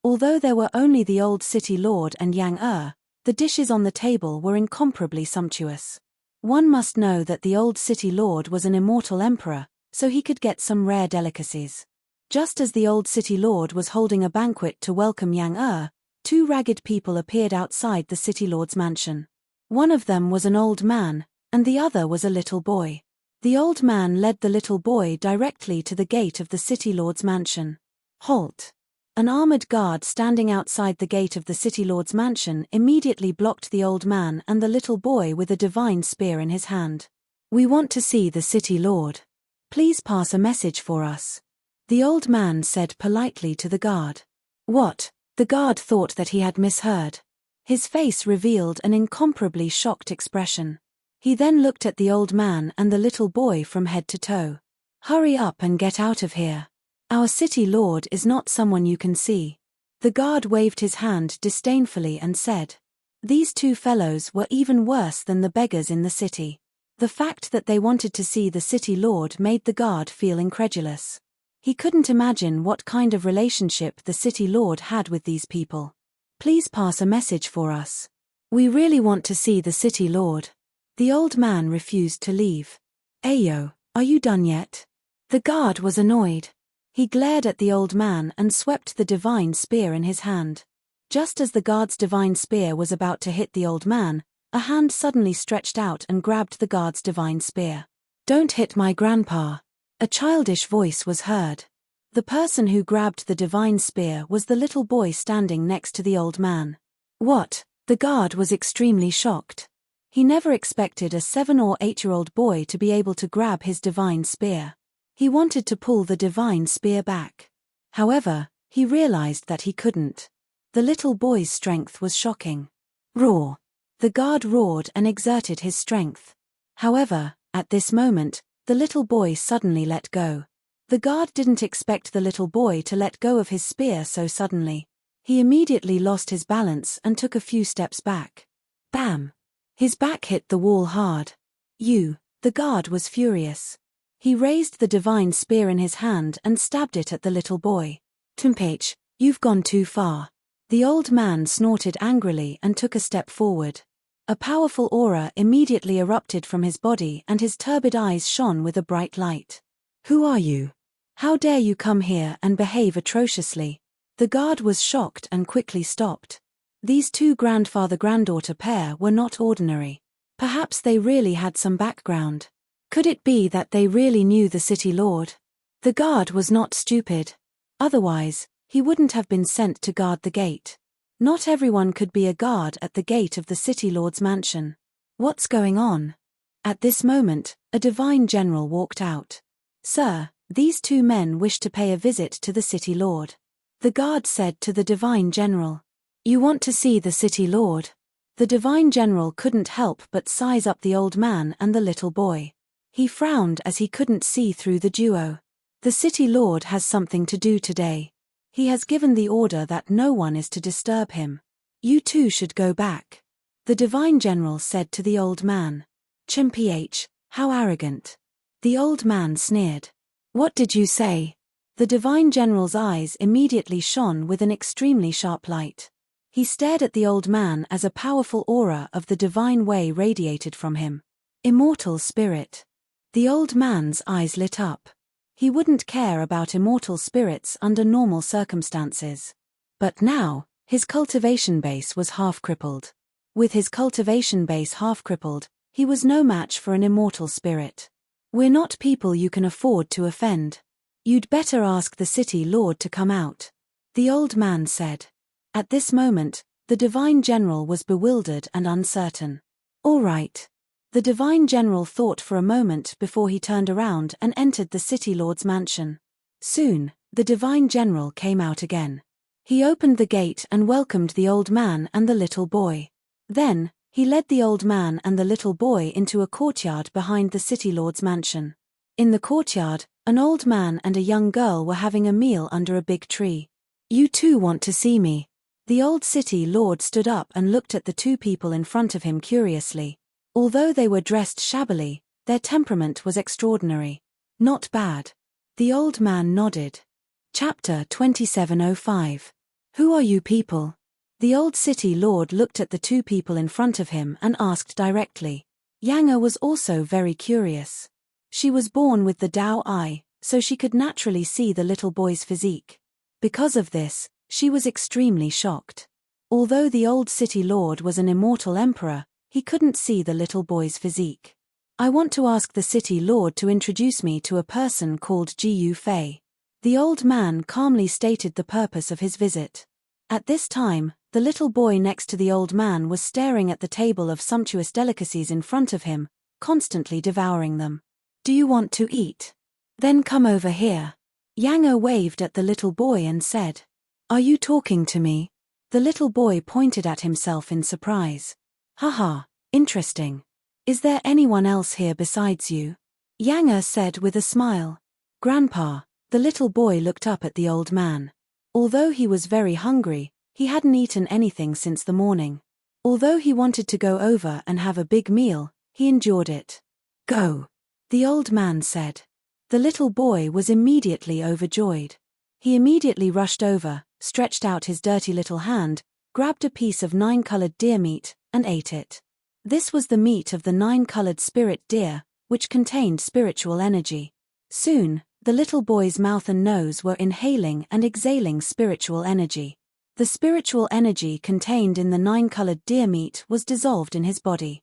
Although there were only the old city lord and Yang the dishes on the table were incomparably sumptuous. One must know that the old city lord was an immortal emperor, so he could get some rare delicacies. Just as the old city lord was holding a banquet to welcome Yang two ragged people appeared outside the city lord's mansion. One of them was an old man, and the other was a little boy. The old man led the little boy directly to the gate of the city lord's mansion. Halt! An armored guard standing outside the gate of the city lord's mansion immediately blocked the old man and the little boy with a divine spear in his hand. We want to see the city lord. Please pass a message for us. The old man said politely to the guard. What? The guard thought that he had misheard. His face revealed an incomparably shocked expression. He then looked at the old man and the little boy from head to toe. Hurry up and get out of here. Our city lord is not someone you can see. The guard waved his hand disdainfully and said. These two fellows were even worse than the beggars in the city. The fact that they wanted to see the city lord made the guard feel incredulous. He couldn't imagine what kind of relationship the city lord had with these people. Please pass a message for us. We really want to see the city lord. The old man refused to leave. Ayo, are you done yet? The guard was annoyed. He glared at the old man and swept the divine spear in his hand. Just as the guard's divine spear was about to hit the old man, a hand suddenly stretched out and grabbed the guard's divine spear. Don't hit my grandpa. A childish voice was heard. The person who grabbed the divine spear was the little boy standing next to the old man. What? The guard was extremely shocked. He never expected a 7 or 8-year-old boy to be able to grab his divine spear. He wanted to pull the divine spear back. However, he realized that he couldn't. The little boy's strength was shocking. Roar! The guard roared and exerted his strength. However, at this moment, the little boy suddenly let go. The guard didn't expect the little boy to let go of his spear so suddenly. He immediately lost his balance and took a few steps back. Bam! His back hit the wall hard. The guard was furious. He raised the divine spear in his hand and stabbed it at the little boy. Tumpage, you've gone too far. The old man snorted angrily and took a step forward. A powerful aura immediately erupted from his body and his turbid eyes shone with a bright light. Who are you? How dare you come here and behave atrociously? The guard was shocked and quickly stopped. These two grandfather-granddaughter pair were not ordinary. Perhaps they really had some background. Could it be that they really knew the city lord? The guard was not stupid. Otherwise, he wouldn't have been sent to guard the gate. Not everyone could be a guard at the gate of the city lord's mansion. What's going on? At this moment, a divine general walked out. Sir, these two men wish to pay a visit to the city lord. The guard said to the divine general. You want to see the city lord? The divine general couldn't help but size up the old man and the little boy. He frowned as he couldn't see through the duo. The city lord has something to do today. He has given the order that no one is to disturb him. You two should go back. The divine general said to the old man. Chimph, how arrogant. The old man sneered. What did you say? The divine general's eyes immediately shone with an extremely sharp light. He stared at the old man as a powerful aura of the divine way radiated from him. Immortal spirit. The old man's eyes lit up. He wouldn't care about immortal spirits under normal circumstances. But now, his cultivation base was half crippled. With his cultivation base half crippled, he was no match for an immortal spirit. We're not people you can afford to offend. You'd better ask the city lord to come out. The old man said. At this moment, the divine general was bewildered and uncertain. All right. The divine general thought for a moment before he turned around and entered the city lord's mansion. Soon, the divine general came out again. He opened the gate and welcomed the old man and the little boy. Then, he led the old man and the little boy into a courtyard behind the city lord's mansion. In the courtyard, an old man and a young girl were having a meal under a big tree. You two want to see me. The old city lord stood up and looked at the two people in front of him curiously. Although they were dressed shabbily, their temperament was extraordinary. Not bad. The old man nodded. Chapter 2705. Who are you people? The old city lord looked at the two people in front of him and asked directly. Yang was also very curious. She was born with the Tao eye, so she could naturally see the little boy's physique. Because of this, she was extremely shocked. Although the old city lord was an immortal emperor, he couldn't see the little boy's physique. I want to ask the city lord to introduce me to a person called Gu Fei. The old man calmly stated the purpose of his visit. At this time, the little boy next to the old man was staring at the table of sumptuous delicacies in front of him, constantly devouring them. Do you want to eat? Then come over here. Yang waved at the little boy and said. Are you talking to me? The little boy pointed at himself in surprise. Haha, interesting. Is there anyone else here besides you? Yang said with a smile. Grandpa, the little boy looked up at the old man. Although he was very hungry, he hadn't eaten anything since the morning. Although he wanted to go over and have a big meal, he endured it. Go, the old man said. The little boy was immediately overjoyed. He immediately rushed over, stretched out his dirty little hand, grabbed a piece of 9-colored deer meat, and ate it. This was the meat of the 9-colored spirit deer, which contained spiritual energy. Soon, the little boy's mouth and nose were inhaling and exhaling spiritual energy. The spiritual energy contained in the 9-colored deer meat was dissolved in his body.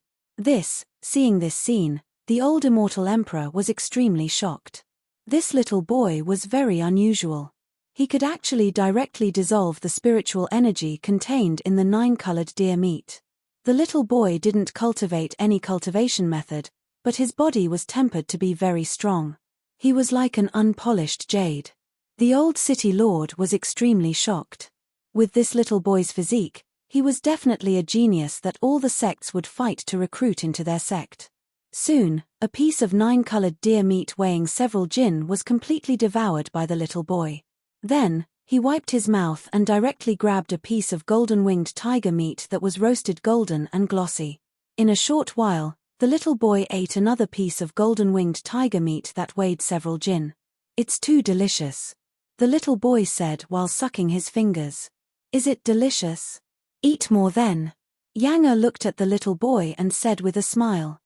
Seeing this scene, the old immortal emperor was extremely shocked. This little boy was very unusual. He could actually directly dissolve the spiritual energy contained in the 9-colored deer meat. The little boy didn't cultivate any cultivation method, but his body was tempered to be very strong. He was like an unpolished jade. The old city lord was extremely shocked. With this little boy's physique, he was definitely a genius that all the sects would fight to recruit into their sect. Soon, a piece of 9-colored deer meat weighing several jin was completely devoured by the little boy. Then, he wiped his mouth and directly grabbed a piece of golden-winged tiger meat that was roasted golden and glossy. In a short while, the little boy ate another piece of golden-winged tiger meat that weighed several jin. It's too delicious. The little boy said while sucking his fingers. Is it delicious? Eat more then. Yang looked at the little boy and said with a smile.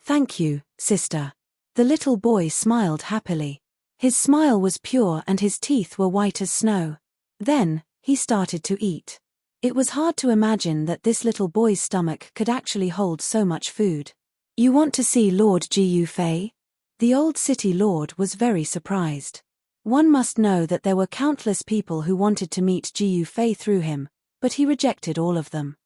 Thank you, sister. The little boy smiled happily. His smile was pure and his teeth were white as snow. Then, he started to eat. It was hard to imagine that this little boy's stomach could actually hold so much food. You want to see Lord Gu Fei? The old city lord was very surprised. One must know that there were countless people who wanted to meet Gu Fei through him, but he rejected all of them.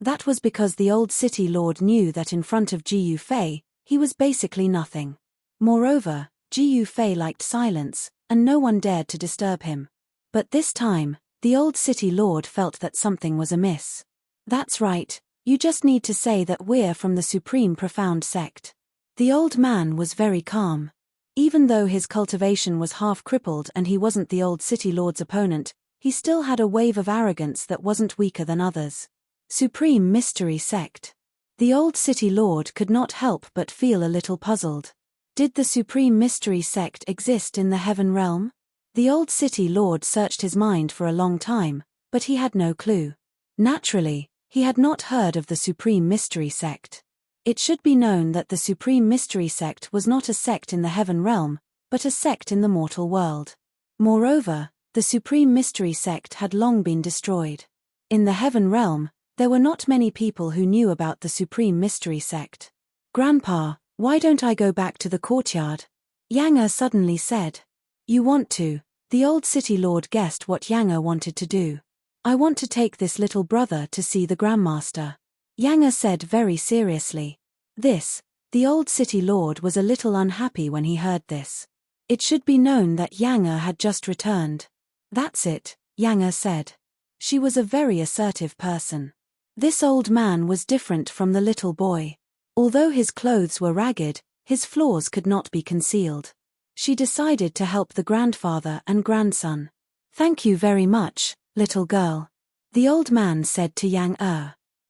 That was because the old city lord knew that in front of Gu Fei, he was basically nothing. Moreover, Gu Fei liked silence, and no one dared to disturb him. But this time, the old city lord felt that something was amiss. That's right, you just need to say that we're from the Supreme Profound Sect. The old man was very calm. Even though his cultivation was half crippled and he wasn't the old city lord's opponent, he still had a wave of arrogance that wasn't weaker than others. Supreme Mystery Sect. The old city lord could not help but feel a little puzzled. Did the Supreme Mystery Sect exist in the Heaven Realm? The old city lord searched his mind for a long time, but he had no clue. Naturally, he had not heard of the Supreme Mystery Sect. It should be known that the Supreme Mystery Sect was not a sect in the Heaven Realm, but a sect in the mortal world. Moreover, the Supreme Mystery Sect had long been destroyed. In the Heaven Realm, there were not many people who knew about the Supreme Mystery Sect. "Grandpa, why don't I go back to the courtyard?" Yang suddenly said. "You want to?" The old city lord guessed what Yang wanted to do. "I want to take this little brother to see the Grandmaster," Yang said very seriously. The old city lord was a little unhappy when he heard this. It should be known that Yang had just returned. "That's it," Yang said. She was a very assertive person. This old man was different from the little boy. Although his clothes were ragged, his flaws could not be concealed. She decided to help the grandfather and grandson. "Thank you very much, little girl," the old man said to Yang.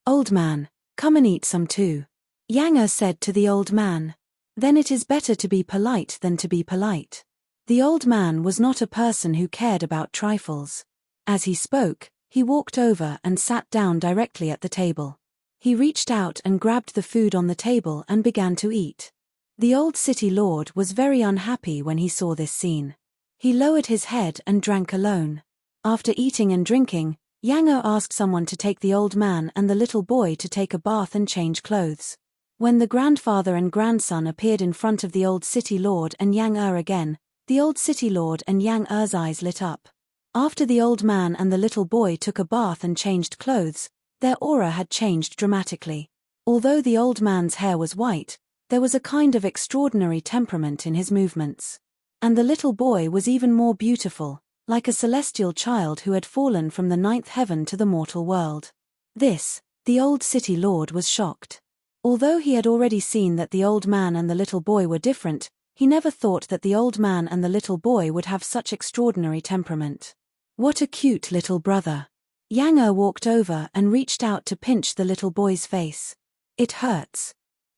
"Old man, come and eat some too," Yang said to the old man. "Then it is better to be polite than to be polite." The old man was not a person who cared about trifles. As he spoke, he walked over and sat down directly at the table. He reached out and grabbed the food on the table and began to eat. The old city lord was very unhappy when he saw this scene. He lowered his head and drank alone. After eating and drinking, Yang asked someone to take the old man and the little boy to take a bath and change clothes. When the grandfather and grandson appeared in front of the old city lord and Yang again, the old city lord and Yang eyes lit up. After the old man and the little boy took a bath and changed clothes, their aura had changed dramatically. Although the old man's hair was white, there was a kind of extraordinary temperament in his movements. And the little boy was even more beautiful, like a celestial child who had fallen from the ninth heaven to the mortal world. The old city lord was shocked. Although he had already seen that the old man and the little boy were different, he never thought that the old man and the little boy would have such extraordinary temperament. "What a cute little brother." Yang walked over and reached out to pinch the little boy's face. "It hurts."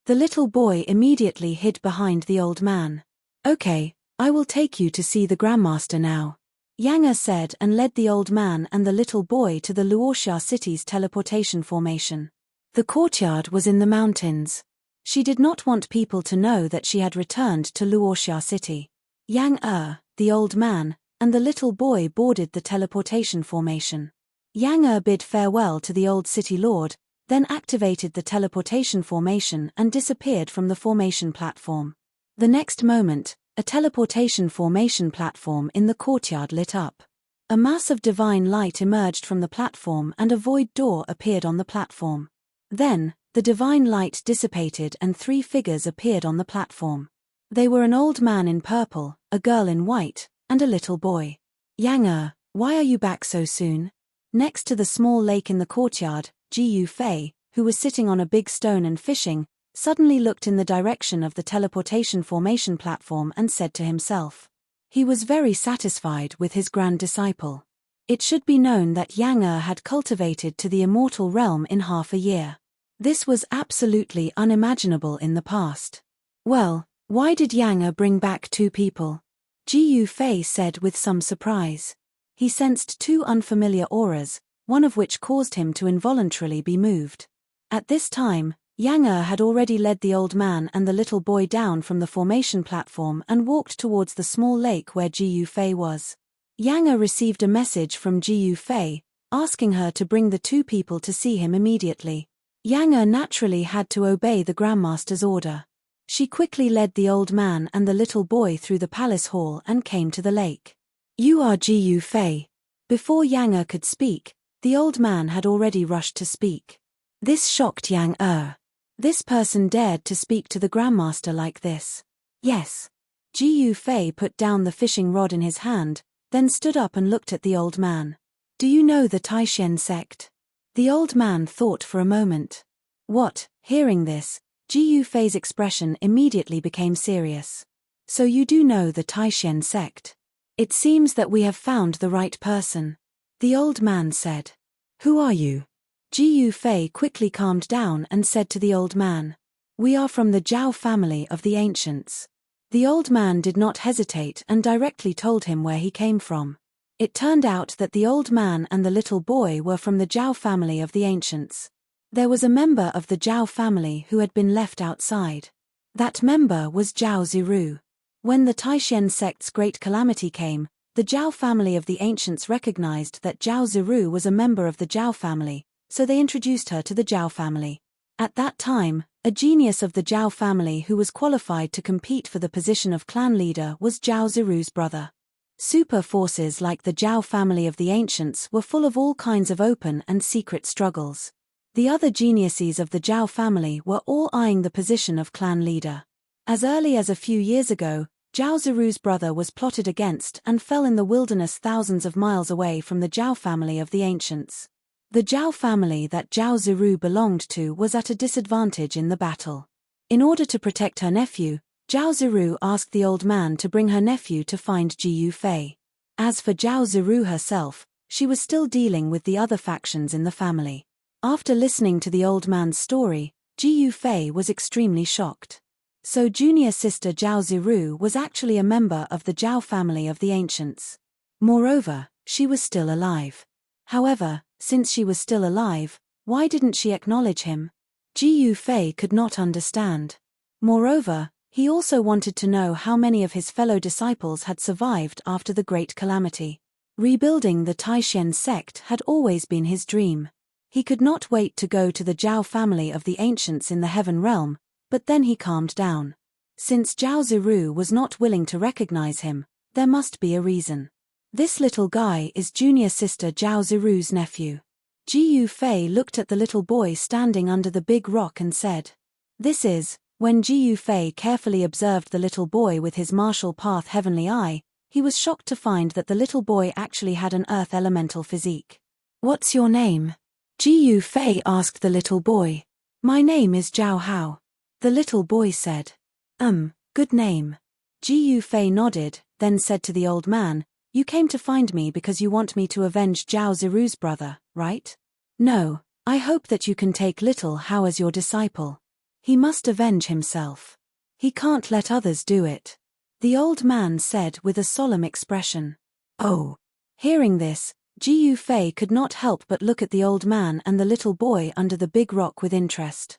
The little boy immediately hid behind the old man. "Okay, I will take you to see the Grandmaster now," Yang said and led the old man and the little boy to the Luoxia city's teleportation formation. The courtyard was in the mountains. She did not want people to know that she had returned to Luoxia city. Yang, the old man, and the little boy boarded the teleportation formation. Yang bid farewell to the old city lord, then activated the teleportation formation and disappeared from the formation platform. The next moment, a teleportation formation platform in the courtyard lit up. A mass of divine light emerged from the platform and a void door appeared on the platform. Then, the divine light dissipated and 3 figures appeared on the platform. They were an old man in purple, a girl in white, and a little boy. "Yang, why are you back so soon?" Next to the small lake in the courtyard, Gu Fei, who was sitting on a big stone and fishing, suddenly looked in the direction of the teleportation formation platform and said to himself. He was very satisfied with his grand disciple. It should be known that Yang had cultivated to the immortal realm in half a year. This was absolutely unimaginable in the past. "Well, why did Yang bring back 2 people?" Gu Fei said with some surprise. He sensed 2 unfamiliar auras, one of which caused him to involuntarily be moved. At this time, Yang had already led the old man and the little boy down from the formation platform and walked towards the small lake where Gu Fei was. Yang received a message from Jiu Fei, asking her to bring the two people to see him immediately. Yang naturally had to obey the Grandmaster's order. She quickly led the old man and the little boy through the palace hall and came to the lake. "You are Jiu Fei." Before Yang could speak, the old man had already rushed to speak. This shocked Yang. This person dared to speak to the Grandmaster like this. Yes. Jiu Fei put down the fishing rod in his hand, then stood up and looked at the old man. "Do you know the Taishen sect?" The old man thought for a moment. What? Hearing this, Jiu Fei's expression immediately became serious. "So you do know the Taishen sect? It seems that we have found the right person," the old man said. "Who are you?" Jiu Fei quickly calmed down and said to the old man, "We are from the Zhao family of the ancients." The old man did not hesitate and directly told him where he came from. It turned out that the old man and the little boy were from the Zhao family of the ancients. There was a member of the Zhao family who had been left outside. That member was Zhao Ziru. When the Taishen sect's great calamity came, the Zhao family of the ancients recognized that Zhao Ziru was a member of the Zhao family, so they introduced her to the Zhao family. At that time, a genius of the Zhao family who was qualified to compete for the position of clan leader was Zhao Ziru's brother. Super forces like the Zhao family of the ancients were full of all kinds of open and secret struggles. The other geniuses of the Zhao family were all eyeing the position of clan leader. As early as a few years ago, Zhao Ziru's brother was plotted against and fell in the wilderness thousands of miles away from the Zhao family of the ancients. The Zhao family that Zhao Ziru belonged to was at a disadvantage in the battle. In order to protect her nephew, Zhao Ziru asked the old man to bring her nephew to find Jiu Fei. As for Zhao Ziru herself, she was still dealing with the other factions in the family. After listening to the old man's story, Jiu Fei was extremely shocked. So junior sister Zhao Ziru was actually a member of the Zhao family of the ancients. Moreover, she was still alive. However, since she was still alive, why didn't she acknowledge him? Jiu Fei could not understand. Moreover, he also wanted to know how many of his fellow disciples had survived after the great calamity. Rebuilding the Taishen sect had always been his dream. He could not wait to go to the Zhao family of the ancients in the heaven realm, but then he calmed down. Since Zhao Ziru was not willing to recognize him, there must be a reason. This little guy is junior sister Zhao Ziru's nephew. Jiu Fei looked at the little boy standing under the big rock and said, "This is." When Jiu Fei carefully observed the little boy with his martial path heavenly eye, he was shocked to find that the little boy actually had an earth elemental physique. "What's your name?" Jiu Fei asked the little boy. "My name is Zhao Hao." The little boy said. Good name." Jiu Fei nodded, then said to the old man, "You came to find me because you want me to avenge Zhao Ziru's brother, right?" "No, I hope that you can take little Hao as your disciple. He must avenge himself. He can't let others do it," the old man said with a solemn expression. Oh. Hearing this, Jiu Fei could not help but look at the old man and the little boy under the big rock with interest.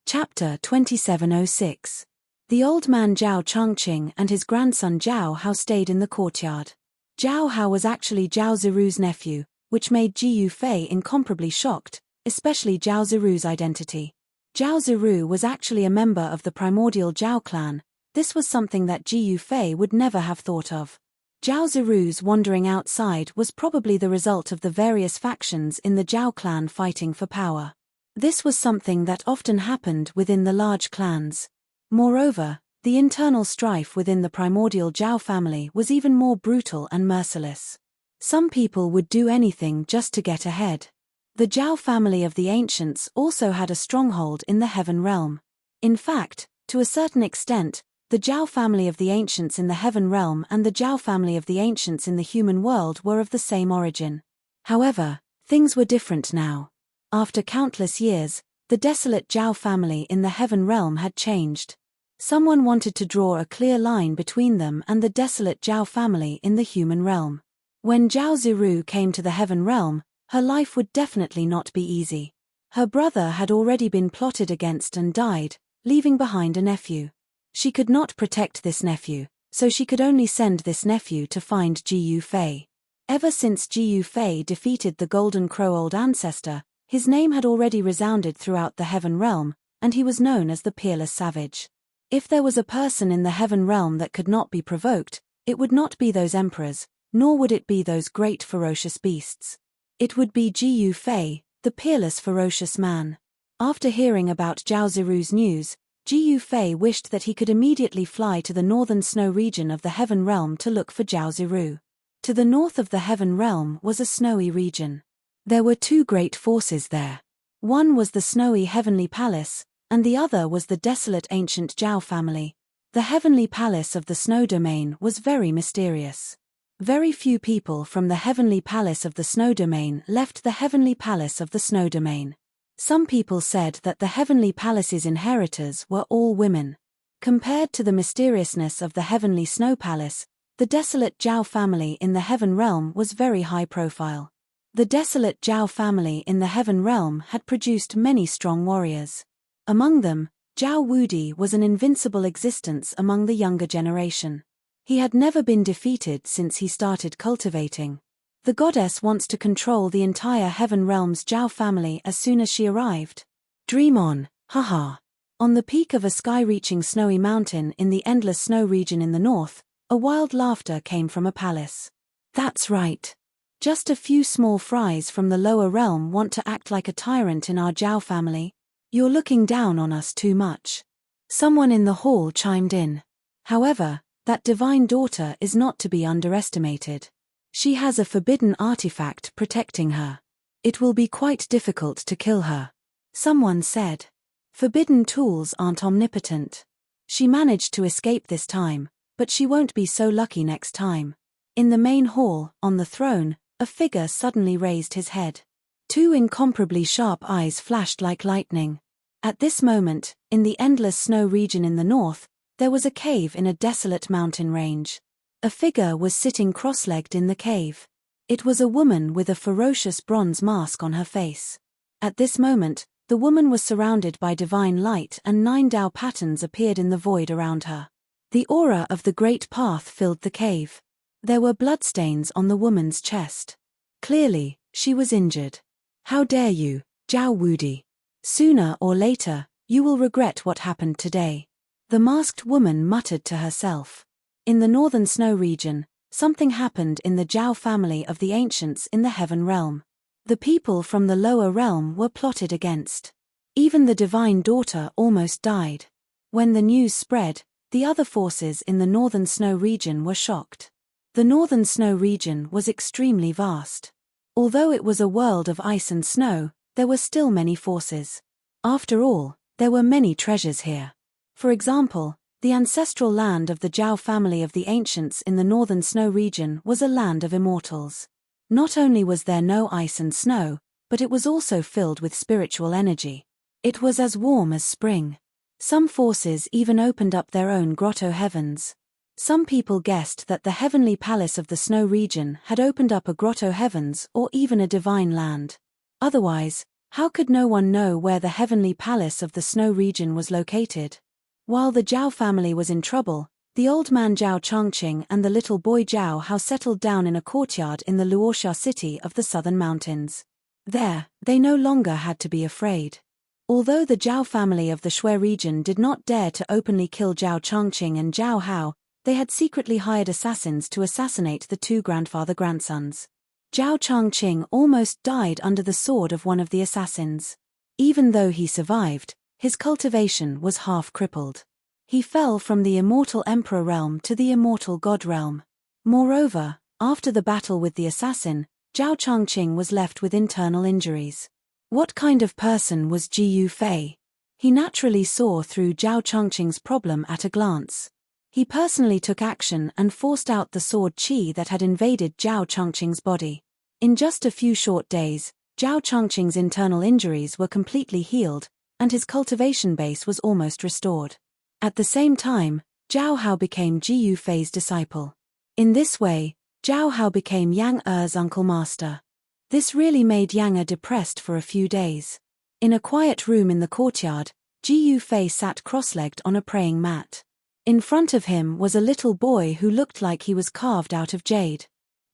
Chapter 2706. The old man Zhao Changqing and his grandson Zhao Hao stayed in the courtyard. Zhao Hao was actually Zhao Ziru's nephew, which made Jiu Fei incomparably shocked, especially Zhao Ziru's identity. Zhao Ziru was actually a member of the primordial Zhao clan. This was something that Jiu Fei would never have thought of. Zhao Ziru's wandering outside was probably the result of the various factions in the Zhao clan fighting for power. This was something that often happened within the large clans. Moreover, the internal strife within the primordial Zhao family was even more brutal and merciless. Some people would do anything just to get ahead. The Zhao family of the ancients also had a stronghold in the heaven realm. In fact, to a certain extent, the Zhao family of the ancients in the heaven realm and the Zhao family of the ancients in the human world were of the same origin. However, things were different now. After countless years, the desolate Zhao family in the heaven realm had changed. Someone wanted to draw a clear line between them and the desolate Zhao family in the human realm. When Zhao Ziru came to the heaven realm, her life would definitely not be easy. Her brother had already been plotted against and died, leaving behind a nephew. She could not protect this nephew, so she could only send this nephew to find Jiu Fei. Ever since Jiu Fei defeated the Golden Crow Old Ancestor, his name had already resounded throughout the Heaven Realm, and he was known as the Peerless Savage. If there was a person in the Heaven Realm that could not be provoked, it would not be those emperors, nor would it be those great ferocious beasts. It would be Jiu Fei, the peerless ferocious man. After hearing about Zhao Ziru's news, Jiu Fei wished that he could immediately fly to the northern snow region of the Heaven Realm to look for Zhao Ziru. To the north of the Heaven Realm was a snowy region. There were two great forces there. One was the snowy Heavenly Palace, and the other was the desolate ancient Zhao family. The Heavenly Palace of the Snow Domain was very mysterious. Very few people from the Heavenly Palace of the Snow Domain left the Heavenly Palace of the Snow Domain. Some people said that the Heavenly Palace's inheritors were all women. Compared to the mysteriousness of the Heavenly Snow Palace, the desolate Zhao family in the Heaven Realm was very high profile. The desolate Zhao family in the Heaven Realm had produced many strong warriors. Among them, Zhao Wudi was an invincible existence among the younger generation. He had never been defeated since he started cultivating. The goddess wants to control the entire Heaven Realm's Zhao family as soon as she arrived. Dream on, haha. On the peak of a sky-reaching snowy mountain in the endless snow region in the north, a wild laughter came from a palace. That's right. Just a few small fries from the lower realm want to act like a tyrant in our Zhao family. You're looking down on us too much. Someone in the hall chimed in. However, that divine daughter is not to be underestimated. She has a forbidden artifact protecting her. It will be quite difficult to kill her. Someone said. Forbidden tools aren't omnipotent. She managed to escape this time, but she won't be so lucky next time. In the main hall, on the throne, a figure suddenly raised his head. Two incomparably sharp eyes flashed like lightning. At this moment, in the endless snow region in the north, there was a cave in a desolate mountain range. A figure was sitting cross-legged in the cave. It was a woman with a ferocious bronze mask on her face. At this moment, the woman was surrounded by divine light and 9 Tao patterns appeared in the void around her. The aura of the great path filled the cave. There were bloodstains on the woman's chest. Clearly, she was injured. How dare you, Zhao Wudi? Sooner or later, you will regret what happened today. The masked woman muttered to herself. In the northern snow region, something happened in the Zhao family of the ancients in the Heaven Realm. The people from the lower realm were plotted against. Even the divine daughter almost died. When the news spread, the other forces in the northern snow region were shocked. The northern snow region was extremely vast. Although it was a world of ice and snow, there were still many forces. After all, there were many treasures here. For example, the ancestral land of the Zhao family of the ancients in the northern snow region was a land of immortals. Not only was there no ice and snow, but it was also filled with spiritual energy. It was as warm as spring. Some forces even opened up their own grotto heavens. Some people guessed that the heavenly palace of the snow region had opened up a grotto heavens or even a divine land. Otherwise, how could no one know where the heavenly palace of the snow region was located? While the Zhao family was in trouble, the old man Zhao Chongqing and the little boy Zhao Hao settled down in a courtyard in the Luoxia city of the southern mountains. There, they no longer had to be afraid. Although the Zhao family of the Shui region did not dare to openly kill Zhao Chongqing and Zhao Hao, they had secretly hired assassins to assassinate the two grandfather-grandsons. Zhao Chongqing almost died under the sword of one of the assassins. Even though he survived, his cultivation was half crippled. He fell from the immortal emperor realm to the immortal god realm. Moreover, after the battle with the assassin, Zhao Chongqing was left with internal injuries. What kind of person was Jiu Fei? He naturally saw through Zhao Chongqing's problem at a glance. He personally took action and forced out the sword qi that had invaded Zhao Chongqing's body. In just a few short days, Zhao Chongqing's internal injuries were completely healed, and his cultivation base was almost restored. At the same time, Zhao Hao became Jiu Fei's disciple. In this way, Zhao Hao became Yang Er's uncle master. This really made Yang Er depressed for a few days. In a quiet room in the courtyard, Jiu Fei sat cross-legged on a praying mat. In front of him was a little boy who looked like he was carved out of jade.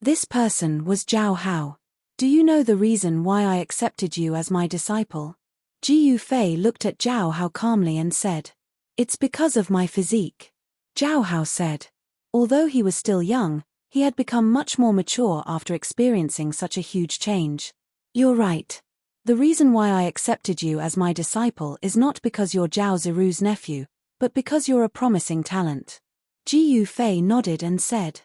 This person was Zhao Hao. Do you know the reason why I accepted you as my disciple? Ji Yufei looked at Zhao Hao calmly and said, It's because of my physique. Zhao Hao said. Although he was still young, he had become much more mature after experiencing such a huge change. You're right. The reason why I accepted you as my disciple is not because you're Zhao Ziru's nephew, but because you're a promising talent. Ji Yufei nodded and said.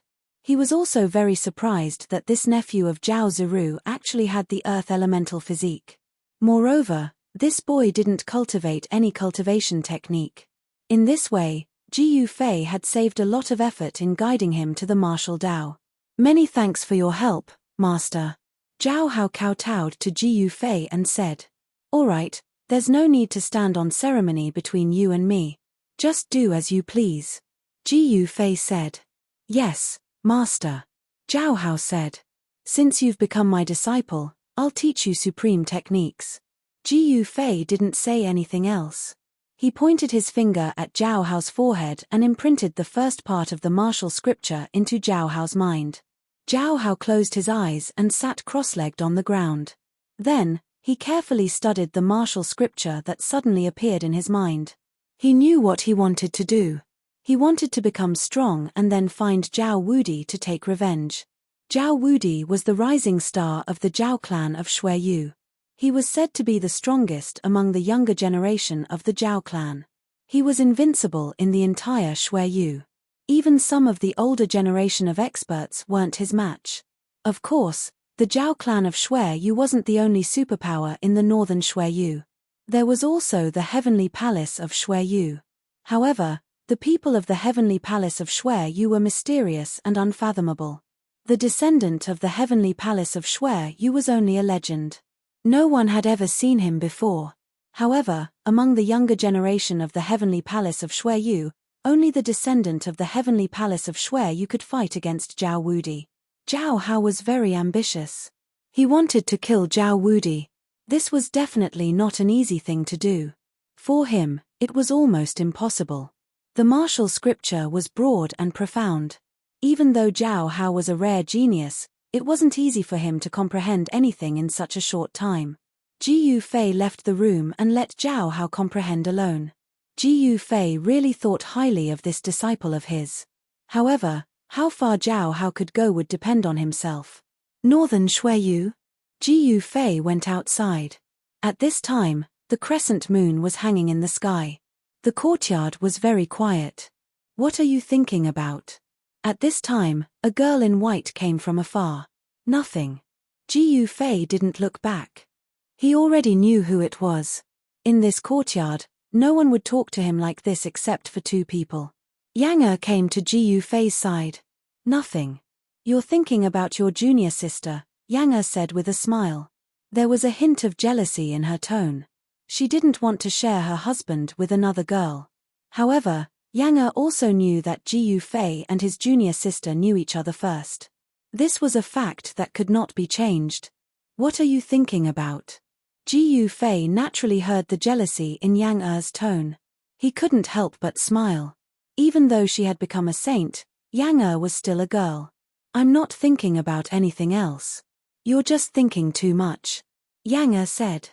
He was also very surprised that this nephew of Zhao Ziru actually had the earth elemental physique. Moreover, this boy didn't cultivate any cultivation technique. In this way, Ji Yufei had saved a lot of effort in guiding him to the martial Dao. Many thanks for your help, Master. Zhao Hao kowtowed to Ji Yufei and said. Alright, there's no need to stand on ceremony between you and me. Just do as you please. Ji Yufei said. Yes, Master. Zhao Hao said. Since you've become my disciple, I'll teach you supreme techniques. Ji Yufei didn't say anything else. He pointed his finger at Zhao Hao's forehead and imprinted the first part of the martial scripture into Zhao Hao's mind. Zhao Hao closed his eyes and sat cross-legged on the ground. Then, he carefully studied the martial scripture that suddenly appeared in his mind. He knew what he wanted to do. He wanted to become strong and then find Zhao Wudi to take revenge. Zhao Wudi was the rising star of the Zhao clan of Xueyu. He was said to be the strongest among the younger generation of the Zhao clan. He was invincible in the entire Xueyu. Even some of the older generation of experts weren't his match. Of course, the Zhao clan of Xueyu wasn't the only superpower in the northern Xueyu. There was also the Heavenly Palace of Xueyu. However, the people of the Heavenly Palace of Xueyu were mysterious and unfathomable. The descendant of the Heavenly Palace of Xueyu was only a legend. No one had ever seen him before. However, among the younger generation of the Heavenly Palace of Xueyu, only the descendant of the Heavenly Palace of Xueyu could fight against Zhao Wudi. Zhao Hao was very ambitious. He wanted to kill Zhao Wudi. This was definitely not an easy thing to do. For him, it was almost impossible. The martial scripture was broad and profound. Even though Zhao Hao was a rare genius, it wasn't easy for him to comprehend anything in such a short time. Ji Yufei left the room and let Zhao Hao comprehend alone. Ji Yufei really thought highly of this disciple of his. However, how far Zhao Hao could go would depend on himself. Northern Xueyu? Ji Yufei went outside. At this time, the crescent moon was hanging in the sky. The courtyard was very quiet. What are you thinking about? At this time, a girl in white came from afar. Nothing. Ji Yufei didn't look back. He already knew who it was. In this courtyard, no one would talk to him like this except for two people. Yang Er came to Ji Yufei's side. Nothing. You're thinking about your junior sister, Yang Er said with a smile. There was a hint of jealousy in her tone. She didn't want to share her husband with another girl. However, Yang Er also knew that Ji Yufei and his junior sister knew each other first. This was a fact that could not be changed. What are you thinking about? Ji Yufei naturally heard the jealousy in Yang Er's tone. He couldn't help but smile. Even though she had become a saint, Yang Er was still a girl. I'm not thinking about anything else. You're just thinking too much. Yang Er said.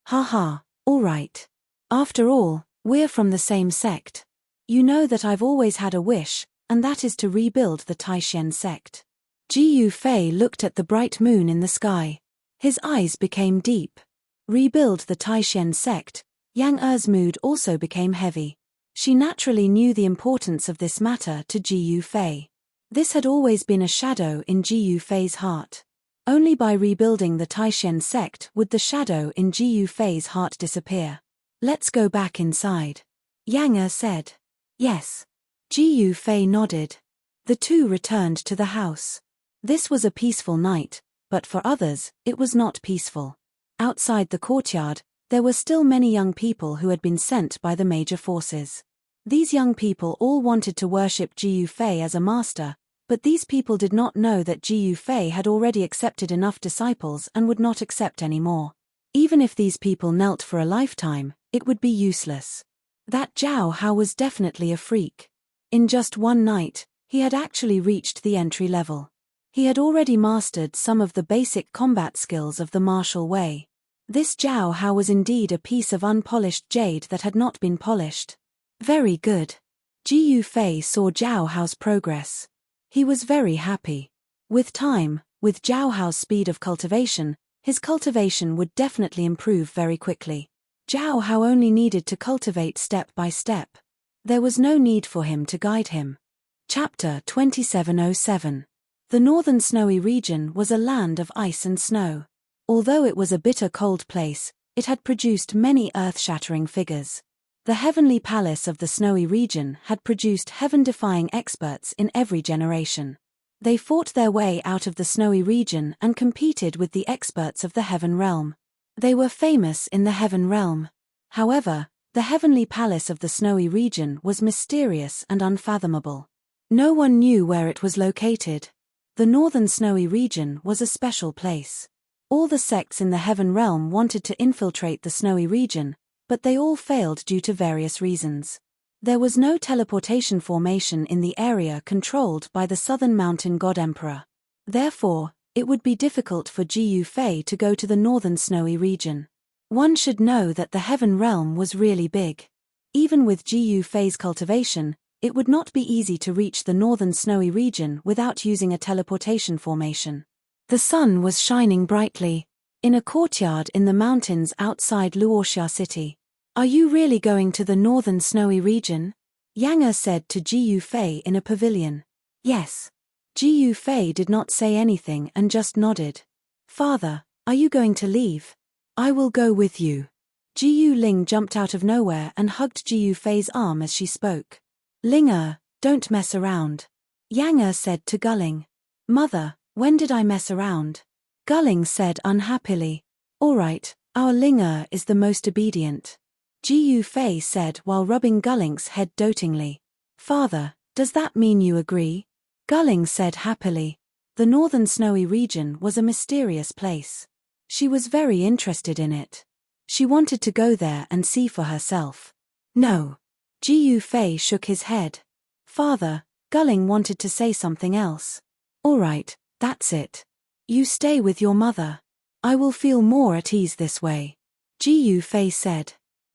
Haha, all right. After all, we're from the same sect. You know that I've always had a wish, and that is to rebuild the Taishen sect. Ji Yufei looked at the bright moon in the sky. His eyes became deep. Rebuild the Taishen sect. Yang Er's mood also became heavy. She naturally knew the importance of this matter to Ji Yufei. This had always been a shadow in Ji Yufei's heart. Only by rebuilding the Taishen sect would the shadow in Ji Yufei's heart disappear. Let's go back inside. Yang Er said. Yes. Ji Yufei nodded. The two returned to the house. This was a peaceful night, but for others, it was not peaceful. Outside the courtyard, there were still many young people who had been sent by the major forces. These young people all wanted to worship Ji Yufei as a master, but these people did not know that Ji Yufei had already accepted enough disciples and would not accept any more. Even if these people knelt for a lifetime, it would be useless. That Zhao Hao was definitely a freak. In just one night, he had actually reached the entry level. He had already mastered some of the basic combat skills of the martial way. This Zhao Hao was indeed a piece of unpolished jade that had not been polished. Very good. Ji Yufei saw Zhao Hao's progress. He was very happy. With time, with Zhao Hao's speed of cultivation, his cultivation would definitely improve very quickly. Zhao Hao only needed to cultivate step by step. There was no need for him to guide him. Chapter 2707. The northern snowy region was a land of ice and snow. Although it was a bitter cold place, it had produced many earth-shattering figures. The heavenly palace of the snowy region had produced heaven-defying experts in every generation. They fought their way out of the snowy region and competed with the experts of the heaven realm. They were famous in the heaven realm. However, the heavenly palace of the snowy region was mysterious and unfathomable. No one knew where it was located. The northern snowy region was a special place. All the sects in the heaven realm wanted to infiltrate the snowy region, but they all failed due to various reasons. There was no teleportation formation in the area controlled by the southern mountain god emperor. Therefore, it would be difficult for Ji Yufei to go to the northern snowy region. One should know that the heaven realm was really big. Even with Ji Yufei's cultivation, it would not be easy to reach the northern snowy region without using a teleportation formation. The sun was shining brightly in a courtyard in the mountains outside Luoxia city. Are you really going to the northern snowy region? Yang Er said to Ji Yufei in a pavilion. Yes. Ji Yufei did not say anything and just nodded. Father, are you going to leave? I will go with you. Ji Yuling jumped out of nowhere and hugged Ji Yufei's arm as she spoke. Ling Er, don't mess around. Yang Er said to Guling. Mother, when did I mess around? Guling said unhappily. All right, our Ling Er is the most obedient. Ji Yufei said while rubbing Guling's head dotingly. Father, does that mean you agree? Guling said happily. The northern snowy region was a mysterious place. She was very interested in it. She wanted to go there and see for herself. No. Ji Yufei shook his head. Father, Guling wanted to say something else. All right, that's it. You stay with your mother. I will feel more at ease this way. Ji Yufei said.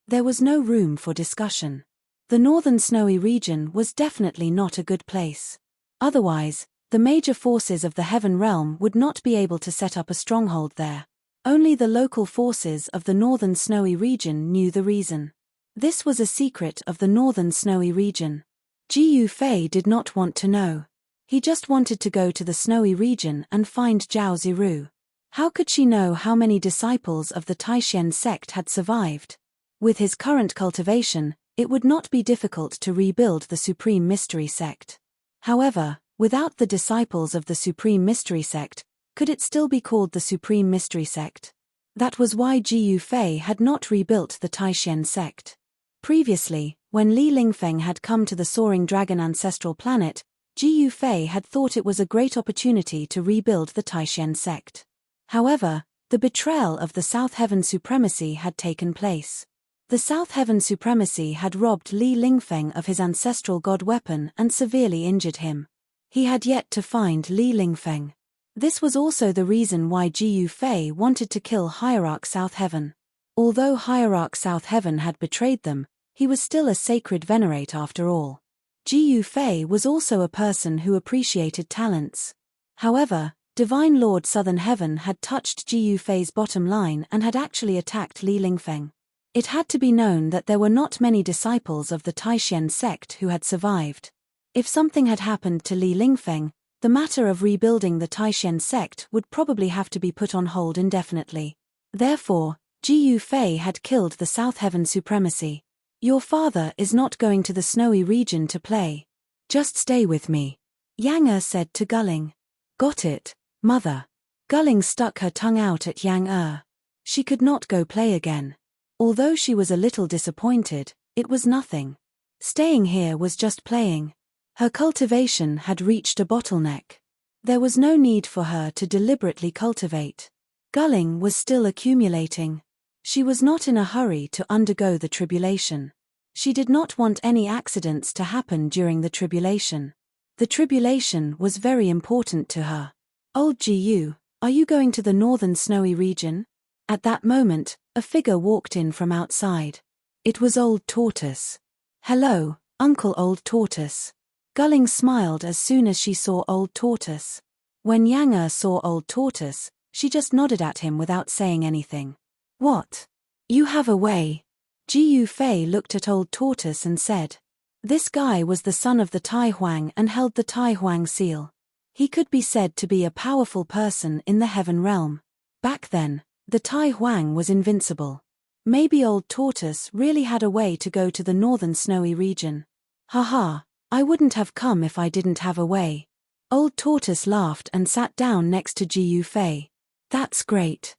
There was no room for discussion. The northern snowy region was definitely not a good place. Otherwise, the major forces of the heaven realm would not be able to set up a stronghold there. Only the local forces of the northern snowy region knew the reason. This was a secret of the northern snowy region. Ji Yufei did not want to know. He just wanted to go to the snowy region and find Zhao Ziru. How could she know how many disciples of the Taishan sect had survived? With his current cultivation, it would not be difficult to rebuild the Supreme Mystery Sect. However, without the disciples of the Supreme Mystery Sect, could it still be called the Supreme Mystery Sect? That was why Ji Yufei had not rebuilt the Taishan sect. Previously, when Li Lingfeng had come to the Soaring Dragon ancestral planet, Ji Yufei had thought it was a great opportunity to rebuild the Taishan sect. However, the betrayal of the South Heaven supremacy had taken place. The South Heaven supremacy had robbed Li Lingfeng of his ancestral god weapon and severely injured him. He had yet to find Li Lingfeng. This was also the reason why Ji Yufei wanted to kill Hierarch South Heaven. Although Hierarch South Heaven had betrayed them, he was still a sacred venerate after all. Ji Yufei was also a person who appreciated talents. However, Divine Lord Southern Heaven had touched Ji Yufei's bottom line and had actually attacked Li Lingfeng. It had to be known that there were not many disciples of the Taishan sect who had survived. If something had happened to Li Lingfeng, the matter of rebuilding the Taishan sect would probably have to be put on hold indefinitely. Therefore, Ji Yufei had killed the South Heaven supremacy. Your father is not going to the snowy region to play. Just stay with me. Yang Er said to Guling. Got it, mother. Guling stuck her tongue out at Yang Er. She could not go play again. Although she was a little disappointed, it was nothing. Staying here was just playing. Her cultivation had reached a bottleneck. There was no need for her to deliberately cultivate. Guling was still accumulating. She was not in a hurry to undergo the tribulation. She did not want any accidents to happen during the tribulation. The tribulation was very important to her. Old Jiyu, are you going to the northern snowy region? At that moment, a figure walked in from outside. It was Old Tortoise. Hello, Uncle Old Tortoise. Gulling smiled as soon as she saw Old Tortoise. When Yang saw Old Tortoise, she just nodded at him without saying anything. What? You have a way. Jiyu Fei looked at Old Tortoise and said. This guy was the son of the Tai Huang and held the Tai Huang seal. He could be said to be a powerful person in the heaven realm. Back then, the Tai Huang was invincible. Maybe Old Tortoise really had a way to go to the northern snowy region. Haha, I wouldn't have come if I didn't have a way. Old Tortoise laughed and sat down next to Jiyu Fei. That's great.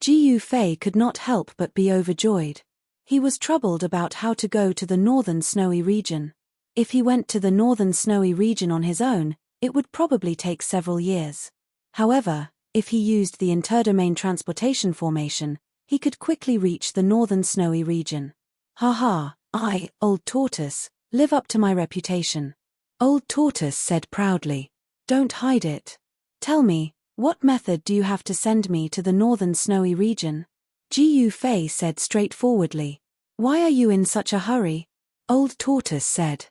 Jiyu Fei could not help but be overjoyed. He was troubled about how to go to the northern snowy region. If he went to the northern snowy region on his own, it would probably take several years. However, if he used the interdomain transportation formation, he could quickly reach the northern snowy region. Haha, I, Old Tortoise, live up to my reputation. Old Tortoise said proudly. Don't hide it. Tell me, what method do you have to send me to the northern snowy region? Jiyu Fei said straightforwardly. Why are you in such a hurry? Old Tortoise said.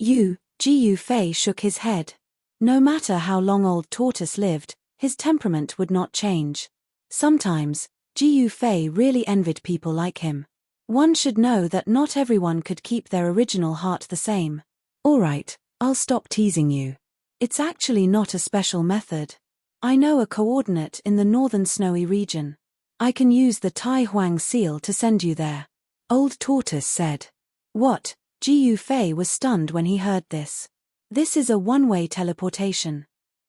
Jiyu Fei shook his head. No matter how long Old Tortoise lived, his temperament would not change. Sometimes, Jiyu Fei really envied people like him. One should know that not everyone could keep their original heart the same. Alright, I'll stop teasing you. It's actually not a special method. I know a coordinate in the northern snowy region. I can use the Tai Huang seal to send you there. Old Tortoise said. What? Jiyu Fei was stunned when he heard this. This is a one-way teleportation.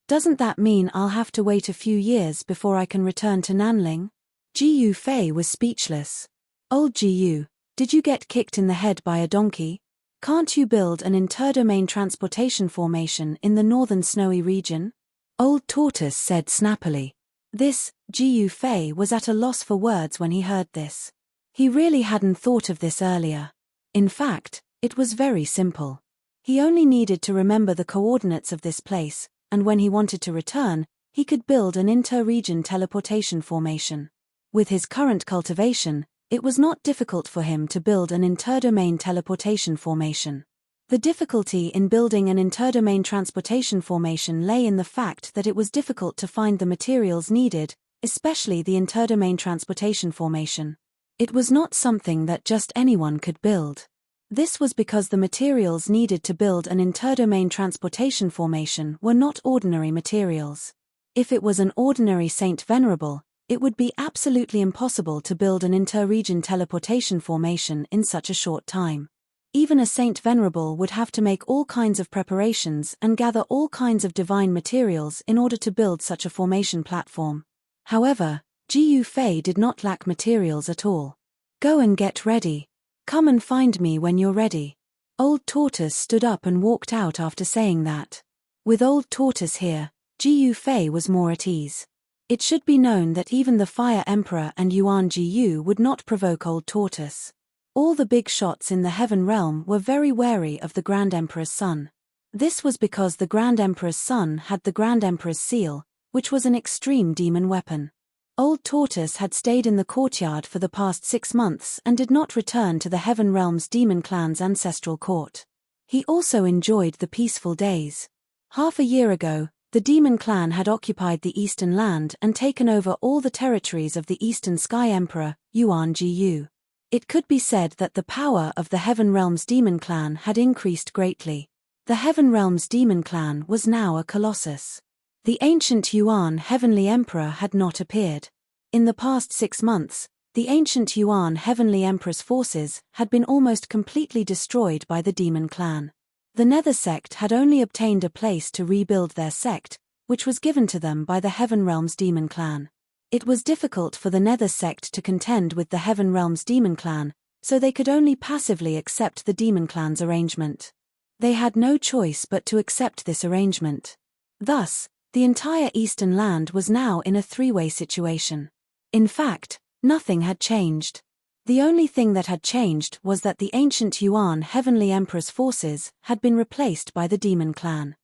Doesn't that mean I'll have to wait a few years before I can return to Nanling? Jiyu Fei was speechless. Old Jiyu, did you get kicked in the head by a donkey? Can't you build an interdomain transportation formation in the northern snowy region? Old Tortoise said snappily. Jiyu Fei was at a loss for words when he heard this. He really hadn't thought of this earlier. In fact, it was very simple. He only needed to remember the coordinates of this place, and when he wanted to return, he could build an inter-region teleportation formation. With his current cultivation, it was not difficult for him to build an interdomain teleportation formation. The difficulty in building an interdomain transportation formation lay in the fact that it was difficult to find the materials needed, especially the interdomain transportation formation. It was not something that just anyone could build. This was because the materials needed to build an interdomain transportation formation were not ordinary materials. If it was an ordinary Saint Venerable, it would be absolutely impossible to build an inter-region teleportation formation in such a short time. Even a Saint Venerable would have to make all kinds of preparations and gather all kinds of divine materials in order to build such a formation platform. However, Jiyu Fei did not lack materials at all. Go and get ready. Come and find me when you're ready. Old Tortoise stood up and walked out after saying that. With Old Tortoise here, Jiyu Fei was more at ease. It should be known that even the Fire Emperor and Yuan Jiyu would not provoke Old Tortoise. All the big shots in the heaven realm were very wary of the Grand Emperor's son. This was because the Grand Emperor's son had the Grand Emperor's seal, which was an extreme demon weapon. Old Tortoise had stayed in the courtyard for the past 6 months and did not return to the Heaven Realm's demon clan's ancestral court. He also enjoyed the peaceful days. Half a year ago, the demon clan had occupied the Eastern Land and taken over all the territories of the Eastern Sky Emperor, Yuan Jiyu. It could be said that the power of the Heaven Realm's demon clan had increased greatly. The Heaven Realm's demon clan was now a colossus. The ancient Yuan Heavenly Emperor had not appeared. In the past 6 months, the ancient Yuan Heavenly Emperor's forces had been almost completely destroyed by the demon clan. The Nether sect had only obtained a place to rebuild their sect, which was given to them by the Heaven Realm's demon clan. It was difficult for the Nether sect to contend with the Heaven Realm's demon clan, so they could only passively accept the demon clan's arrangement. They had no choice but to accept this arrangement. Thus, the entire Eastern Land was now in a three-way situation. In fact, nothing had changed. The only thing that had changed was that the ancient Yuan Heavenly Emperor's forces had been replaced by the demon clan.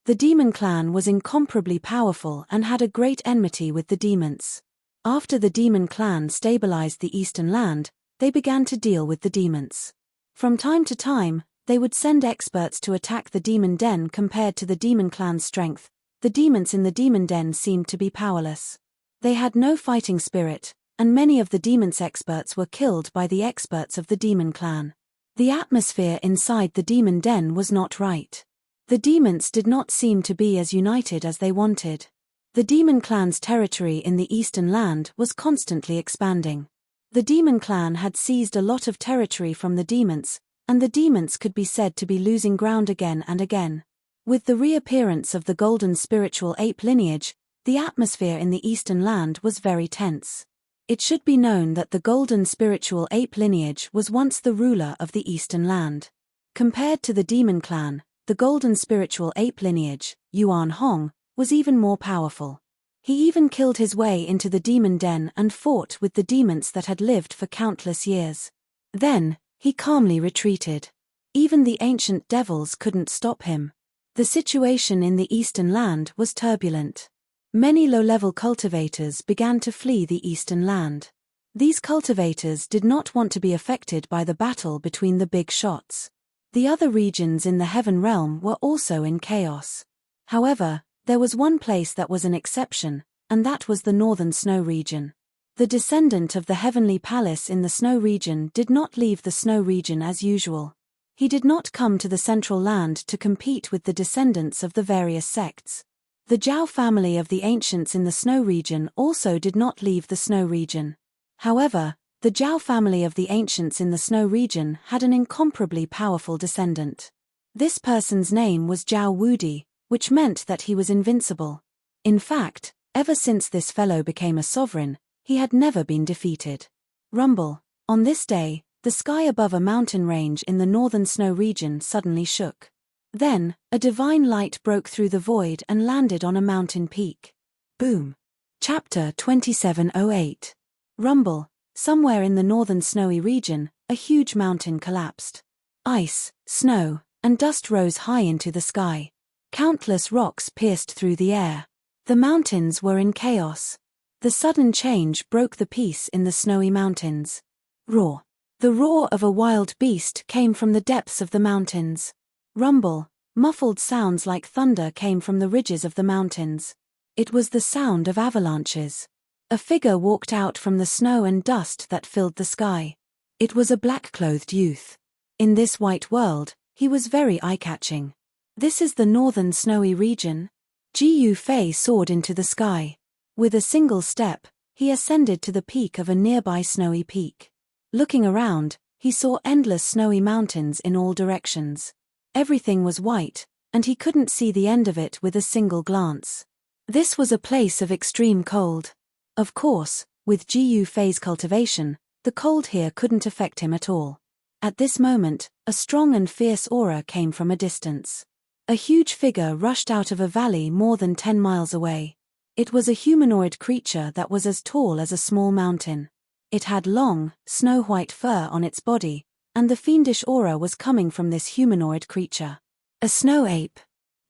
The demon clan was incomparably powerful and had a great enmity with the demons. After the demon clan stabilized the eastern land, they began to deal with the demons. From time to time, they would send experts to attack the demon den. Compared to the demon clan's strength, the demons in the demon den seemed to be powerless. They had no fighting spirit, and many of the demons' experts were killed by the experts of the demon clan. The atmosphere inside the demon den was not right. The demons did not seem to be as united as they wanted. The demon clan's territory in the eastern land was constantly expanding. The demon clan had seized a lot of territory from the demons, and the demons could be said to be losing ground again and again. With the reappearance of the golden spiritual ape lineage, the atmosphere in the eastern land was very tense. It should be known that the golden spiritual ape lineage was once the ruler of the eastern land. Compared to the demon clan, the golden spiritual ape lineage, Yuan Hong, was even more powerful. He even killed his way into the demon den and fought with the demons that had lived for countless years. Then, he calmly retreated. Even the ancient devils couldn't stop him. The situation in the eastern land was turbulent. Many low-level cultivators began to flee the eastern land. These cultivators did not want to be affected by the battle between the big shots. The other regions in the heaven realm were also in chaos. However, there was one place that was an exception, and that was the northern snow region. The descendant of the heavenly palace in the snow region did not leave the snow region as usual. He did not come to the central land to compete with the descendants of the various sects. The Zhao family of the ancients in the snow region also did not leave the snow region. However, the Zhao family of the ancients in the snow region had an incomparably powerful descendant. This person's name was Zhao Wudi, which meant that he was invincible. In fact, ever since this fellow became a sovereign, he had never been defeated. Rumble. On this day, the sky above a mountain range in the northern snow region suddenly shook. Then, a divine light broke through the void and landed on a mountain peak. Boom. Chapter 2708. Rumble. Somewhere in the northern snowy region, a huge mountain collapsed. Ice, snow, and dust rose high into the sky. Countless rocks pierced through the air. The mountains were in chaos. The sudden change broke the peace in the snowy mountains. Roar. The roar of a wild beast came from the depths of the mountains. Rumble. Muffled sounds like thunder came from the ridges of the mountains. It was the sound of avalanches. A figure walked out from the snow and dust that filled the sky. It was a black-clothed youth. In this white world, he was very eye-catching. This is the northern snowy region. Ji Fei soared into the sky. With a single step, he ascended to the peak of a nearby snowy peak. Looking around, he saw endless snowy mountains in all directions. Everything was white, and he couldn't see the end of it with a single glance. This was a place of extreme cold. Of course, with Ji Fei's cultivation, the cold here couldn't affect him at all. At this moment, a strong and fierce aura came from a distance. A huge figure rushed out of a valley more than 10 miles away. It was a humanoid creature that was as tall as a small mountain. It had long, snow-white fur on its body, and the fiendish aura was coming from this humanoid creature. A snow ape.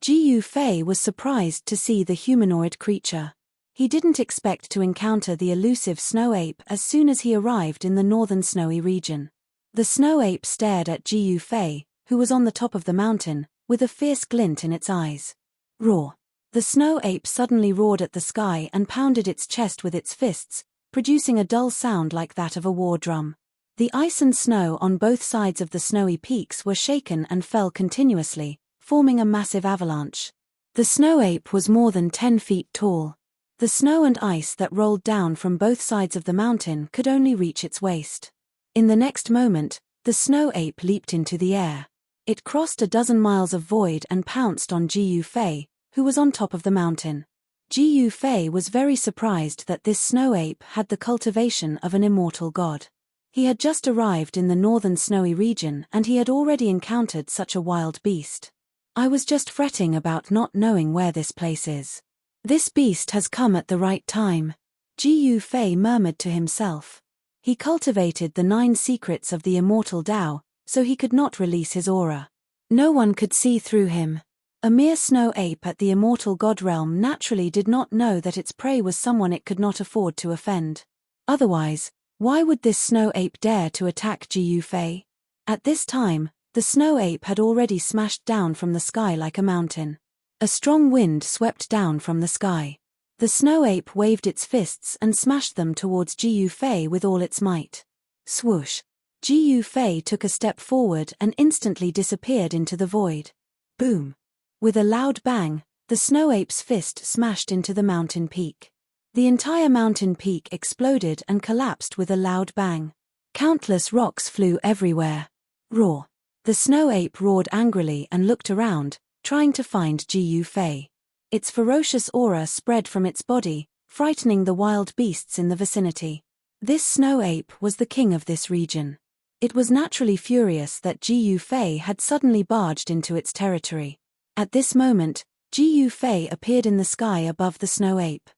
Ji Fei was surprised to see the humanoid creature. He didn't expect to encounter the elusive snow ape as soon as he arrived in the northern snowy region. The snow ape stared at Ji Fei, who was on the top of the mountain, with a fierce glint in its eyes. Roar. The snow ape suddenly roared at the sky and pounded its chest with its fists, producing a dull sound like that of a war drum. The ice and snow on both sides of the snowy peaks were shaken and fell continuously, forming a massive avalanche. The snow ape was more than 10 feet tall. The snow and ice that rolled down from both sides of the mountain could only reach its waist. In the next moment, the snow ape leaped into the air. It crossed a dozen miles of void and pounced on Ji Fei, who was on top of the mountain. Ji Fei was very surprised that this snow ape had the cultivation of an immortal god. He had just arrived in the northern snowy region and he had already encountered such a wild beast. I was just fretting about not knowing where this place is. This beast has come at the right time. Ji Fei murmured to himself. He cultivated the 9 secrets of the immortal Tao, so he could not release his aura. No one could see through him. A mere snow ape at the immortal god realm naturally did not know that its prey was someone it could not afford to offend. Otherwise, why would this snow ape dare to attack Jiu Fei? At this time, the snow ape had already smashed down from the sky like a mountain. A strong wind swept down from the sky. The snow ape waved its fists and smashed them towards Jiu Fei with all its might. Swoosh! Jiu Fei took a step forward and instantly disappeared into the void. Boom! With a loud bang, the snow ape's fist smashed into the mountain peak. The entire mountain peak exploded and collapsed with a loud bang. Countless rocks flew everywhere. Roar! The snow ape roared angrily and looked around, trying to find Jiu Fei. Its ferocious aura spread from its body, frightening the wild beasts in the vicinity. This snow ape was the king of this region. It was naturally furious that Jiu Fei had suddenly barged into its territory. At this moment, Jiu Fei appeared in the sky above the snow ape.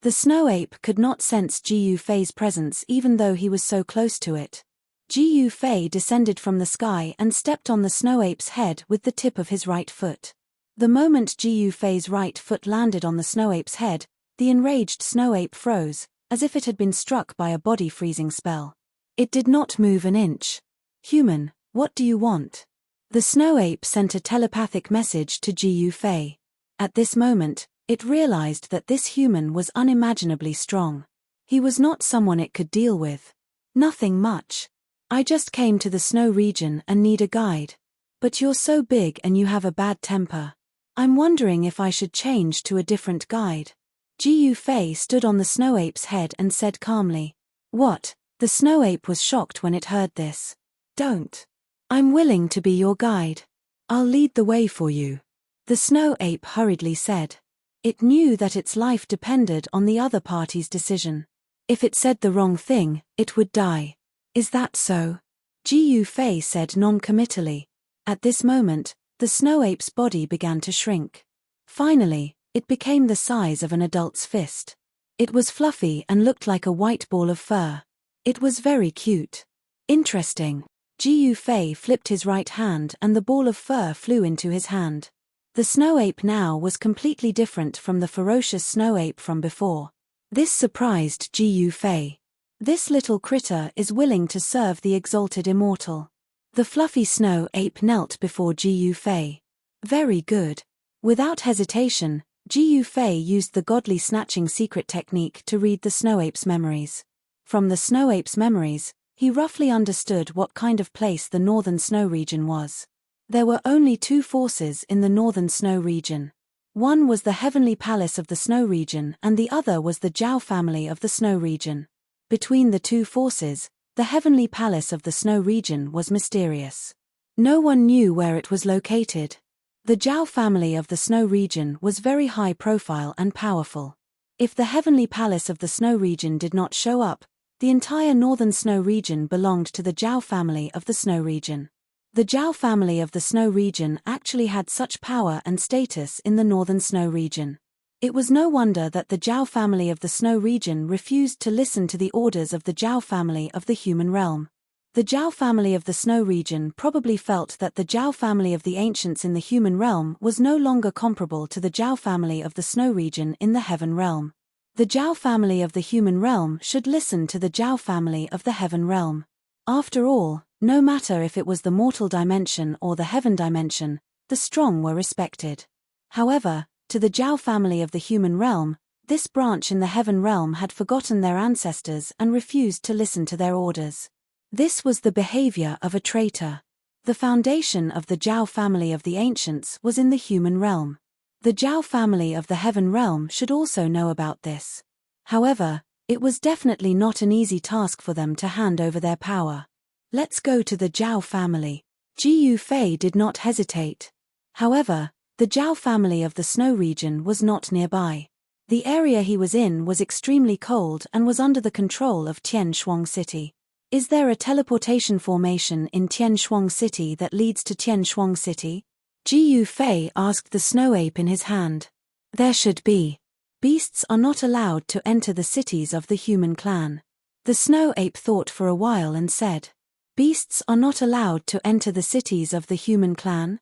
The snow ape could not sense Jiu Fei's presence even though he was so close to it. Jiu Fei descended from the sky and stepped on the snow ape's head with the tip of his right foot. The moment Jiu Fei's right foot landed on the snow ape's head, the enraged snow ape froze, as if it had been struck by a body-freezing spell. It did not move an inch. "Human, what do you want?" The snow ape sent a telepathic message to Jiu Fei. At this moment, it realized that this human was unimaginably strong. He was not someone it could deal with. "Nothing much. I just came to the snow region and need a guide. But you're so big and you have a bad temper. I'm wondering if I should change to a different guide." Jiu Fei stood on the snow ape's head and said calmly. "What?" The snow ape was shocked when it heard this. "Don't. I'm willing to be your guide. I'll lead the way for you," the snow ape hurriedly said. It knew that its life depended on the other party's decision. If it said the wrong thing, it would die. "Is that so?" Jiu Fei said non-committally. At this moment, the snow ape's body began to shrink. Finally, it became the size of an adult's fist. It was fluffy and looked like a white ball of fur. It was very cute. Interesting. Jiu Fei flipped his right hand and the ball of fur flew into his hand. The snow ape now was completely different from the ferocious snow ape from before. This surprised Jiu Fei. This little critter is willing to serve the exalted immortal. The fluffy snow ape knelt before Jiu Fei. Very good. Without hesitation, Jiu Fei used the godly snatching secret technique to read the snow ape's memories. From the snow ape's memories, he roughly understood what kind of place the northern snow region was. There were only two forces in the northern snow region. One was the heavenly palace of the snow region and the other was the Zhao family of the snow region. Between the two forces, the heavenly palace of the snow region was mysterious. No one knew where it was located. The Zhao family of the snow region was very high profile and powerful. If the heavenly palace of the snow region did not show up, the entire northern snow region belonged to the Zhao family of the snow region. The Zhao family of the snow region actually had such power and status in the northern snow region. It was no wonder that the Zhao family of the snow region refused to listen to the orders of the Zhao family of the human realm. The Zhao family of the snow region probably felt that the Zhao family of the ancients in the human realm was no longer comparable to the Zhao family of the snow region in the heaven realm. The Zhao family of the human realm should listen to the Zhao family of the heaven realm. After all, no matter if it was the mortal dimension or the heaven dimension, the strong were respected. However, to the Zhao family of the human realm, this branch in the heaven realm had forgotten their ancestors and refused to listen to their orders. This was the behavior of a traitor. The foundation of the Zhao family of the ancients was in the human realm. The Zhao family of the heaven realm should also know about this. However, it was definitely not an easy task for them to hand over their power. "Let's go to the Zhao family." Jiu Fei did not hesitate. However, the Zhao family of the snow region was not nearby. The area he was in was extremely cold and was under the control of Tian Shuang City. "Is there a teleportation formation in Tian Shuang City that leads to Tian Shuang City?" Jiu Fei asked the snow ape in his hand. "There should be. Beasts are not allowed to enter the cities of the human clan." The snow ape thought for a while and said, "Beasts are not allowed to enter the cities of the human clan?"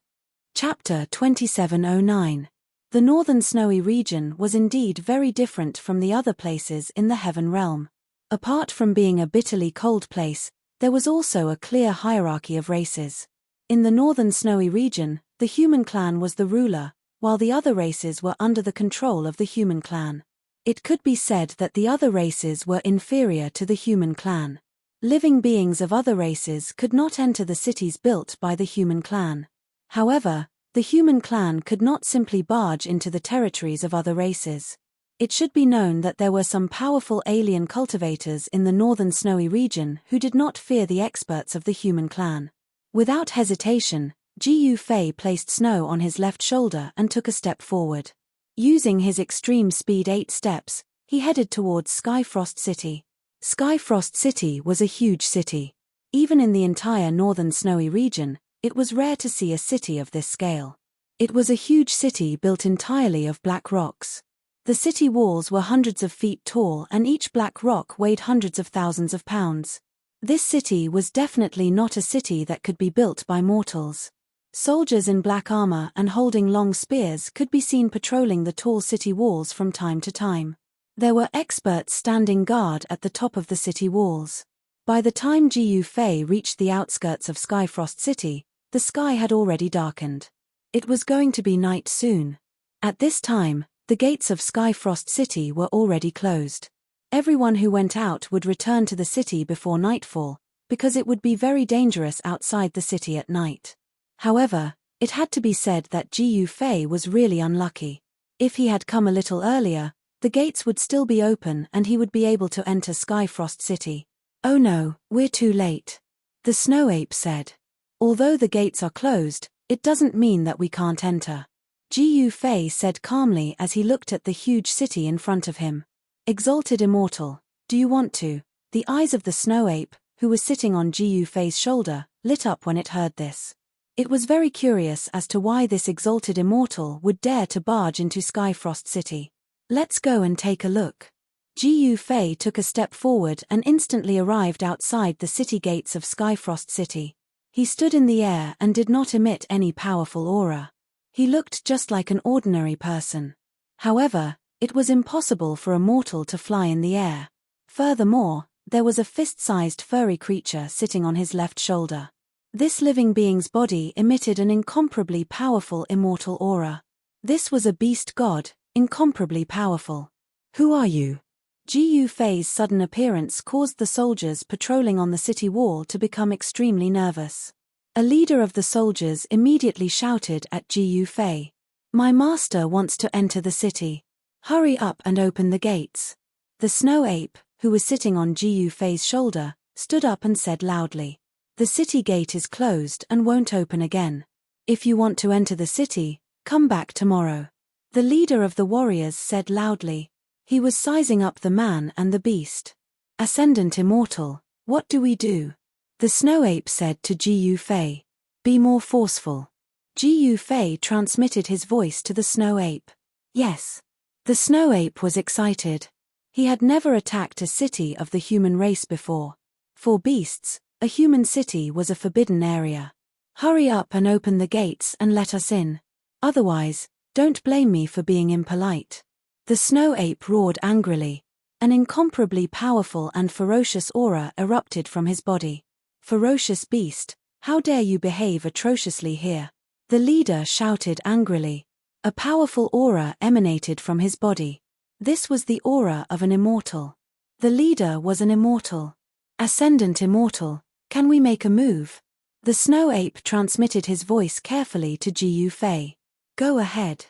Chapter 2709. The northern snowy region was indeed very different from the other places in the heaven realm. Apart from being a bitterly cold place, there was also a clear hierarchy of races. In the northern snowy region, the human clan was the ruler, while the other races were under the control of the human clan. It could be said that the other races were inferior to the human clan. Living beings of other races could not enter the cities built by the human clan. However, the human clan could not simply barge into the territories of other races. It should be known that there were some powerful alien cultivators in the northern snowy region who did not fear the experts of the human clan. Without hesitation, Jiu Fei placed Snow on his left shoulder and took a step forward. Using his extreme speed 8 steps, he headed towards Skyfrost City. Skyfrost City was a huge city. Even in the entire northern snowy region, it was rare to see a city of this scale. It was a huge city built entirely of black rocks. The city walls were hundreds of feet tall and each black rock weighed hundreds of thousands of pounds. This city was definitely not a city that could be built by mortals. Soldiers in black armor and holding long spears could be seen patrolling the tall city walls from time to time. There were experts standing guard at the top of the city walls. By the time Jiu Fei reached the outskirts of Skyfrost City, the sky had already darkened. It was going to be night soon. At this time, the gates of Skyfrost City were already closed. Everyone who went out would return to the city before nightfall, because it would be very dangerous outside the city at night. However, it had to be said that Jiu Fei was really unlucky. If he had come a little earlier, the gates would still be open and he would be able to enter Skyfrost City. "Oh no, we're too late," the snow ape said. "Although the gates are closed, it doesn't mean that we can't enter," Jiu Fei said calmly as he looked at the huge city in front of him. "Exalted Immortal, do you want to?" The eyes of the snow ape, who was sitting on Jiu Fei's shoulder, lit up when it heard this. It was very curious as to why this exalted immortal would dare to barge into Skyfrost City. "Let's go and take a look." Jiu Fei took a step forward and instantly arrived outside the city gates of Skyfrost City. He stood in the air and did not emit any powerful aura. He looked just like an ordinary person. However, it was impossible for a mortal to fly in the air. Furthermore, there was a fist-sized furry creature sitting on his left shoulder. This living being's body emitted an incomparably powerful immortal aura. This was a beast god, incomparably powerful. "Who are you?" Jiu Fei's sudden appearance caused the soldiers patrolling on the city wall to become extremely nervous. A leader of the soldiers immediately shouted at Jiu Fei. "My master wants to enter the city. Hurry up and open the gates." The snow ape, who was sitting on Jiu Fei's shoulder, stood up and said loudly, "The city gate is closed and won't open again. If you want to enter the city, come back tomorrow." The leader of the warriors said loudly. He was sizing up the man and the beast. "Ascendant Immortal, what do we do?" The snow ape said to Jiu Fei. "Be more forceful." Jiu Fei transmitted his voice to the snow ape. "Yes." The snow ape was excited. He had never attacked a city of the human race before. For beasts, a human city was a forbidden area. "Hurry up and open the gates and let us in. Otherwise, don't blame me for being impolite." The snow ape roared angrily. An incomparably powerful and ferocious aura erupted from his body. "Ferocious beast, how dare you behave atrociously here?" The leader shouted angrily. A powerful aura emanated from his body. This was the aura of an immortal. The leader was an immortal. "Ascendant Immortal, can we make a move?" The snow ape transmitted his voice carefully to Jiu Fei. "Go ahead."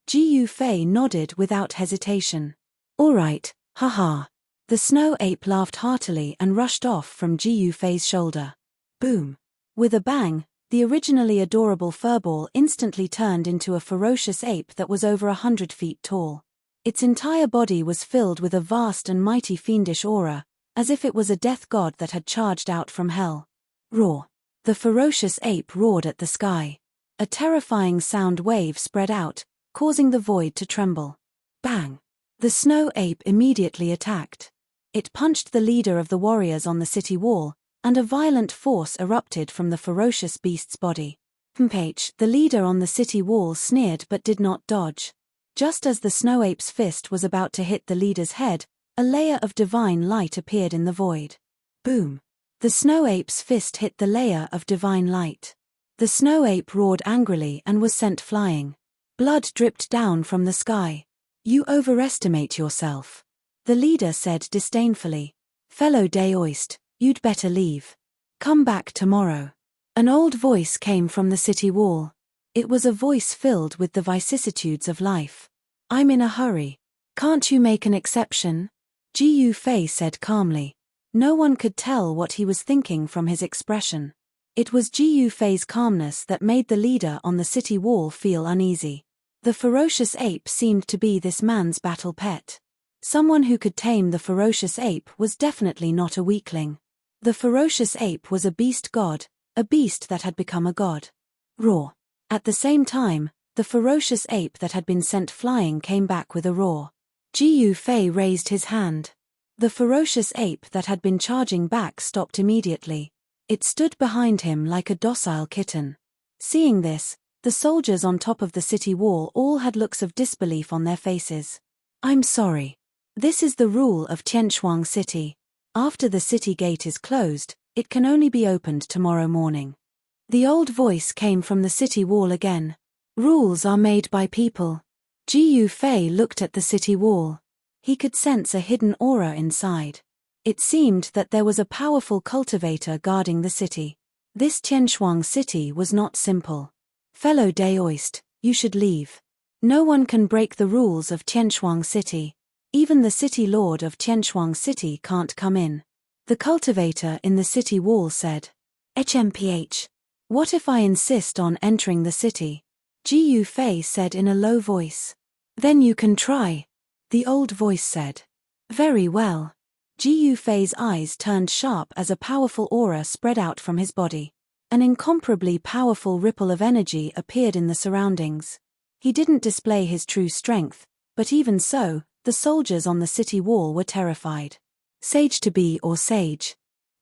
Jiu Fei nodded without hesitation. "All right, haha." The snow ape laughed heartily and rushed off from Jiu Fei's shoulder. Boom. With a bang, the originally adorable furball instantly turned into a ferocious ape that was over 100 feet tall. Its entire body was filled with a vast and mighty fiendish aura, as if it was a death god that had charged out from hell. Roar. The ferocious ape roared at the sky. A terrifying sound wave spread out, causing the void to tremble. Bang! The snow ape immediately attacked. It punched the leader of the warriors on the city wall, and a violent force erupted from the ferocious beast's body. The leader on the city wall sneered but did not dodge. Just as the snow ape's fist was about to hit the leader's head, a layer of divine light appeared in the void. Boom! The snow ape's fist hit the layer of divine light. The snow ape roared angrily and was sent flying. Blood dripped down from the sky. "You overestimate yourself," the leader said disdainfully. "Fellow Daoist, you'd better leave. Come back tomorrow." An old voice came from the city wall. It was a voice filled with the vicissitudes of life. "I'm in a hurry. Can't you make an exception?" Ji Fei said calmly. No one could tell what he was thinking from his expression. It was Ji Fei's calmness that made the leader on the city wall feel uneasy. The ferocious ape seemed to be this man's battle pet. Someone who could tame the ferocious ape was definitely not a weakling. The ferocious ape was a beast god, a beast that had become a god. Roar. At the same time, the ferocious ape that had been sent flying came back with a roar. Ji Fei raised his hand. The ferocious ape that had been charging back stopped immediately. It stood behind him like a docile kitten. Seeing this, the soldiers on top of the city wall all had looks of disbelief on their faces. "I'm sorry. This is the rule of Tianshuang City. After the city gate is closed, it can only be opened tomorrow morning." The old voice came from the city wall again. "Rules are made by people." Ji Fei looked at the city wall. He could sense a hidden aura inside. It seemed that there was a powerful cultivator guarding the city. This Tianshuang City was not simple. "Fellow Daoist, you should leave. No one can break the rules of Tianshuang City. Even the city lord of Tianshuang City can't come in." The cultivator in the city wall said. "HMPH. What if I insist on entering the city?" Ji Fei said in a low voice. "Then you can try," the old voice said. "Very well." Ji Fei's eyes turned sharp as a powerful aura spread out from his body. An incomparably powerful ripple of energy appeared in the surroundings. He didn't display his true strength, but even so, the soldiers on the city wall were terrified. Sage to be or sage.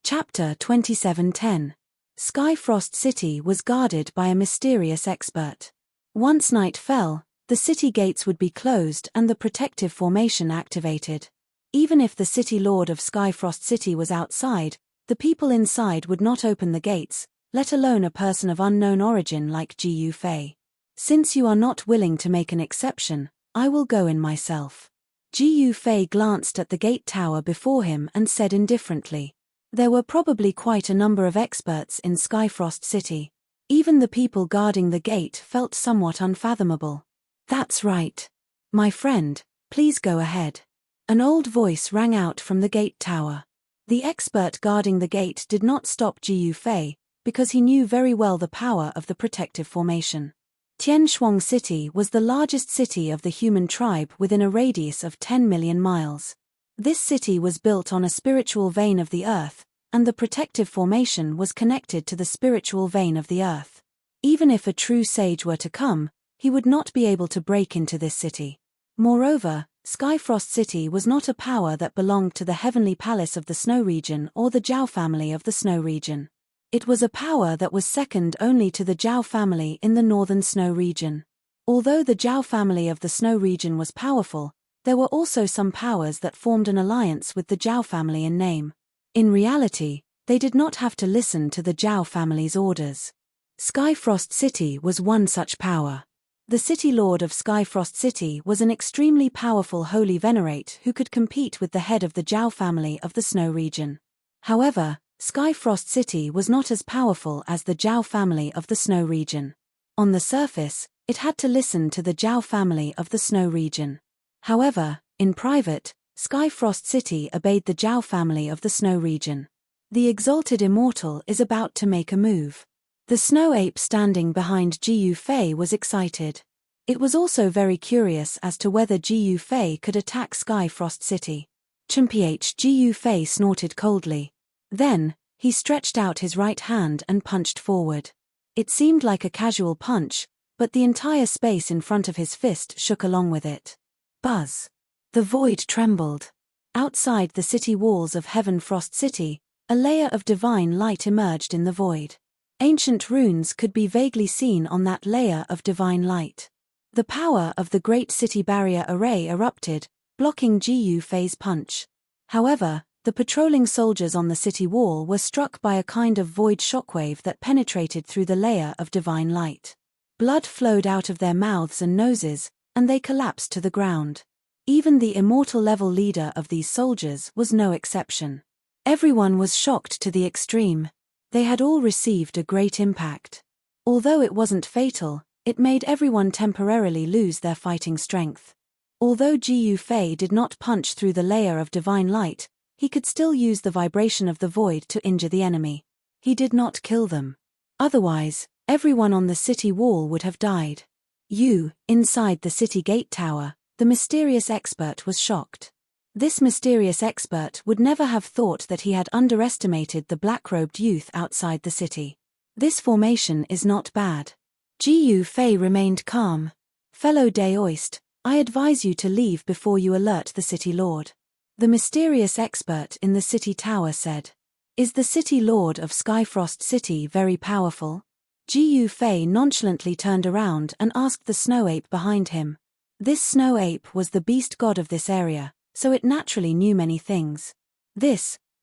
Chapter 27:10. Skyfrost City was guarded by a mysterious expert. Once night fell, the city gates would be closed and the protective formation activated. Even if the city lord of Skyfrost City was outside, the people inside would not open the gates, let alone a person of unknown origin like Ji Fei. "Since you are not willing to make an exception, I will go in myself." Ji Fei glanced at the gate tower before him and said indifferently. There were probably quite a number of experts in Skyfrost City. Even the people guarding the gate felt somewhat unfathomable. "That's right. My friend, please go ahead." An old voice rang out from the gate tower. The expert guarding the gate did not stop Ji Fei, because he knew very well the power of the protective formation. Tianshuang City was the largest city of the human tribe within a radius of 10 million miles. This city was built on a spiritual vein of the earth, and the protective formation was connected to the spiritual vein of the earth. Even if a true sage were to come, he would not be able to break into this city. Moreover, Skyfrost City was not a power that belonged to the heavenly palace of the snow region or the Zhao family of the snow region. It was a power that was second only to the Zhao family in the northern snow region. Although the Zhao family of the snow region was powerful, there were also some powers that formed an alliance with the Zhao family in name. In reality, they did not have to listen to the Zhao family's orders. Skyfrost City was one such power. The city lord of Skyfrost City was an extremely powerful holy venerate who could compete with the head of the Zhao family of the snow region. However, Skyfrost City was not as powerful as the Zhao family of the snow region. On the surface, it had to listen to the Zhao family of the snow region. However, in private, Skyfrost City obeyed the Zhao family of the snow region. The exalted immortal is about to make a move. The snow ape standing behind Ji Fei was excited. It was also very curious as to whether Ji Fei could attack Skyfrost City. Ji Fei snorted coldly. Then, he stretched out his right hand and punched forward. It seemed like a casual punch, but the entire space in front of his fist shook along with it. Buzz. The void trembled. Outside the city walls of Heaven Frost City, a layer of divine light emerged in the void. Ancient runes could be vaguely seen on that layer of divine light. The power of the Great City Barrier Array erupted, blocking Jiu Fei's punch. However, the patrolling soldiers on the city wall were struck by a kind of void shockwave that penetrated through the layer of divine light. Blood flowed out of their mouths and noses, and they collapsed to the ground. Even the immortal-level leader of these soldiers was no exception. Everyone was shocked to the extreme. They had all received a great impact. Although it wasn't fatal, it made everyone temporarily lose their fighting strength. Although Jiu Fei did not punch through the layer of divine light, he could still use the vibration of the void to injure the enemy. He did not kill them. Otherwise, everyone on the city wall would have died. Inside the city gate tower, the mysterious expert was shocked. This mysterious expert would never have thought that he had underestimated the black-robed youth outside the city. This formation is not bad. Jiu Fei remained calm. Fellow Daoist, I advise you to leave before you alert the city lord. The mysterious expert in the city tower said. Is the city lord of Skyfrost City very powerful? Jiu Fei nonchalantly turned around and asked the snow ape behind him. This snow ape was the beast god of this area, so it naturally knew many things.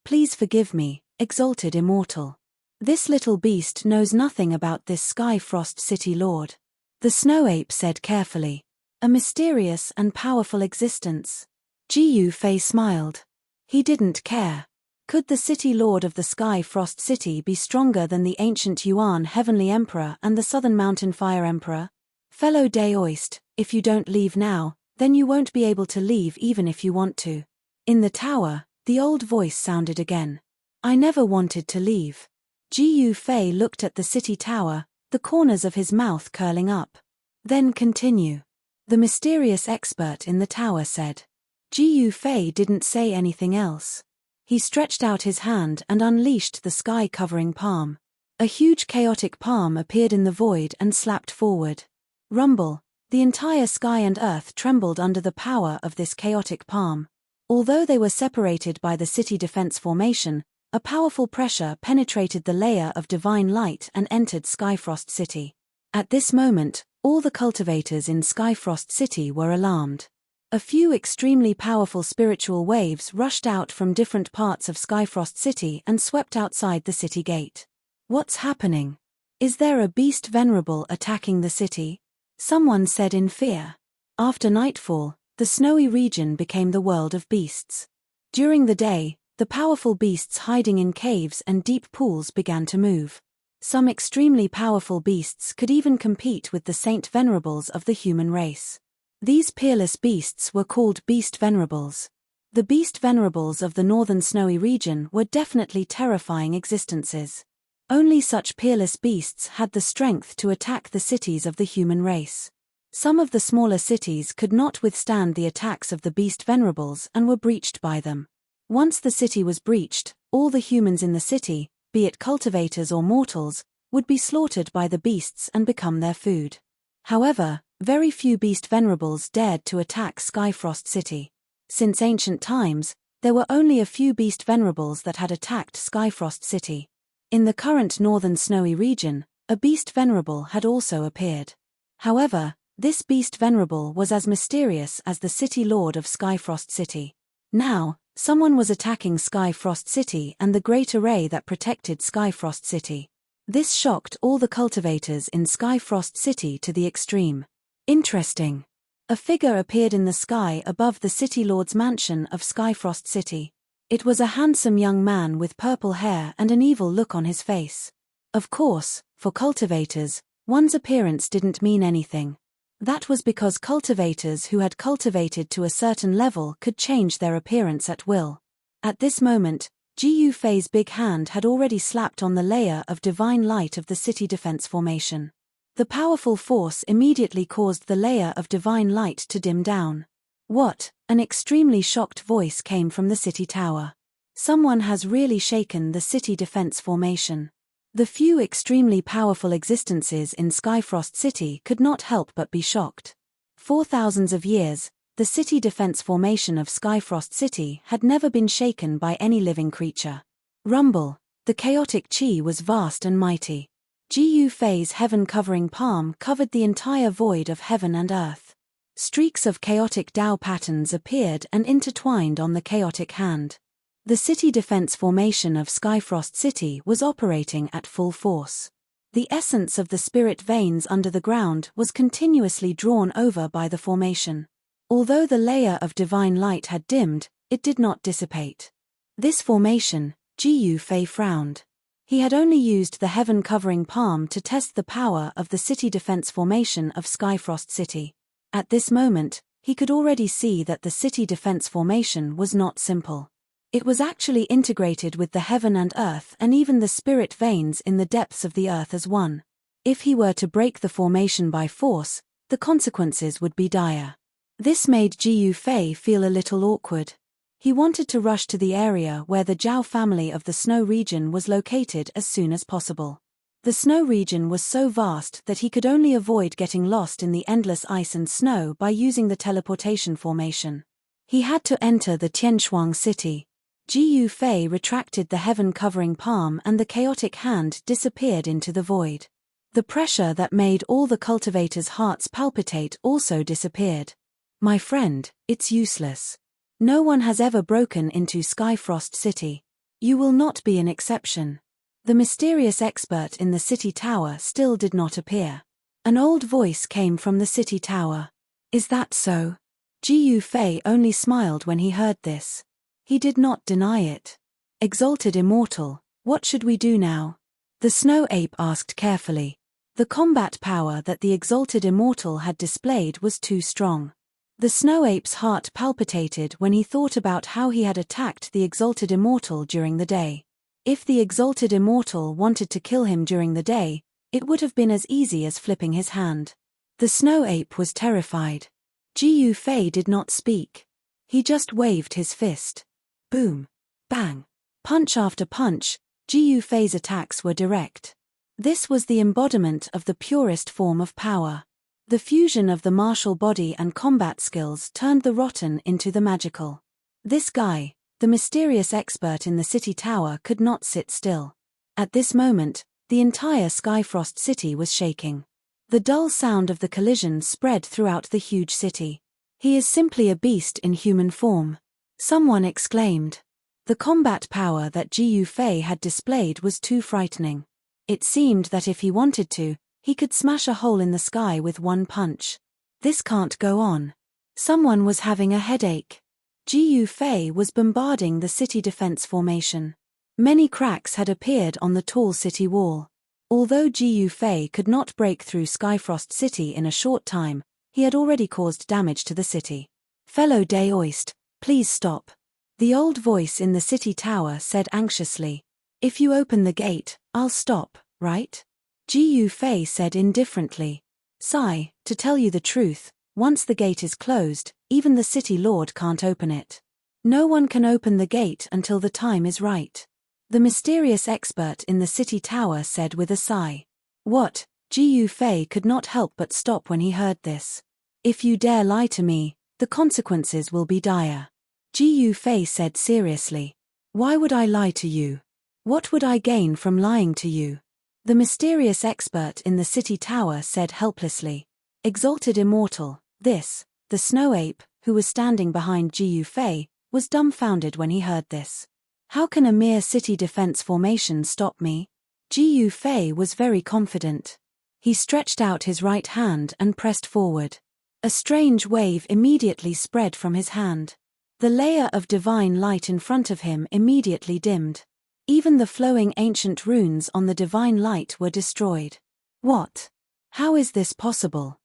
Please forgive me, exalted immortal. This little beast knows nothing about this Skyfrost City lord. The snow ape said carefully. A mysterious and powerful existence. Jiu Fei smiled. He didn't care. Could the city lord of the Sky Frost City be stronger than the ancient Yuan Heavenly Emperor and the Southern Mountain Fire Emperor? Fellow Daoist, if you don't leave now, then you won't be able to leave even if you want to. In the tower, the old voice sounded again. I never wanted to leave. Jiu Fei looked at the city tower, the corners of his mouth curling up. Then continue. The mysterious expert in the tower said. Jiu Fei didn't say anything else. He stretched out his hand and unleashed the sky-covering palm. A huge chaotic palm appeared in the void and slapped forward. Rumble, the entire sky and earth trembled under the power of this chaotic palm. Although they were separated by the city defense formation, a powerful pressure penetrated the layer of divine light and entered Skyfrost City. At this moment, all the cultivators in Skyfrost City were alarmed. A few extremely powerful spiritual waves rushed out from different parts of Skyfrost City and swept outside the city gate. What's happening? Is there a beast venerable attacking the city? Someone said in fear. After nightfall, the snowy region became the world of beasts. During the day, the powerful beasts hiding in caves and deep pools began to move. Some extremely powerful beasts could even compete with the saint venerables of the human race. These peerless beasts were called beast venerables. The beast venerables of the northern snowy region were definitely terrifying existences. Only such peerless beasts had the strength to attack the cities of the human race. Some of the smaller cities could not withstand the attacks of the beast venerables and were breached by them. Once the city was breached, all the humans in the city, be it cultivators or mortals, would be slaughtered by the beasts and become their food. However, very few beast venerables dared to attack Skyfrost City. Since ancient times, there were only a few beast venerables that had attacked Skyfrost City. In the current northern snowy region, a beast venerable had also appeared. However, this beast venerable was as mysterious as the city lord of Skyfrost City. Now, someone was attacking Skyfrost City and the great array that protected Skyfrost City. This shocked all the cultivators in Skyfrost City to the extreme. Interesting. A figure appeared in the sky above the city lord's mansion of Skyfrost City. It was a handsome young man with purple hair and an evil look on his face. Of course, for cultivators, one's appearance didn't mean anything. That was because cultivators who had cultivated to a certain level could change their appearance at will. At this moment, Jiu Fei's big hand had already slapped on the layer of divine light of the city defense formation. The powerful force immediately caused the layer of divine light to dim down. What? An extremely shocked voice came from the city tower. Someone has really shaken the city defense formation. The few extremely powerful existences in Skyfrost City could not help but be shocked. For thousands of years, the city defense formation of Skyfrost City had never been shaken by any living creature. Rumble, the chaotic chi was vast and mighty. Ji Fei's heaven-covering palm covered the entire void of heaven and earth. Streaks of chaotic Dao patterns appeared and intertwined on the chaotic hand. The city defense formation of Skyfrost City was operating at full force. The essence of the spirit veins under the ground was continuously drawn over by the formation. Although the layer of divine light had dimmed, it did not dissipate. This formation, Ji Fei frowned. He had only used the heaven-covering palm to test the power of the city defense formation of Skyfrost City. At this moment, he could already see that the city defense formation was not simple. It was actually integrated with the heaven and earth and even the spirit veins in the depths of the earth as one. If he were to break the formation by force, the consequences would be dire. This made Ji Fei feel a little awkward. He wanted to rush to the area where the Zhao family of the snow region was located as soon as possible. The snow region was so vast that he could only avoid getting lost in the endless ice and snow by using the teleportation formation. He had to enter the Tianshuang city. Ji Fei retracted the heaven-covering palm and the chaotic hand disappeared into the void. The pressure that made all the cultivators' hearts palpitate also disappeared. My friend, it's useless. No one has ever broken into Skyfrost City. You will not be an exception. The mysterious expert in the city tower still did not appear. An old voice came from the city tower. Is that so? Ji Fei only smiled when he heard this. He did not deny it. Exalted Immortal, what should we do now? The snow ape asked carefully. The combat power that the Exalted Immortal had displayed was too strong. The snow ape's heart palpitated when he thought about how he had attacked the Exalted Immortal during the day. If the Exalted Immortal wanted to kill him during the day, it would have been as easy as flipping his hand. The snow ape was terrified. Ji Fei did not speak. He just waved his fist. Boom. Bang. Punch after punch, Ji Fei's attacks were direct. This was the embodiment of the purest form of power. The fusion of the martial body and combat skills turned the rotten into the magical. This guy, the mysterious expert in the city tower, could not sit still. At this moment, the entire Skyfrost City was shaking. The dull sound of the collision spread throughout the huge city. He is simply a beast in human form. Someone exclaimed. The combat power that Ji Fei had displayed was too frightening. It seemed that if he wanted to, he could smash a hole in the sky with one punch. This can't go on. Someone was having a headache. Ji Fei was bombarding the city defense formation. Many cracks had appeared on the tall city wall. Although Ji Fei could not break through Skyfrost City in a short time, he had already caused damage to the city. Fellow Daoist, please stop. The old voice in the city tower said anxiously. If you open the gate, I'll stop, right? Ji Fei said indifferently. Sigh, to tell you the truth, once the gate is closed, even the city lord can't open it. No one can open the gate until the time is right. The mysterious expert in the city tower said with a sigh. What? Ji Fei could not help but stop when he heard this. If you dare lie to me, the consequences will be dire. Ji Fei said seriously. Why would I lie to you? What would I gain from lying to you? The mysterious expert in the city tower said helplessly. Exalted Immortal, this, the snow ape, who was standing behind Ji Fei, was dumbfounded when he heard this. How can a mere city defense formation stop me? Ji Fei was very confident. He stretched out his right hand and pressed forward. A strange wave immediately spread from his hand. The layer of divine light in front of him immediately dimmed. Even the flowing ancient runes on the divine light were destroyed. What? How is this possible?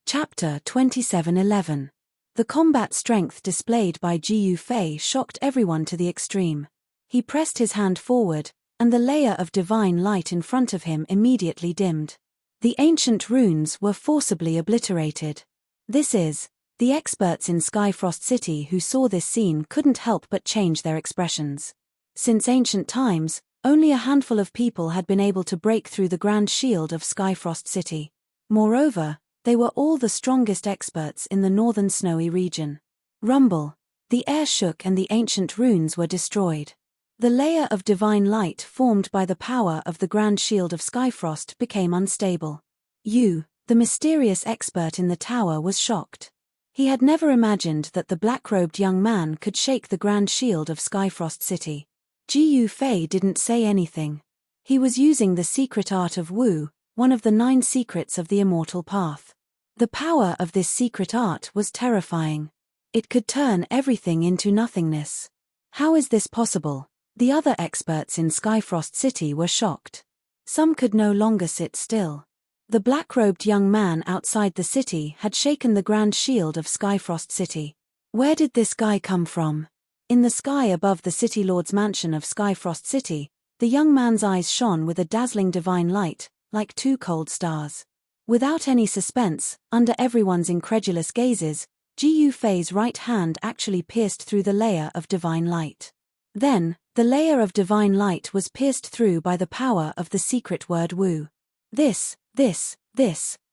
Chapter 27:11. The combat strength displayed by Ji Fei shocked everyone to the extreme. He pressed his hand forward, and the layer of divine light in front of him immediately dimmed. The ancient runes were forcibly obliterated. The experts in Skyfrost City who saw this scene couldn't help but change their expressions. Since ancient times, only a handful of people had been able to break through the grand shield of Skyfrost City. Moreover, they were all the strongest experts in the northern snowy region. Rumble. The air shook and the ancient runes were destroyed. The layer of divine light formed by the power of the grand shield of Skyfrost became unstable. Yu, the mysterious expert in the tower, was shocked. He had never imagined that the black-robed young man could shake the grand shield of Skyfrost City. Ji Fei didn't say anything. He was using the secret art of Wu, one of the 9 secrets of the immortal path. The power of this secret art was terrifying. It could turn everything into nothingness. How is this possible? The other experts in Skyfrost City were shocked. Some could no longer sit still. The black-robed young man outside the city had shaken the grand shield of Skyfrost City. Where did this guy come from? In the sky above the City Lord's mansion of Skyfrost City, the young man's eyes shone with a dazzling divine light, like 2 cold stars. Without any suspense, under everyone's incredulous gazes, Ji Fei's right hand actually pierced through the layer of divine light. Then, the layer of divine light was pierced through by the power of the secret word Wu. This,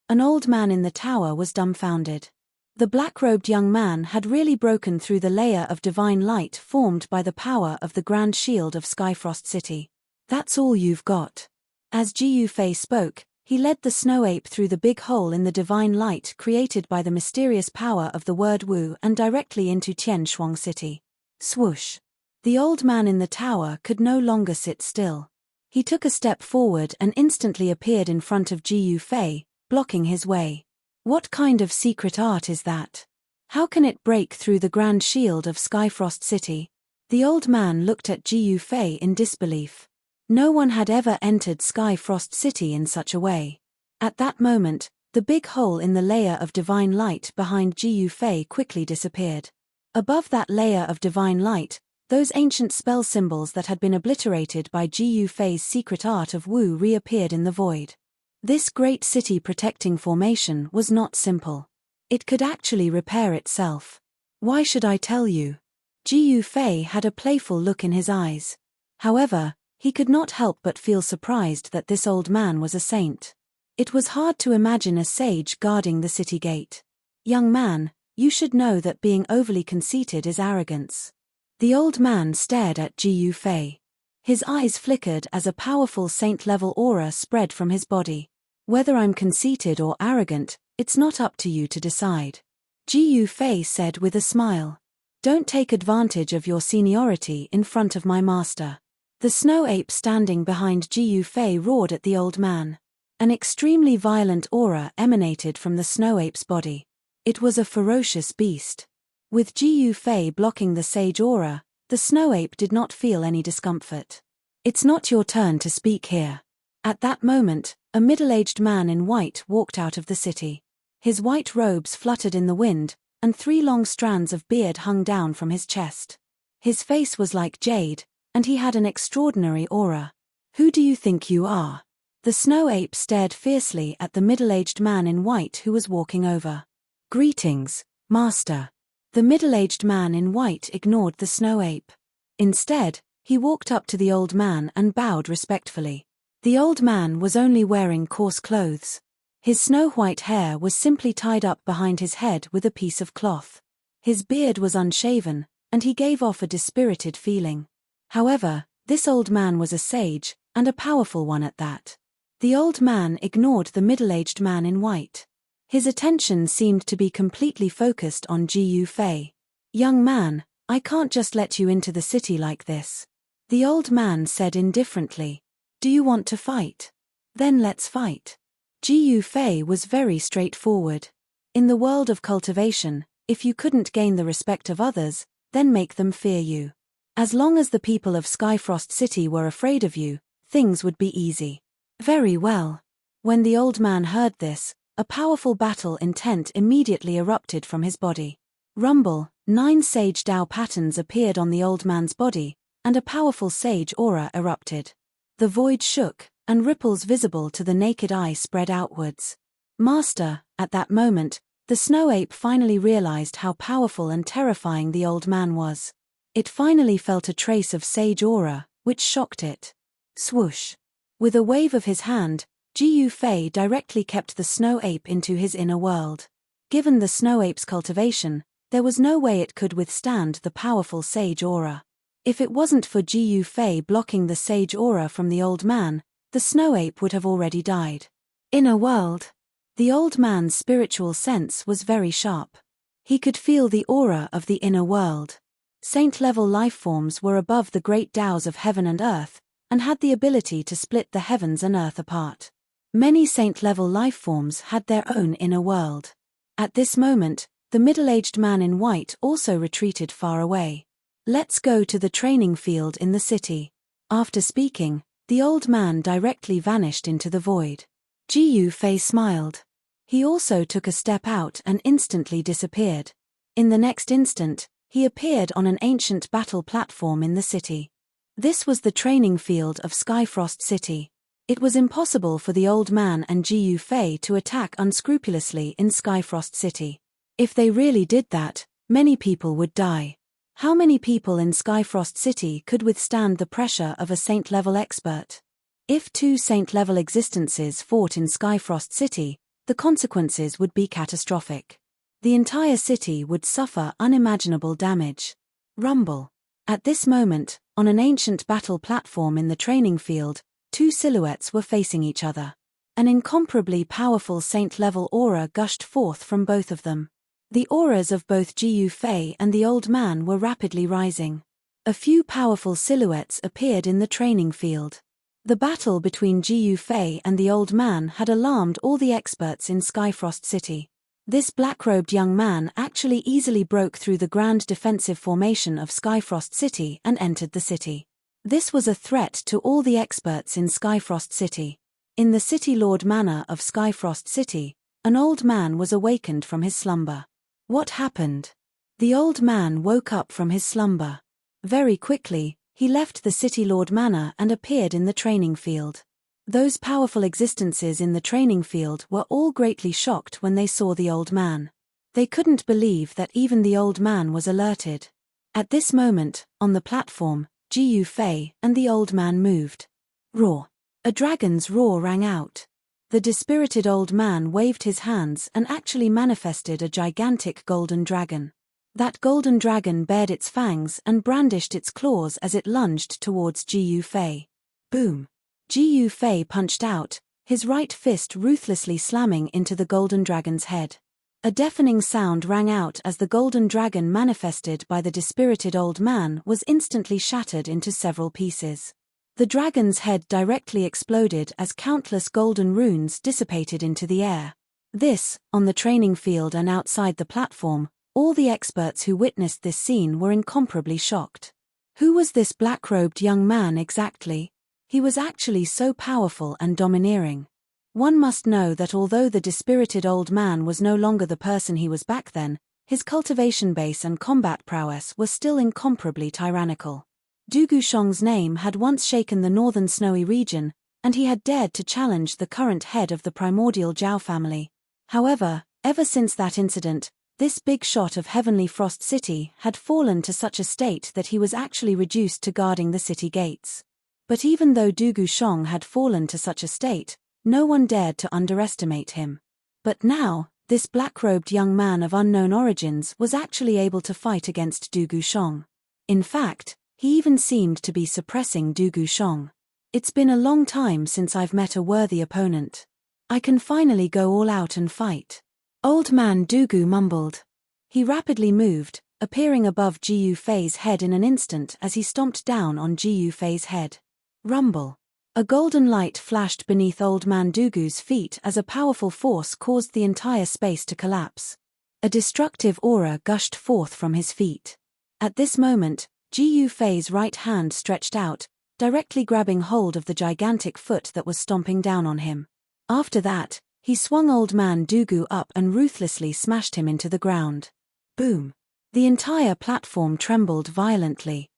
an old man in the tower was dumbfounded. The black-robed young man had really broken through the layer of divine light formed by the power of the grand shield of Skyfrost City. That's all you've got. As Ji Fei spoke, he led the snow ape through the big hole in the divine light created by the mysterious power of the word Wu and directly into Tian Shuang City. Swoosh! The old man in the tower could no longer sit still. He took a step forward and instantly appeared in front of Ji Fei, blocking his way. What kind of secret art is that? How can it break through the grand shield of Skyfrost City? The old man looked at Ji Fei in disbelief. No one had ever entered Skyfrost City in such a way. At that moment, the big hole in the layer of divine light behind Ji Fei quickly disappeared. Above that layer of divine light, those ancient spell symbols that had been obliterated by Ji Fei's secret art of Wu reappeared in the void. This great city protecting formation was not simple. It could actually repair itself. Why should I tell you? Ji Fei had a playful look in his eyes. However, he could not help but feel surprised that this old man was a saint. It was hard to imagine a sage guarding the city gate. Young man, you should know that being overly conceited is arrogance. The old man stared at Ji Fei. His eyes flickered as a powerful saint-level aura spread from his body. Whether I'm conceited or arrogant, it's not up to you to decide. Ji Fei said with a smile. Don't take advantage of your seniority in front of my master. The snow ape standing behind Ji Fei roared at the old man. An extremely violent aura emanated from the snow ape's body. It was a ferocious beast. With Ji Fei blocking the sage aura, the snow ape did not feel any discomfort. It's not your turn to speak here. At that moment, a middle-aged man in white walked out of the city. His white robes fluttered in the wind, and 3 long strands of beard hung down from his chest. His face was like jade, and he had an extraordinary aura. Who do you think you are? The snow ape stared fiercely at the middle-aged man in white who was walking over. Greetings, master. The middle-aged man in white ignored the snow ape. Instead, he walked up to the old man and bowed respectfully. The old man was only wearing coarse clothes. His snow-white hair was simply tied up behind his head with a piece of cloth. His beard was unshaven, and he gave off a dispirited feeling. However, this old man was a sage, and a powerful one at that. The old man ignored the middle-aged man in white. His attention seemed to be completely focused on Ji Fei. Young man, I can't just let you into the city like this. The old man said indifferently. Do you want to fight? Then let's fight. Ji Fei was very straightforward. In the world of cultivation, if you couldn't gain the respect of others, then make them fear you. As long as the people of Skyfrost City were afraid of you, things would be easy. Very well. When the old man heard this, a powerful battle intent immediately erupted from his body. Rumble, 9 sage Dao patterns appeared on the old man's body, and a powerful sage aura erupted. The void shook, and ripples visible to the naked eye spread outwards. Master, at that moment, the snow ape finally realized how powerful and terrifying the old man was. It finally felt a trace of sage aura, which shocked it. Swoosh. With a wave of his hand, Ji Fei directly kept the snow ape into his inner world. Given the snow ape's cultivation, there was no way it could withstand the powerful sage aura. If it wasn't for Gu Fei blocking the sage aura from the old man, the snow ape would have already died. Inner world. The old man's spiritual sense was very sharp. He could feel the aura of the inner world. Saint-level lifeforms were above the great Taoes of heaven and earth, and had the ability to split the heavens and earth apart. Many saint-level lifeforms had their own inner world. At this moment, the middle-aged man in white also retreated far away. Let's go to the training field in the city. After speaking, the old man directly vanished into the void. Gu Fei smiled. He also took a step out and instantly disappeared. In the next instant, he appeared on an ancient battle platform in the city. This was the training field of Skyfrost City. It was impossible for the old man and Gu Fei to attack unscrupulously in Skyfrost City. If they really did that, many people would die. How many people in Skyfrost City could withstand the pressure of a saint-level expert? If two saint-level existences fought in Skyfrost City, the consequences would be catastrophic. The entire city would suffer unimaginable damage. Rumble. At this moment, on an ancient battle platform in the training field, two silhouettes were facing each other. An incomparably powerful saint-level aura gushed forth from both of them. The auras of both Gu Fei and the old man were rapidly rising. A few powerful silhouettes appeared in the training field. The battle between Gu Fei and the old man had alarmed all the experts in Skyfrost City. This black-robed young man actually easily broke through the grand defensive formation of Skyfrost City and entered the city. This was a threat to all the experts in Skyfrost City. In the City Lord Manor of Skyfrost City, an old man was awakened from his slumber. What happened? The old man woke up from his slumber. Very quickly, he left the City Lord Manor and appeared in the training field. Those powerful existences in the training field were all greatly shocked when they saw the old man. They couldn't believe that even the old man was alerted. At this moment, on the platform, Gu Fei and the old man moved. Roar. A dragon's roar rang out. The dispirited old man waved his hands and actually manifested a gigantic golden dragon. That golden dragon bared its fangs and brandished its claws as it lunged towards Gu Fei. Boom. Gu Fei punched out, his right fist ruthlessly slamming into the golden dragon's head. A deafening sound rang out as the golden dragon manifested by the dispirited old man was instantly shattered into several pieces. The dragon's head directly exploded as countless golden runes dissipated into the air. This, on the training field and outside the platform, all the experts who witnessed this scene were incomparably shocked. Who was this black-robed young man exactly? He was actually so powerful and domineering. One must know that although the dispirited old man was no longer the person he was back then, his cultivation base and combat prowess were still incomparably tyrannical. Du Gushong's name had once shaken the northern snowy region, and he had dared to challenge the current head of the primordial Zhao family. However, ever since that incident, this big shot of heavenly Frost City had fallen to such a state that he was actually reduced to guarding the city gates. But even though Du Gushong had fallen to such a state, no one dared to underestimate him. But now, this black-robed young man of unknown origins was actually able to fight against Du Gushong. In fact, he even seemed to be suppressing Du Gushong. It's been a long time since I've met a worthy opponent. I can finally go all out and fight. Old man Du Gu mumbled. He rapidly moved, appearing above Gu Fei's head in an instant as he stomped down on Gu Fei's head. Rumble. A golden light flashed beneath old man Du Gu's feet as a powerful force caused the entire space to collapse. A destructive aura gushed forth from his feet. At this moment, Gu Fei's right hand stretched out, directly grabbing hold of the gigantic foot that was stomping down on him. After that, he swung old man Du Gu up and ruthlessly smashed him into the ground. Boom. The entire platform trembled violently.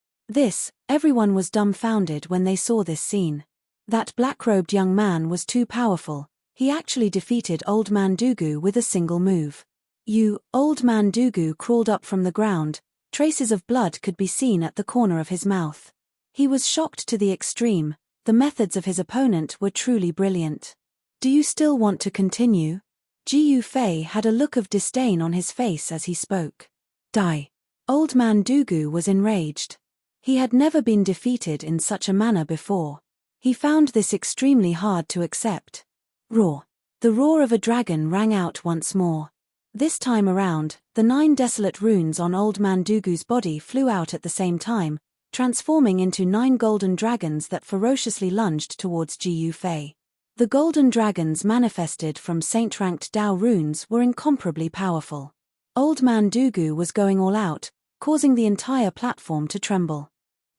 Everyone was dumbfounded when they saw this scene. That black-robed young man was too powerful. He actually defeated old man Du Gu with a single move. Old man Du Gu crawled up from the ground. Traces of blood could be seen at the corner of his mouth. He was shocked to the extreme. The methods of his opponent were truly brilliant. Do you still want to continue? Gu Fei had a look of disdain on his face as he spoke. Die. Old man Du Gu was enraged. He had never been defeated in such a manner before. He found this extremely hard to accept. Roar. The roar of a dragon rang out once more. This time around, the 9 desolate runes on Old Man Dugu's body flew out at the same time, transforming into 9 golden dragons that ferociously lunged towards Jiu Fei. The golden dragons manifested from saint-ranked Dao runes were incomparably powerful. Old Man Dugu was going all out, causing the entire platform to tremble.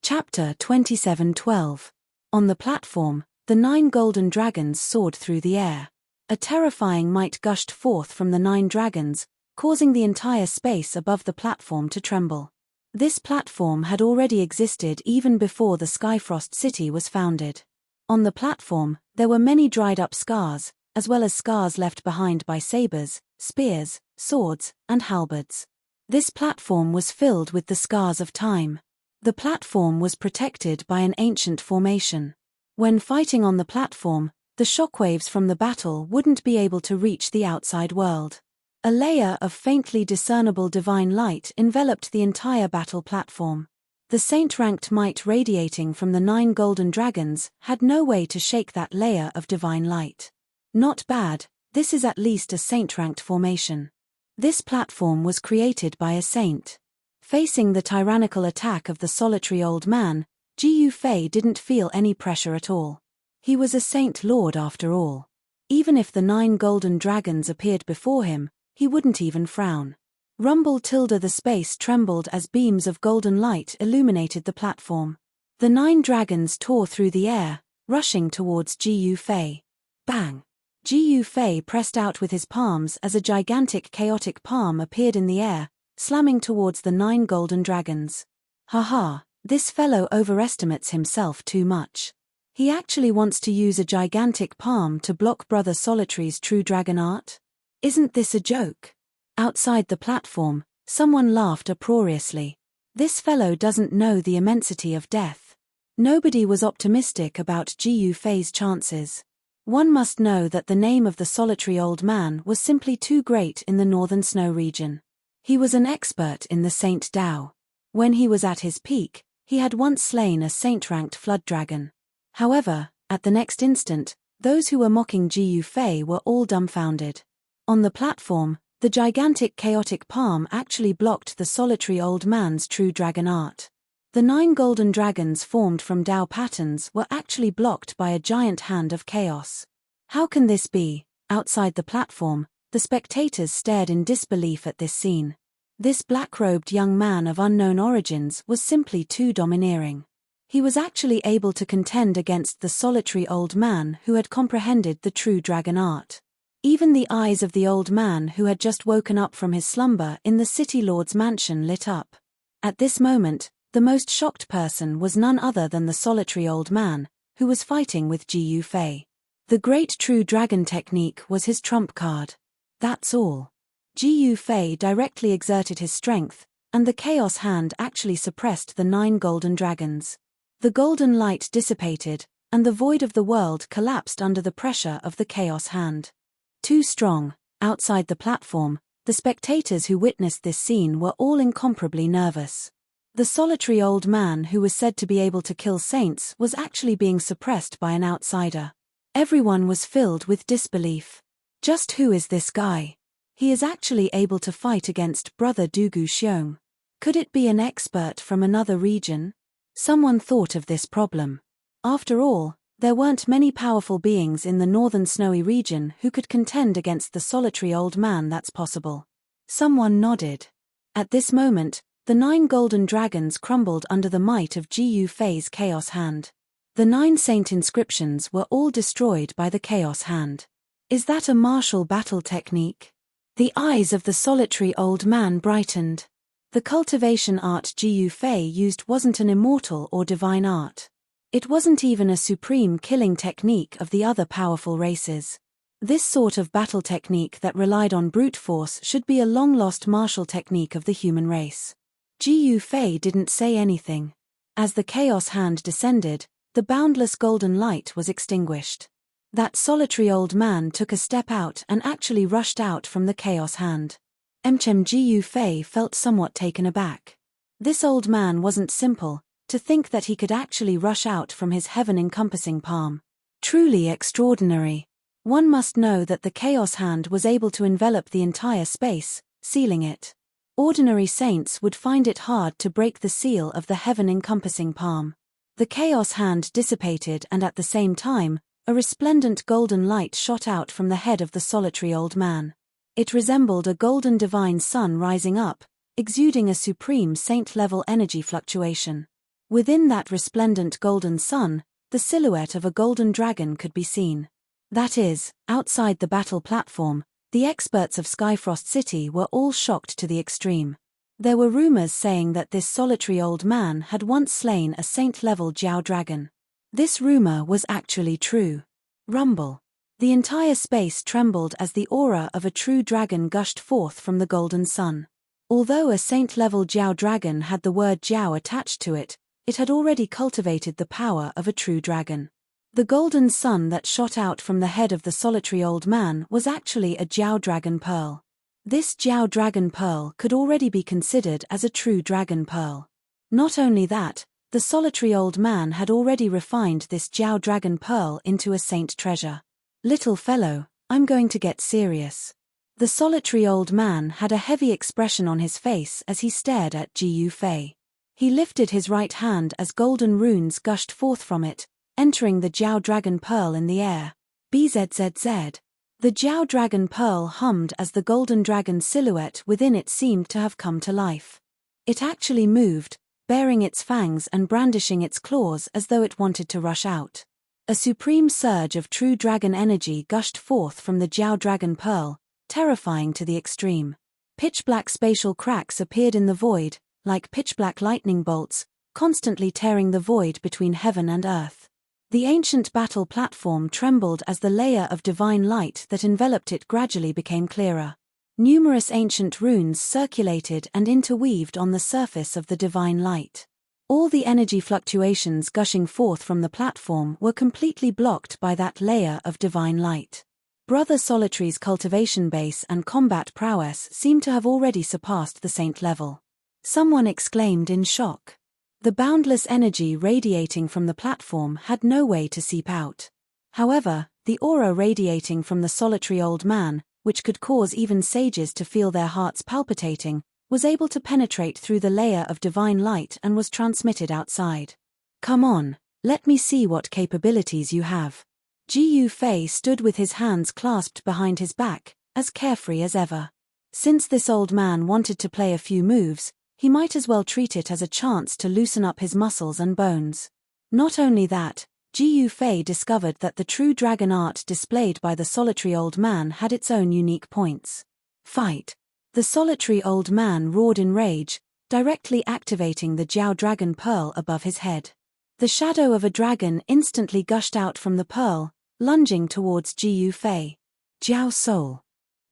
Chapter 27:12. On the platform, the 9 golden dragons soared through the air. A terrifying might gushed forth from the 9 dragons, causing the entire space above the platform to tremble. This platform had already existed even before the Skyfrost City was founded. On the platform, there were many dried-up scars, as well as scars left behind by sabers, spears, swords, and halberds. This platform was filled with the scars of time. The platform was protected by an ancient formation. When fighting on the platform, the shockwaves from the battle wouldn't be able to reach the outside world. A layer of faintly discernible divine light enveloped the entire battle platform. The saint-ranked might radiating from the 9 golden dragons had no way to shake that layer of divine light. Not bad, this is at least a saint-ranked formation. This platform was created by a saint. Facing the tyrannical attack of the solitary old man, Jiu Fei didn't feel any pressure at all. He was a saint lord after all. Even if the 9 golden dragons appeared before him, he wouldn't even frown. Rumble tilde the space trembled as beams of golden light illuminated the platform. The 9 dragons tore through the air, rushing towards Jiu Fei. Bang! Jiu Fei pressed out with his palms as a gigantic chaotic palm appeared in the air, slamming towards the 9 golden dragons. Haha, this fellow overestimates himself too much. He actually wants to use a gigantic palm to block Brother Solitary's true dragon art? Isn't this a joke? Outside the platform, someone laughed uproariously. This fellow doesn't know the immensity of death. Nobody was optimistic about Jiu Fei's chances. One must know that the name of the solitary old man was simply too great in the northern snow region. He was an expert in the Saint Dao. When he was at his peak, he had once slain a saint-ranked flood dragon. However, at the next instant, those who were mocking Jiu Fei were all dumbfounded. On the platform, the gigantic chaotic palm actually blocked the solitary old man's true dragon art. The 9 golden dragons formed from Dao patterns were actually blocked by a giant hand of chaos. How can this be? Outside the platform, the spectators stared in disbelief at this scene. This black-robed young man of unknown origins was simply too domineering. He was actually able to contend against the solitary old man who had comprehended the true dragon art. Even the eyes of the old man who had just woken up from his slumber in the city lord's mansion lit up. At this moment, the most shocked person was none other than the solitary old man, who was fighting with Jiu Fei. The great true dragon technique was his trump card. That's all. Jiu Fei directly exerted his strength, and the chaos hand actually suppressed the 9 golden dragons. The golden light dissipated, and the void of the world collapsed under the pressure of the chaos hand. Too strong. Outside the platform, the spectators who witnessed this scene were all incomparably nervous. The solitary old man who was said to be able to kill saints was actually being suppressed by an outsider. Everyone was filled with disbelief. Just who is this guy? He is actually able to fight against Brother Dugu Xiong. Could it be an expert from another region? Someone thought of this problem. After all, there weren't many powerful beings in the northern snowy region who could contend against the solitary old man. That's possible. Someone nodded. At this moment, the 9 golden dragons crumbled under the might of Jiu Fei's chaos hand. The 9 saint inscriptions were all destroyed by the chaos hand. Is that a martial battle technique? The eyes of the solitary old man brightened. The cultivation art Jiu Fei used wasn't an immortal or divine art. It wasn't even a supreme killing technique of the other powerful races. This sort of battle technique that relied on brute force should be a long-lost martial technique of the human race. Jiu Fei didn't say anything. As the chaos hand descended, the boundless golden light was extinguished. That solitary old man took a step out and actually rushed out from the chaos hand. Jiu Fei felt somewhat taken aback. This old man wasn't simple, To think that he could actually rush out from his heaven-encompassing palm. Truly extraordinary. One must know that the Chaos Hand was able to envelop the entire space, sealing it. Ordinary saints would find it hard to break the seal of the heaven-encompassing palm. The Chaos Hand dissipated, and at the same time, a resplendent golden light shot out from the head of the solitary old man. It resembled a golden divine sun rising up, exuding a supreme saint-level energy fluctuation. Within that resplendent golden sun, the silhouette of a golden dragon could be seen. That is, outside the battle platform, the experts of Skyfrost City were all shocked to the extreme. There were rumors saying that this solitary old man had once slain a saint-level Jiao dragon. This rumor was actually true. Rumble. The entire space trembled as the aura of a true dragon gushed forth from the golden sun. Although a saint-level Jiao dragon had the word Jiao attached to it, it had already cultivated the power of a true dragon. The golden sun that shot out from the head of the solitary old man was actually a Jiao dragon pearl. This Jiao dragon pearl could already be considered as a true dragon pearl. Not only that, the solitary old man had already refined this Jiao dragon pearl into a saint treasure. Little fellow, I'm going to get serious. The solitary old man had a heavy expression on his face as he stared at Ji Yufei. He lifted his right hand as golden runes gushed forth from it, entering the Jiao dragon pearl in the air. Bzzz. The Jiao dragon pearl hummed as the golden dragon silhouette within it seemed to have come to life. It actually moved, baring its fangs and brandishing its claws as though it wanted to rush out. A supreme surge of true dragon energy gushed forth from the Jiao dragon pearl, terrifying to the extreme. Pitch-black spatial cracks appeared in the void, like pitch-black lightning bolts, constantly tearing the void between heaven and earth. The ancient battle platform trembled as the layer of divine light that enveloped it gradually became clearer. Numerous ancient runes circulated and interweaved on the surface of the divine light. All the energy fluctuations gushing forth from the platform were completely blocked by that layer of divine light. Brother Solitary's cultivation base and combat prowess seemed to have already surpassed the saint level. Someone exclaimed in shock. The boundless energy radiating from the platform had no way to seep out. However, the aura radiating from the solitary old man, which could cause even sages to feel their hearts palpitating, was able to penetrate through the layer of divine light and was transmitted outside. Come on, let me see what capabilities you have. Ji Yufei stood with his hands clasped behind his back, as carefree as ever. Since this old man wanted to play a few moves, he might as well treat it as a chance to loosen up his muscles and bones. Not only that, Ji Yufei discovered that the true dragon art displayed by the solitary old man had its own unique points. Fight! The solitary old man roared in rage, directly activating the Jiao dragon pearl above his head. The shadow of a dragon instantly gushed out from the pearl, lunging towards Ji Yufei. Jiao Soul.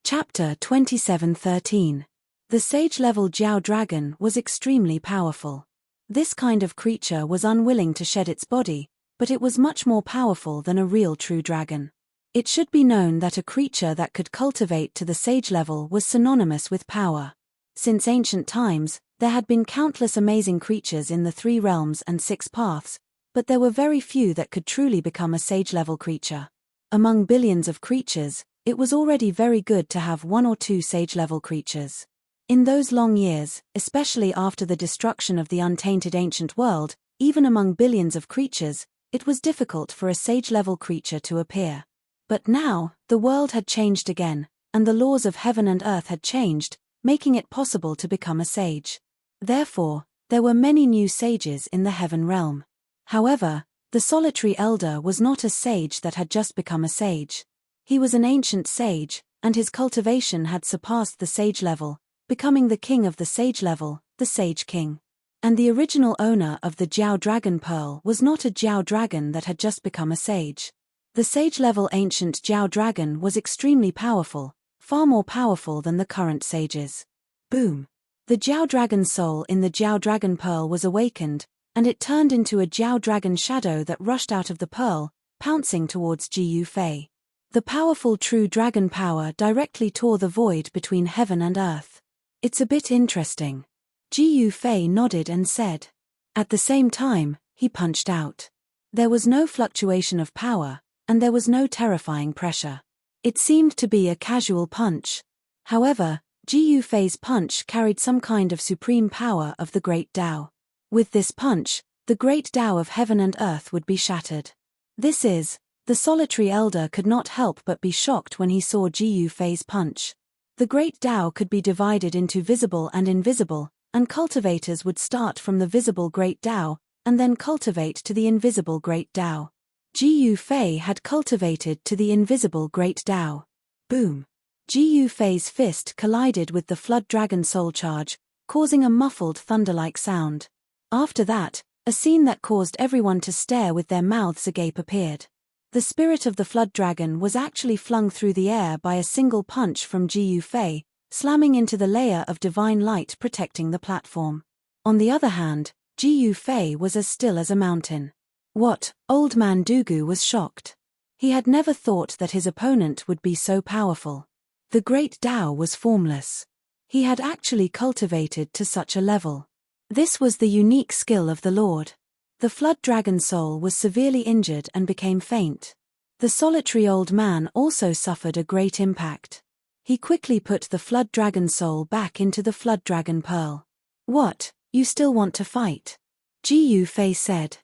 Chapter 27:13. The sage-level Jiao dragon was extremely powerful. This kind of creature was unwilling to shed its body, but it was much more powerful than a real true dragon. It should be known that a creature that could cultivate to the sage level was synonymous with power. Since ancient times, there had been countless amazing creatures in the 3 realms and 6 paths, but there were very few that could truly become a sage-level creature. Among billions of creatures, it was already very good to have 1 or 2 sage-level creatures. In those long years, especially after the destruction of the untainted ancient world, even among billions of creatures, it was difficult for a sage-level creature to appear. But now, the world had changed again, and the laws of heaven and earth had changed, making it possible to become a sage. Therefore, there were many new sages in the heaven realm. However, the solitary elder was not a sage that had just become a sage. He was an ancient sage, and his cultivation had surpassed the sage level, becoming the king of the sage level, the Sage King. And the original owner of the Jiao Dragon Pearl was not a Jiao dragon that had just become a sage. The sage-level ancient Jiao dragon was extremely powerful, far more powerful than the current sages. Boom! The Jiao dragon soul in the Jiao dragon pearl was awakened, and it turned into a Jiao dragon shadow that rushed out of the pearl, pouncing towards Ji Yufei. The powerful true dragon power directly tore the void between heaven and earth. It's a bit interesting. Ji Yufei nodded and said, At the same time, he punched out. There was no fluctuation of power, and there was no terrifying pressure. It seemed to be a casual punch. However, Ji Yufei's punch carried some kind of supreme power of the Great Tao. With this punch, the Great Tao of heaven and earth would be shattered. The solitary elder could not help but be shocked when he saw Ji Yufei's punch. The Great Tao could be divided into visible and invisible, and cultivators would start from the visible Great Tao, and then cultivate to the invisible Great Tao. Ji Yufei had cultivated to the invisible Great Tao. Boom! Ji Yufei's fist collided with the Flood Dragon Soul Charge, causing a muffled thunder-like sound. After that, a scene that caused everyone to stare with their mouths agape appeared. The spirit of the Flood Dragon was actually flung through the air by a single punch from Ji Yufei, slamming into the layer of divine light protecting the platform. On the other hand, Ji Yufei was as still as a mountain. What? Old Man Dugu was shocked. He had never thought that his opponent would be so powerful. The Great Tao was formless. He had actually cultivated to such a level. This was the unique skill of the Lord. The Flood Dragon soul was severely injured and became faint. The solitary old man also suffered a great impact. He quickly put the Flood Dragon soul back into the Flood Dragon Pearl. What, you still want to fight? Ji Yufei said.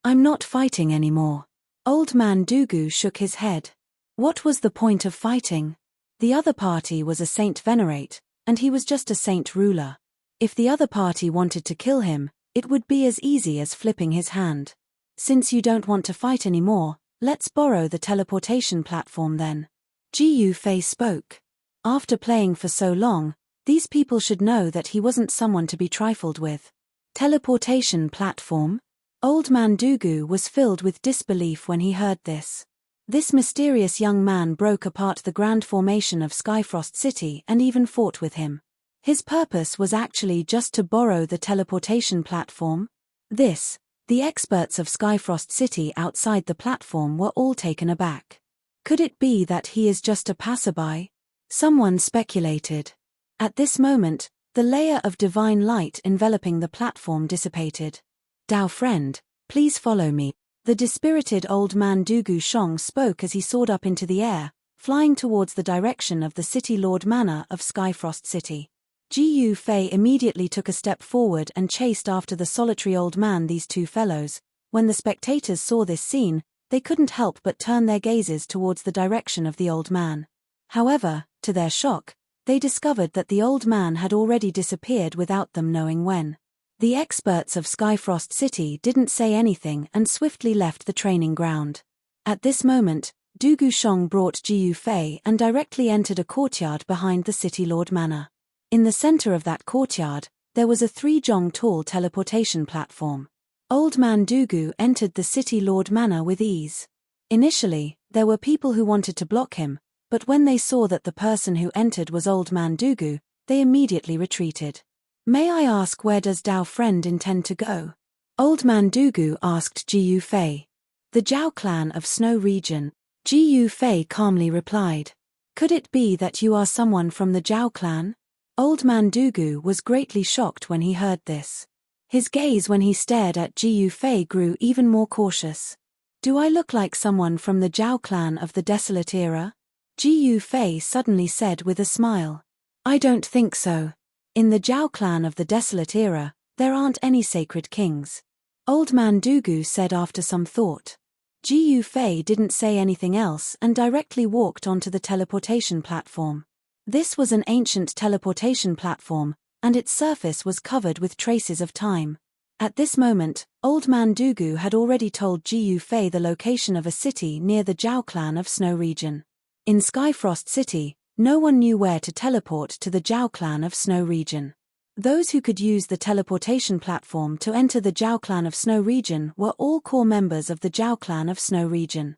I'm not fighting anymore. Old Man Dugu shook his head. What was the point of fighting? The other party was a saint venerate, and he was just a saint ruler. If the other party wanted to kill him, it would be as easy as flipping his hand. Since you don't want to fight anymore, let's borrow the teleportation platform then. Ji Yufei spoke. After playing for so long, these people should know that he wasn't someone to be trifled with. Teleportation platform? Old Man Dugu was filled with disbelief when he heard this. This mysterious young man broke apart the grand formation of Skyfrost City and even fought with him. His purpose was actually just to borrow the teleportation platform. The experts of Skyfrost City outside the platform were all taken aback. Could it be that he is just a passerby? Someone speculated. At this moment, the layer of divine light enveloping the platform dissipated. Dao friend, please follow me. The dispirited old man Dugu Shong spoke as he soared up into the air, flying towards the direction of the City Lord Manor of Skyfrost City. Ji Yufei immediately took a step forward and chased after the solitary old man. These two fellows, when the spectators saw this scene, they couldn't help but turn their gazes towards the direction of the old man. However, to their shock, they discovered that the old man had already disappeared without them knowing when. The experts of Skyfrost City didn't say anything and swiftly left the training ground. At this moment, Dugu Shong brought Ji Yufei and directly entered a courtyard behind the City Lord Manor. In the center of that courtyard, there was a 3-jong tall teleportation platform. Old Man Dugu entered the City Lord Manor with ease. Initially, there were people who wanted to block him, but when they saw that the person who entered was Old Man Dugu, they immediately retreated. May I ask, where does Dao friend intend to go? Old Man Dugu asked Ji Yufei. The Zhao clan of Snow Region. Ji Yufei calmly replied. Could it be that you are someone from the Zhao clan? Old Man Dugu was greatly shocked when he heard this. His gaze when he stared at Ji Yufei grew even more cautious. Do I look like someone from the Zhao clan of the Desolate Era? Ji Yufei suddenly said with a smile. I don't think so. In the Zhao clan of the Desolate Era, there aren't any sacred kings. Old Man Dugu said after some thought. Ji Yufei didn't say anything else and directly walked onto the teleportation platform. This was an ancient teleportation platform, and its surface was covered with traces of time. At this moment, Old Man Dugu had already told Ji Yufei the location of a city near the Zhao clan of Snow Region. In Skyfrost City, no one knew where to teleport to the Zhao clan of Snow Region. Those who could use the teleportation platform to enter the Zhao clan of Snow Region were all core members of the Zhao clan of Snow Region.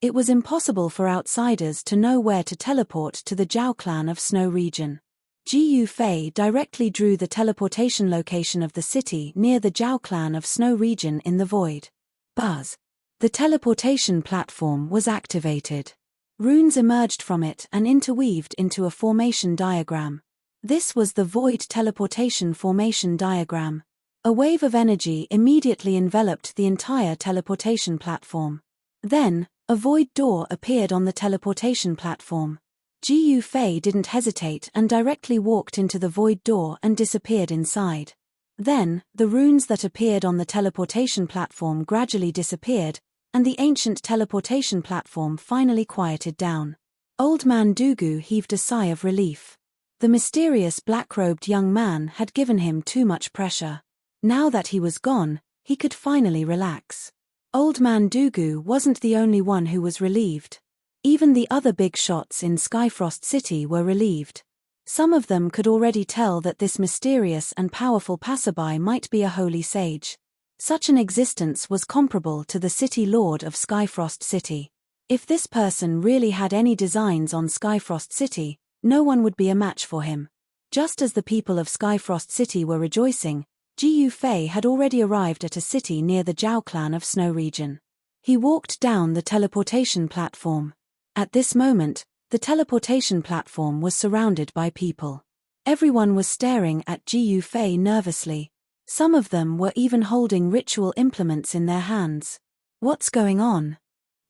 It was impossible for outsiders to know where to teleport to the Zhao clan of Snow Region. Ji Yufei directly drew the teleportation location of the city near the Zhao clan of Snow Region in the void. Buzz. The teleportation platform was activated. Runes emerged from it and interweaved into a formation diagram. This was the void teleportation formation diagram. A wave of energy immediately enveloped the entire teleportation platform. Then, a void door appeared on the teleportation platform. Ji Yufei didn't hesitate and directly walked into the void door and disappeared inside. Then, the runes that appeared on the teleportation platform gradually disappeared, and the ancient teleportation platform finally quieted down. Old Man Dugu heaved a sigh of relief. The mysterious black-robed young man had given him too much pressure. Now that he was gone, he could finally relax. Old Man Dugu wasn't the only one who was relieved. Even the other big shots in Skyfrost City were relieved. Some of them could already tell that this mysterious and powerful passerby might be a holy sage. Such an existence was comparable to the City Lord of Skyfrost City. If this person really had any designs on Skyfrost City, no one would be a match for him. Just as the people of Skyfrost City were rejoicing, Ji Yufei had already arrived at a city near the Zhao clan of Snow Region. He walked down the teleportation platform. At this moment, the teleportation platform was surrounded by people. Everyone was staring at Ji Yufei nervously. Some of them were even holding ritual implements in their hands. What's going on?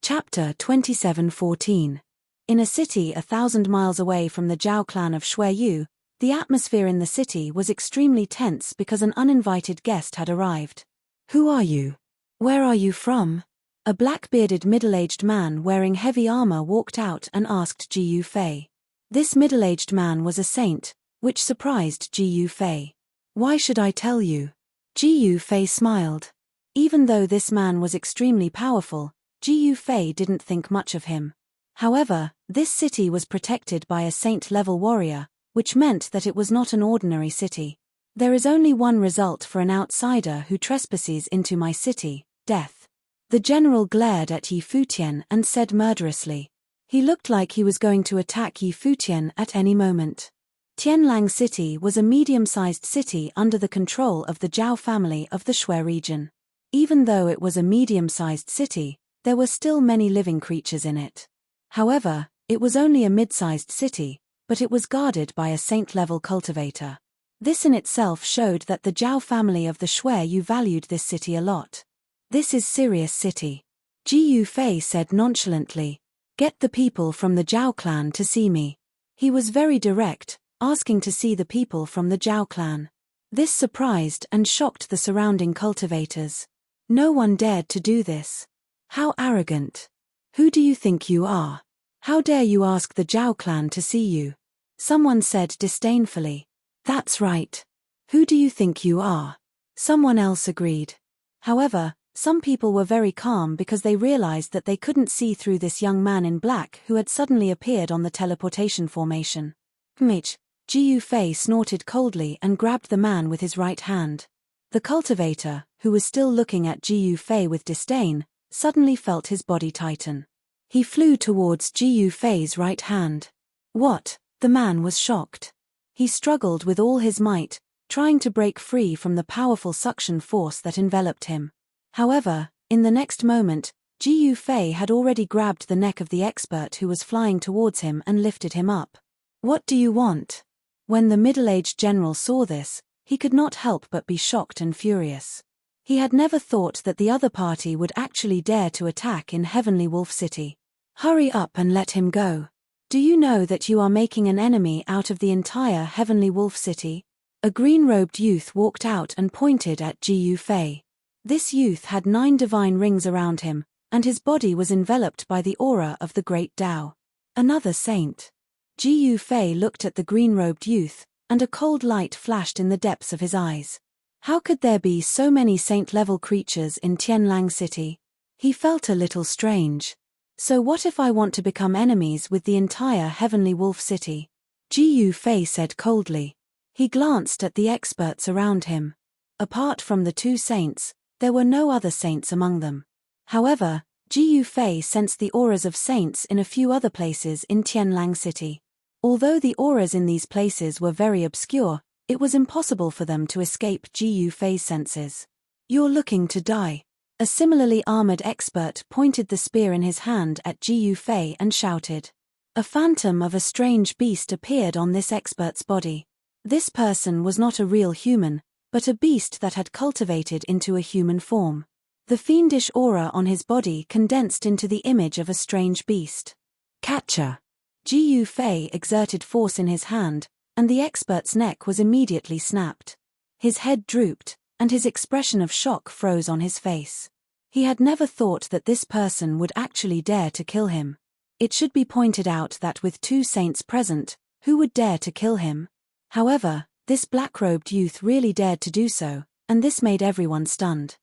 Chapter 27:14. In a city 1,000 miles away from the Zhao clan of Shuiyu, the atmosphere in the city was extremely tense because an uninvited guest had arrived. Who are you? Where are you from? A black-bearded middle-aged man wearing heavy armor walked out and asked Ji Yufei. This middle-aged man was a saint, which surprised Ji Yufei. Why should I tell you? Ji Yufei smiled. Even though this man was extremely powerful, Ji Yufei didn't think much of him. However, this city was protected by a saint-level warrior, which meant that it was not an ordinary city. There is only one result for an outsider who trespasses into my city: death. The general glared at Yi Futian and said murderously. He looked like he was going to attack Yi Futian at any moment. Tianlang City was a medium-sized city under the control of the Zhao family of the Shui region. Even though it was a medium-sized city, there were still many living creatures in it. However, it was only a mid-sized city, but it was guarded by a saint-level cultivator. This in itself showed that the Zhao family of the Shui valued this city a lot. This is serious city. Ji Yufei said nonchalantly. Get the people from the Zhao clan to see me. He was very direct, asking to see the people from the Zhao clan. This surprised and shocked the surrounding cultivators. No one dared to do this. How arrogant. Who do you think you are? How dare you ask the Zhao clan to see you? Someone said disdainfully. That's right. Who do you think you are? Someone else agreed. However, some people were very calm because they realized that they couldn't see through this young man in black who had suddenly appeared on the teleportation formation. Mitch, Ji Yufei snorted coldly and grabbed the man with his right hand. The cultivator, who was still looking at Ji Yufei with disdain, suddenly felt his body tighten. He flew towards Ji Yufei's right hand. What? The man was shocked. He struggled with all his might, trying to break free from the powerful suction force that enveloped him. However, in the next moment, Ji Yufei had already grabbed the neck of the expert who was flying towards him and lifted him up. What do you want? When the middle-aged general saw this, he could not help but be shocked and furious. He had never thought that the other party would actually dare to attack in Heavenly Wolf City. Hurry up and let him go. Do you know that you are making an enemy out of the entire Heavenly Wolf City? A green-robed youth walked out and pointed at Ji Yufei. This youth had 9 divine rings around him, and his body was enveloped by the aura of the Great Tao. Another saint. Ji Yufei looked at the green-robed youth, and a cold light flashed in the depths of his eyes. How could there be so many saint-level creatures in Tianlang City? He felt a little strange. So what if I want to become enemies with the entire Heavenly Wolf City? Ji Yufei said coldly. He glanced at the experts around him. Apart from the 2 saints, there were no other saints among them. However, Ji Yufei sensed the auras of saints in a few other places in Tianlang City. Although the auras in these places were very obscure, it was impossible for them to escape Ji Yufei's senses. You're looking to die. A similarly armored expert pointed the spear in his hand at Ji Yufei and shouted. A phantom of a strange beast appeared on this expert's body. This person was not a real human, but a beast that had cultivated into a human form. The fiendish aura on his body condensed into the image of a strange beast. Catcher. Ji Fei exerted force in his hand, and the expert's neck was immediately snapped. His head drooped, and his expression of shock froze on his face. He had never thought that this person would actually dare to kill him. It should be pointed out that with two saints present, who would dare to kill him? However, this black-robed youth really dared to do so, and this made everyone stunned.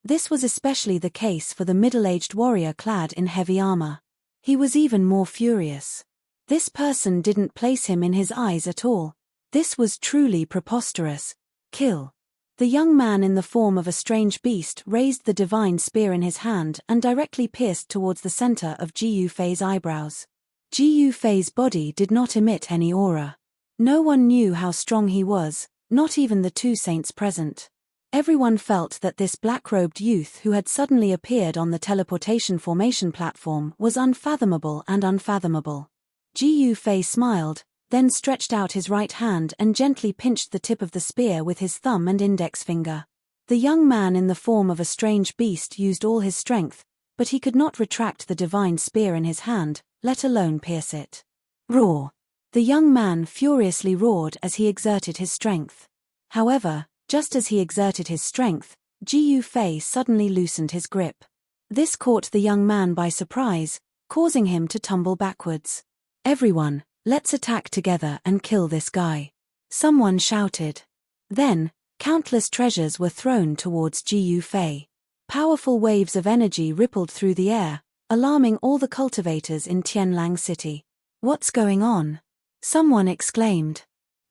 This was especially the case for the middle-aged warrior clad in heavy armor. He was even more furious. This person didn't place him in his eyes at all. This was truly preposterous. Kill. The young man in the form of a strange beast raised the divine spear in his hand and directly pierced towards the center of Ji Fei's eyebrows. Ji Fei's body did not emit any aura. No one knew how strong he was, not even the two saints present. Everyone felt that this black-robed youth who had suddenly appeared on the teleportation formation platform was unfathomable and unfathomable. Ji Fei smiled, then stretched out his right hand and gently pinched the tip of the spear with his thumb and index finger. The young man in the form of a strange beast used all his strength, but he could not retract the divine spear in his hand, let alone pierce it. Roar! The young man furiously roared as he exerted his strength. However, just as he exerted his strength, Ji Fei suddenly loosened his grip. This caught the young man by surprise, causing him to tumble backwards. Everyone, let's attack together and kill this guy. Someone shouted. Then, countless treasures were thrown towards Ji Fei. Powerful waves of energy rippled through the air, alarming all the cultivators in Tianlang City. What's going on? Someone exclaimed.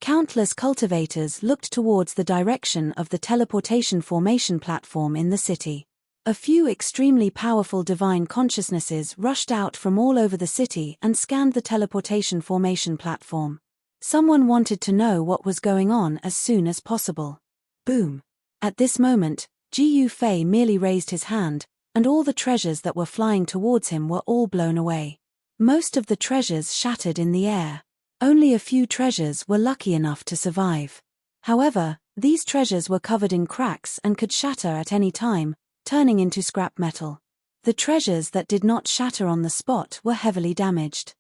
Countless cultivators looked towards the direction of the teleportation formation platform in the city. A few extremely powerful divine consciousnesses rushed out from all over the city and scanned the teleportation formation platform. Someone wanted to know what was going on as soon as possible. Boom! At this moment, Ji Fei merely raised his hand, and all the treasures that were flying towards him were all blown away. Most of the treasures shattered in the air. Only a few treasures were lucky enough to survive. However, these treasures were covered in cracks and could shatter at any time, turning into scrap metal. The treasures that did not shatter on the spot were heavily damaged.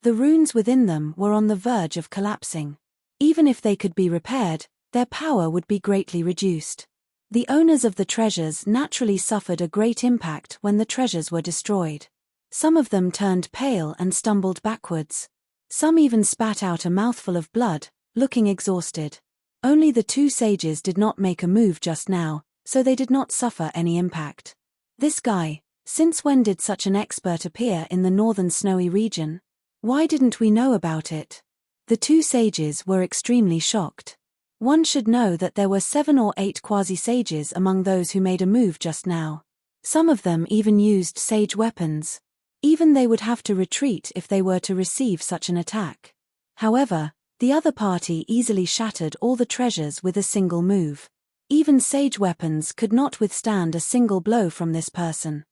The runes within them were on the verge of collapsing. Even if they could be repaired, their power would be greatly reduced. The owners of the treasures naturally suffered a great impact when the treasures were destroyed. Some of them turned pale and stumbled backwards. Some even spat out a mouthful of blood, looking exhausted. Only the two sages did not make a move just now, so they did not suffer any impact. This guy, since when did such an expert appear in the northern snowy region? Why didn't we know about it? The two sages were extremely shocked. One should know that there were 7 or 8 quasi-sages among those who made a move just now. Some of them even used sage weapons. Even they would have to retreat if they were to receive such an attack. However, the other party easily shattered all the treasures with a single move. Even sage weapons could not withstand a single blow from this person.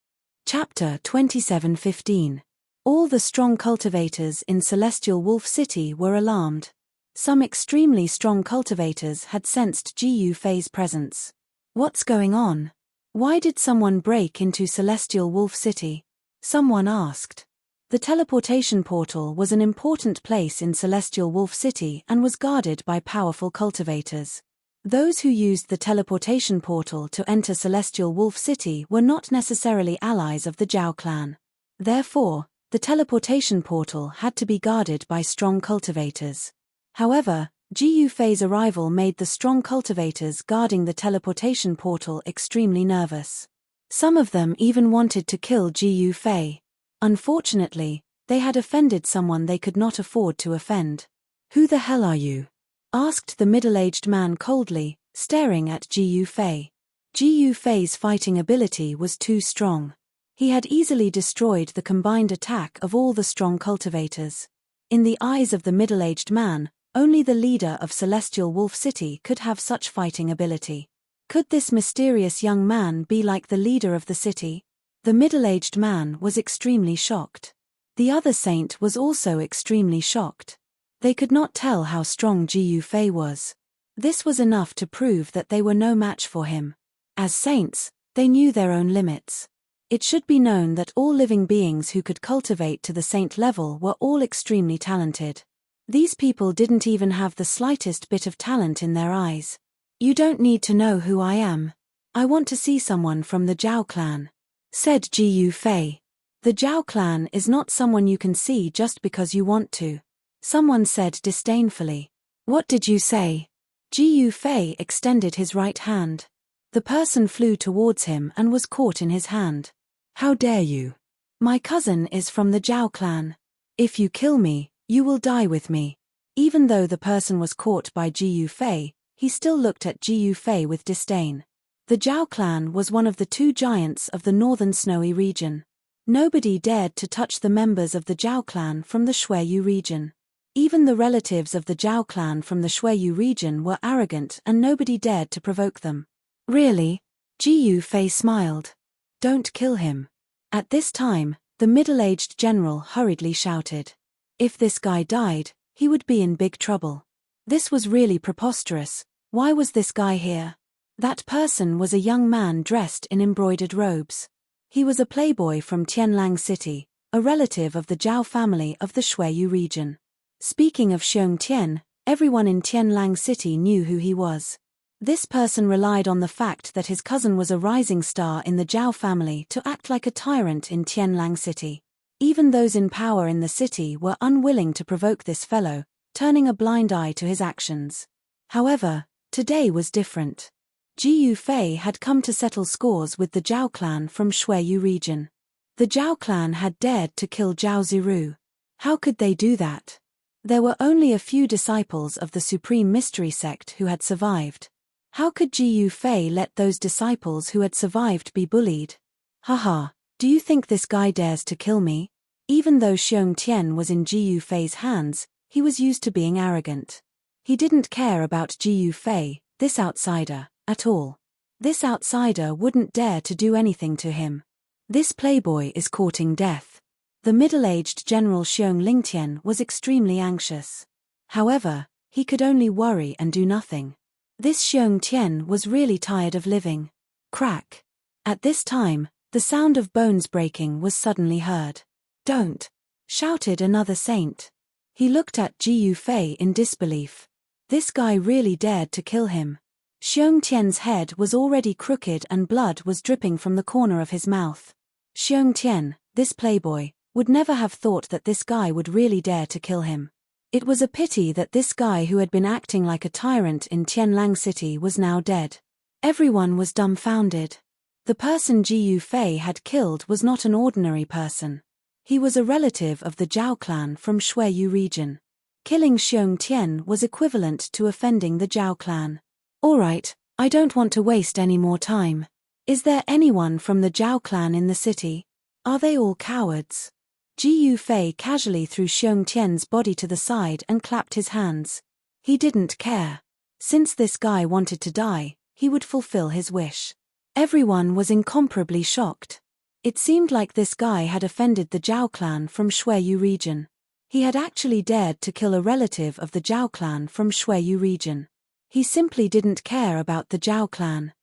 Chapter 27:15. All the strong cultivators in Celestial Wolf City were alarmed. Some extremely strong cultivators had sensed Ji Fei's presence. What's going on? Why did someone break into Celestial Wolf City? Someone asked. The teleportation portal was an important place in Celestial Wolf City and was guarded by powerful cultivators. Those who used the teleportation portal to enter Celestial Wolf City were not necessarily allies of the Zhao clan. Therefore, the teleportation portal had to be guarded by strong cultivators. However, Ji Fei's arrival made the strong cultivators guarding the teleportation portal extremely nervous. Some of them even wanted to kill Ji Fei. Unfortunately, they had offended someone they could not afford to offend. "Who the hell are you?" asked the middle-aged man coldly, staring at Ji Fei. Ji Fei's fighting ability was too strong. He had easily destroyed the combined attack of all the strong cultivators. In the eyes of the middle-aged man, only the leader of Celestial Wolf City could have such fighting ability. Could this mysterious young man be like the leader of the city? The middle-aged man was extremely shocked. The other saint was also extremely shocked. They could not tell how strong Ji Fei was. This was enough to prove that they were no match for him. As saints, they knew their own limits. It should be known that all living beings who could cultivate to the saint level were all extremely talented. These people didn't even have the slightest bit of talent in their eyes. "You don't need to know who I am. I want to see someone from the Zhao clan," said Jiu Fei. "The Zhao clan is not someone you can see just because you want to," someone said disdainfully. "What did you say?" Jiu Fei extended his right hand. The person flew towards him and was caught in his hand. "How dare you? My cousin is from the Zhao clan. If you kill me, you will die with me." Even though the person was caught by Jiu Fei, he still looked at Jiu Fei with disdain. The Zhao clan was one of the two giants of the northern snowy region. Nobody dared to touch the members of the Zhao clan from the Shuiyu region. Even the relatives of the Zhao clan from the Shuiyu region were arrogant and nobody dared to provoke them. "Really?" Jiu Fei smiled. "Don't kill him." At this time, the middle-aged general hurriedly shouted. If this guy died, he would be in big trouble. This was really preposterous. Why was this guy here? That person was a young man dressed in embroidered robes. He was a playboy from Tianlang City, a relative of the Zhao family of the Shuiyu region. Speaking of Xiong Tian, everyone in Tianlang City knew who he was. This person relied on the fact that his cousin was a rising star in the Zhao family to act like a tyrant in Tianlang City. Even those in power in the city were unwilling to provoke this fellow, turning a blind eye to his actions. However, today was different. Jiu Fei had come to settle scores with the Zhao clan from Shuiyu region. The Zhao clan had dared to kill Zhao Ziru. How could they do that? There were only a few disciples of the Supreme Mystery sect who had survived. How could Jiu Fei let those disciples who had survived be bullied? "Haha, do you think this guy dares to kill me?" Even though Xiong Tian was in Jiu Fei's hands, he was used to being arrogant. He didn't care about Jiu Fei, this outsider, at all. This outsider wouldn't dare to do anything to him. This playboy is courting death. The middle-aged General Xiong Lingtian was extremely anxious. However, he could only worry and do nothing. This Xiong Tian was really tired of living. Crack. At this time, the sound of bones breaking was suddenly heard. "Don't!" shouted another saint. He looked at Jiu Fei in disbelief. This guy really dared to kill him. Xiong Tian's head was already crooked and blood was dripping from the corner of his mouth. Xiong Tian, this playboy, would never have thought that this guy would really dare to kill him. It was a pity that this guy who had been acting like a tyrant in Tianlang City was now dead. Everyone was dumbfounded. The person Jiu Fei had killed was not an ordinary person. He was a relative of the Zhao clan from Shuiyu region. Killing Xiong Tian was equivalent to offending the Zhao clan. "Alright, I don't want to waste any more time. Is there anyone from the Zhao clan in the city? Are they all cowards?" Jiu Fei casually threw Xiong Tian's body to the side and clapped his hands. He didn't care. Since this guy wanted to die, he would fulfill his wish. Everyone was incomparably shocked. It seemed like this guy had offended the Zhao clan from Shuiyu region. He had actually dared to kill a relative of the Zhao clan from Shuiyu region. He simply didn't care about the Zhao clan.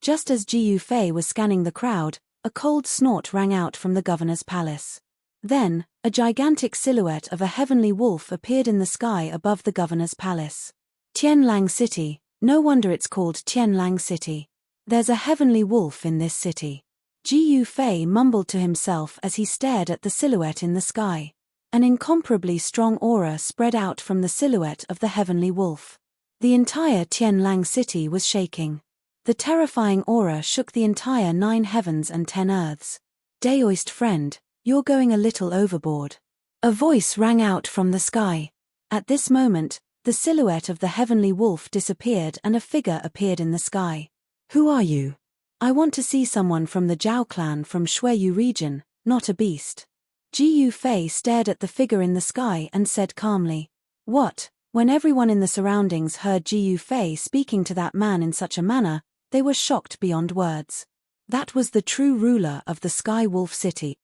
Just as Jiu Fei was scanning the crowd, a cold snort rang out from the governor's palace. Then, a gigantic silhouette of a heavenly wolf appeared in the sky above the governor's palace. Tianlang City, no wonder it's called Tianlang City. There's a heavenly wolf in this city. Jiu Fei mumbled to himself as he stared at the silhouette in the sky. An incomparably strong aura spread out from the silhouette of the heavenly wolf. The entire Tianlang City was shaking. The terrifying aura shook the entire 9 heavens and 10 earths. "Daoist friend, you're going a little overboard." A voice rang out from the sky. At this moment, the silhouette of the heavenly wolf disappeared and a figure appeared in the sky. "Who are you?" "I want to see someone from the Zhao clan from Shuiyu region, not a beast." Jiu Fei stared at the figure in the sky and said calmly. "What?" When everyone in the surroundings heard Jiu Fei speaking to that man in such a manner, they were shocked beyond words. That was the true ruler of the Sky Wolf City.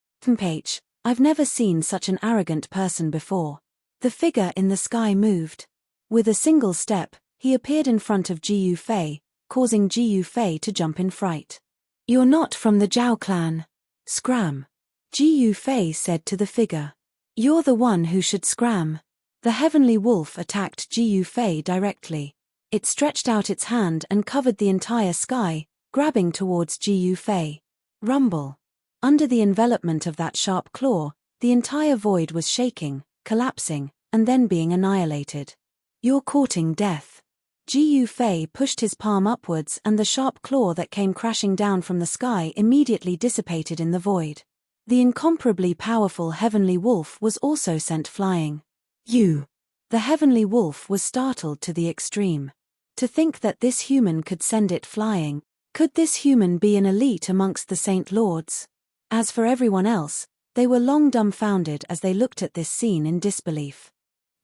I've never seen such an arrogant person before. The figure in the sky moved. With a single step, He appeared in front of Jiu Fei, causing Jiu Fei to jump in fright. "You're not from the Zhao clan. Scram," Jiu Fei said to the figure. "You're the one who should scram." The heavenly wolf attacked Jiu Fei directly. It stretched out its hand and covered the entire sky, grabbing towards Jiu Fei. Rumble. Under the envelopment of that sharp claw, the entire void was shaking, collapsing, and then being annihilated. "You're courting death." Jiu Fei pushed his palm upwards and the sharp claw that came crashing down from the sky immediately dissipated in the void. The incomparably powerful heavenly wolf was also sent flying. "You!" The heavenly wolf was startled to the extreme. To think that this human could send it flying. Could this human be an elite amongst the Saint Lords? As for everyone else, they were long dumbfounded as they looked at this scene in disbelief.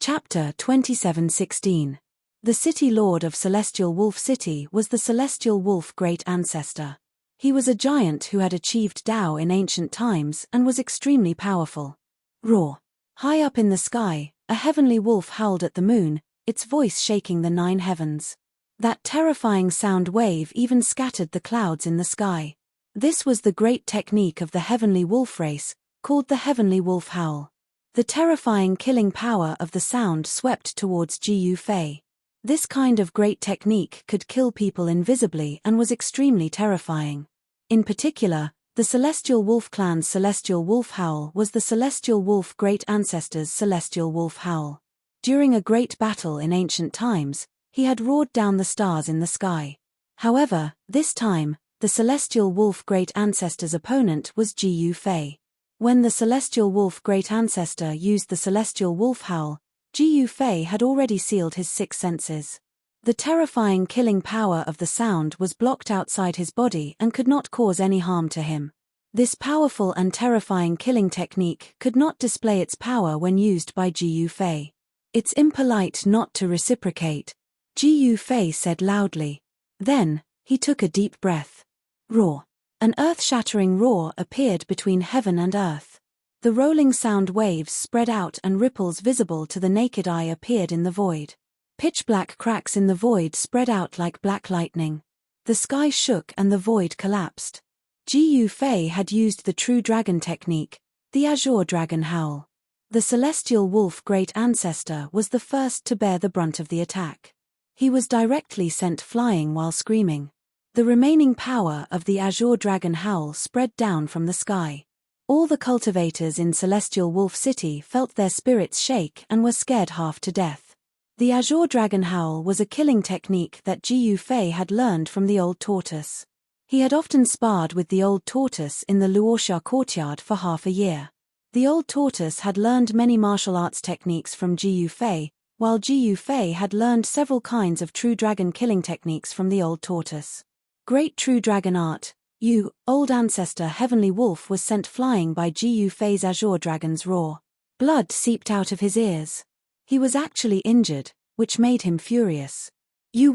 Chapter 27:16. The city lord of Celestial Wolf City was the Celestial Wolf Great Ancestor. He was a giant who had achieved Tao in ancient times and was extremely powerful. Roar. High up in the sky, a heavenly wolf howled at the moon, its voice shaking the 9 heavens. That terrifying sound wave even scattered the clouds in the sky. This was the great technique of the heavenly wolf race, called the heavenly wolf howl. The terrifying killing power of the sound swept towards Jiu Fei. This kind of great technique could kill people invisibly and was extremely terrifying. In particular, the Celestial Wolf clan's Celestial Wolf Howl was the Celestial Wolf Great Ancestor's Celestial Wolf Howl. During a great battle in ancient times, he had roared down the stars in the sky. However, this time, the Celestial Wolf Great Ancestor's opponent was Jiu Fei. When the Celestial Wolf Great Ancestor used the Celestial Wolf Howl, Jiu Fei had already sealed his 6 senses. The terrifying killing power of the sound was blocked outside his body and could not cause any harm to him. This powerful and terrifying killing technique could not display its power when used by Jiu Fei. "It's impolite not to reciprocate," Jiu Fei said loudly. Then, he took a deep breath. Roar. An earth-shattering roar appeared between heaven and earth. The rolling sound waves spread out and ripples visible to the naked eye appeared in the void. Pitch-black cracks in the void spread out like black lightning. The sky shook and the void collapsed. Jiu Fei had used the true dragon technique, the Azure Dragon Howl. The Celestial Wolf Great Ancestor was the first to bear the brunt of the attack. He was directly sent flying while screaming. The remaining power of the Azure Dragon Howl spread down from the sky. All the cultivators in Celestial Wolf City felt their spirits shake and were scared half to death. The Azure Dragon Howl was a killing technique that Jiu Fei had learned from the old tortoise. He had often sparred with the old tortoise in the Luoxia courtyard for half a year. The old tortoise had learned many martial arts techniques from Jiu Fei, while Jiu Fei had learned several kinds of true dragon killing techniques from the old tortoise. Great true dragon art. You, old ancestor heavenly wolf was sent flying by Jiu Fei's Azure Dragon's roar. Blood seeped out of his ears. He was actually injured, which made him furious. You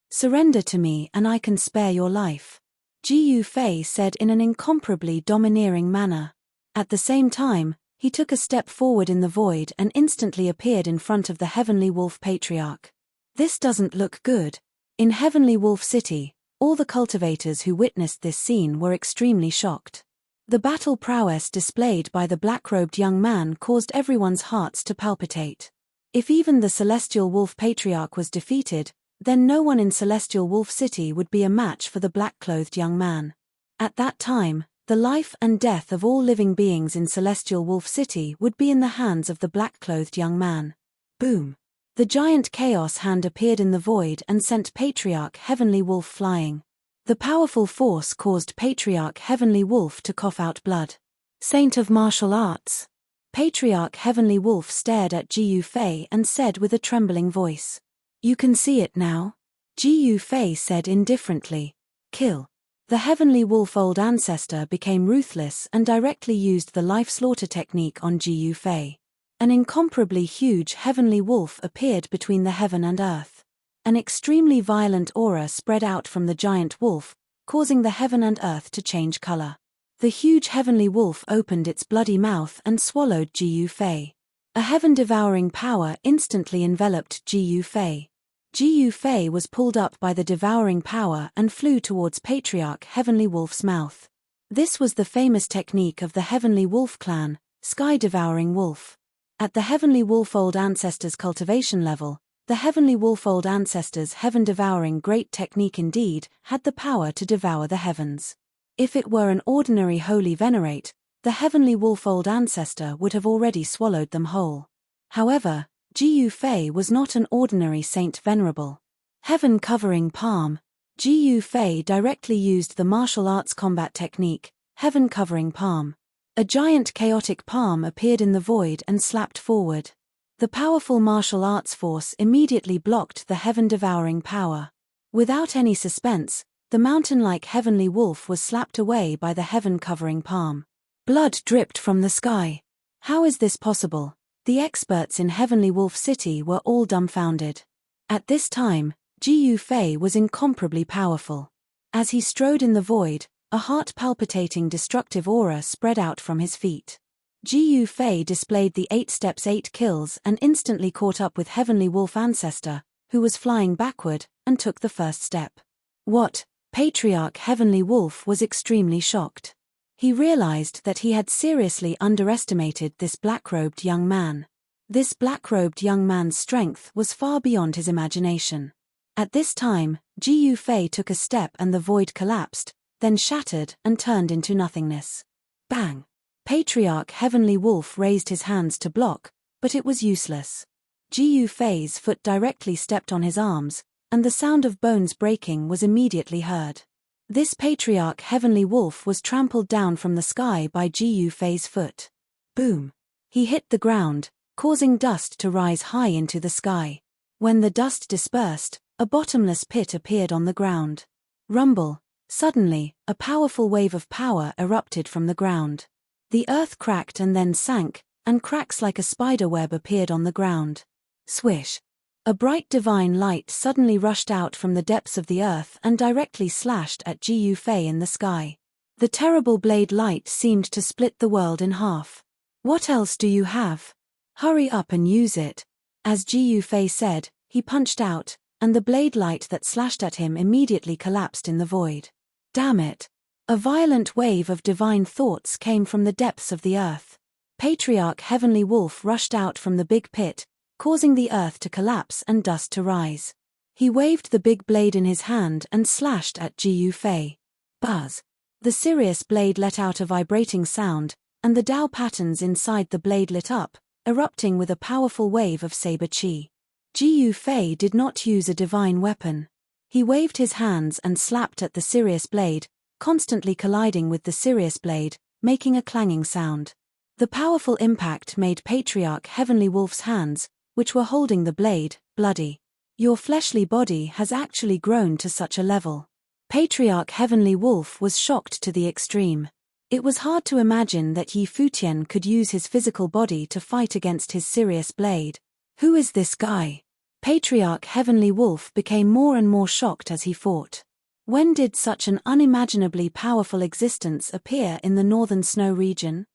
surrender to me and I can spare your life," Jiu Fei said in an incomparably domineering manner. At the same time, he took a step forward in the void and instantly appeared in front of the Heavenly Wolf Patriarch. "This doesn't look good." In Heavenly Wolf City, all the cultivators who witnessed this scene were extremely shocked. The battle prowess displayed by the black-robed young man caused everyone's hearts to palpitate. If even the Celestial Wolf Patriarch was defeated, then no one in Celestial Wolf City would be a match for the black-clothed young man. At that time, the life and death of all living beings in Celestial Wolf City would be in the hands of the black-clothed young man. Boom! The giant chaos hand appeared in the void and sent Patriarch Heavenly Wolf flying. The powerful force caused Patriarch Heavenly Wolf to cough out blood. "Saint of martial arts." Patriarch Heavenly Wolf stared at Jiu Fei and said with a trembling voice. "You can see it now?" Jiu Fei said indifferently. "Kill." The Heavenly Wolf Old Ancestor became ruthless and directly used the life slaughter technique on Jiu Fei. An incomparably huge heavenly wolf appeared between the heaven and earth. An extremely violent aura spread out from the giant wolf, causing the heaven and earth to change color. The huge heavenly wolf opened its bloody mouth and swallowed Jiu Fei. A heaven-devouring power instantly enveloped Jiu Fei. Ji Fei was pulled up by the devouring power and flew towards Patriarch Heavenly Wolf's mouth. This was the famous technique of the Heavenly Wolf clan, Sky-Devouring Wolf. At the Heavenly Wolfold Ancestors cultivation level, the Heavenly Wolfold Ancestors' heaven-devouring great technique indeed had the power to devour the heavens. If it were an ordinary holy venerate, the Heavenly Wolfold Ancestor would have already swallowed them whole. However, Ji Fei was not an ordinary saint venerable. Heaven-covering palm. Ji Fei directly used the martial arts combat technique, heaven-covering palm. A giant chaotic palm appeared in the void and slapped forward. The powerful martial arts force immediately blocked the heaven-devouring power. Without any suspense, the mountain-like Heavenly Wolf was slapped away by the heaven-covering palm. Blood dripped from the sky. How is this possible? The experts in Heavenly Wolf City were all dumbfounded. At this time, Ji Fei was incomparably powerful. As he strode in the void, a heart-palpitating destructive aura spread out from his feet. Ji Fei displayed the 8 steps 8 kills and instantly caught up with Heavenly Wolf Ancestor, who was flying backward, and took the first step. What? Patriarch Heavenly Wolf was extremely shocked. He realized that he had seriously underestimated this black-robed young man. This black-robed young man's strength was far beyond his imagination. At this time, Ji Fei took a step and the void collapsed, then shattered and turned into nothingness. Bang! Patriarch Heavenly Wolf raised his hands to block, but it was useless. Ji Fei's foot directly stepped on his arms, and the sound of bones breaking was immediately heard. This Patriarch Heavenly Wolf was trampled down from the sky by Ji Fei's foot. Boom! He hit the ground, causing dust to rise high into the sky. When the dust dispersed, a bottomless pit appeared on the ground. Rumble! Suddenly, a powerful wave of power erupted from the ground. The earth cracked and then sank, and cracks like a spider web appeared on the ground. Swish! A bright divine light suddenly rushed out from the depths of the earth and directly slashed at Ji Fei in the sky. The terrible blade light seemed to split the world in half. What else do you have? Hurry up and use it. As Ji Fei said, he punched out, and the blade light that slashed at him immediately collapsed in the void. Damn it! A violent wave of divine thoughts came from the depths of the earth. Patriarch Heavenly Wolf rushed out from the big pit, causing the earth to collapse and dust to rise. He waved the big blade in his hand and slashed at Ji Fei. Buzz! The Sirius blade let out a vibrating sound, and the Tao patterns inside the blade lit up, erupting with a powerful wave of saber chi. Ji Fei did not use a divine weapon. He waved his hands and slapped at the Sirius blade, constantly colliding with the Sirius blade, making a clanging sound. The powerful impact made Patriarch Heavenly Wolf's hands, which were holding the blade, bloody. Your fleshly body has actually grown to such a level. Patriarch Heavenly Wolf was shocked to the extreme. It was hard to imagine that Yi Futian could use his physical body to fight against his Sirius blade. Who is this guy? Patriarch Heavenly Wolf became more and more shocked as he fought. When did such an unimaginably powerful existence appear in the northern snow region?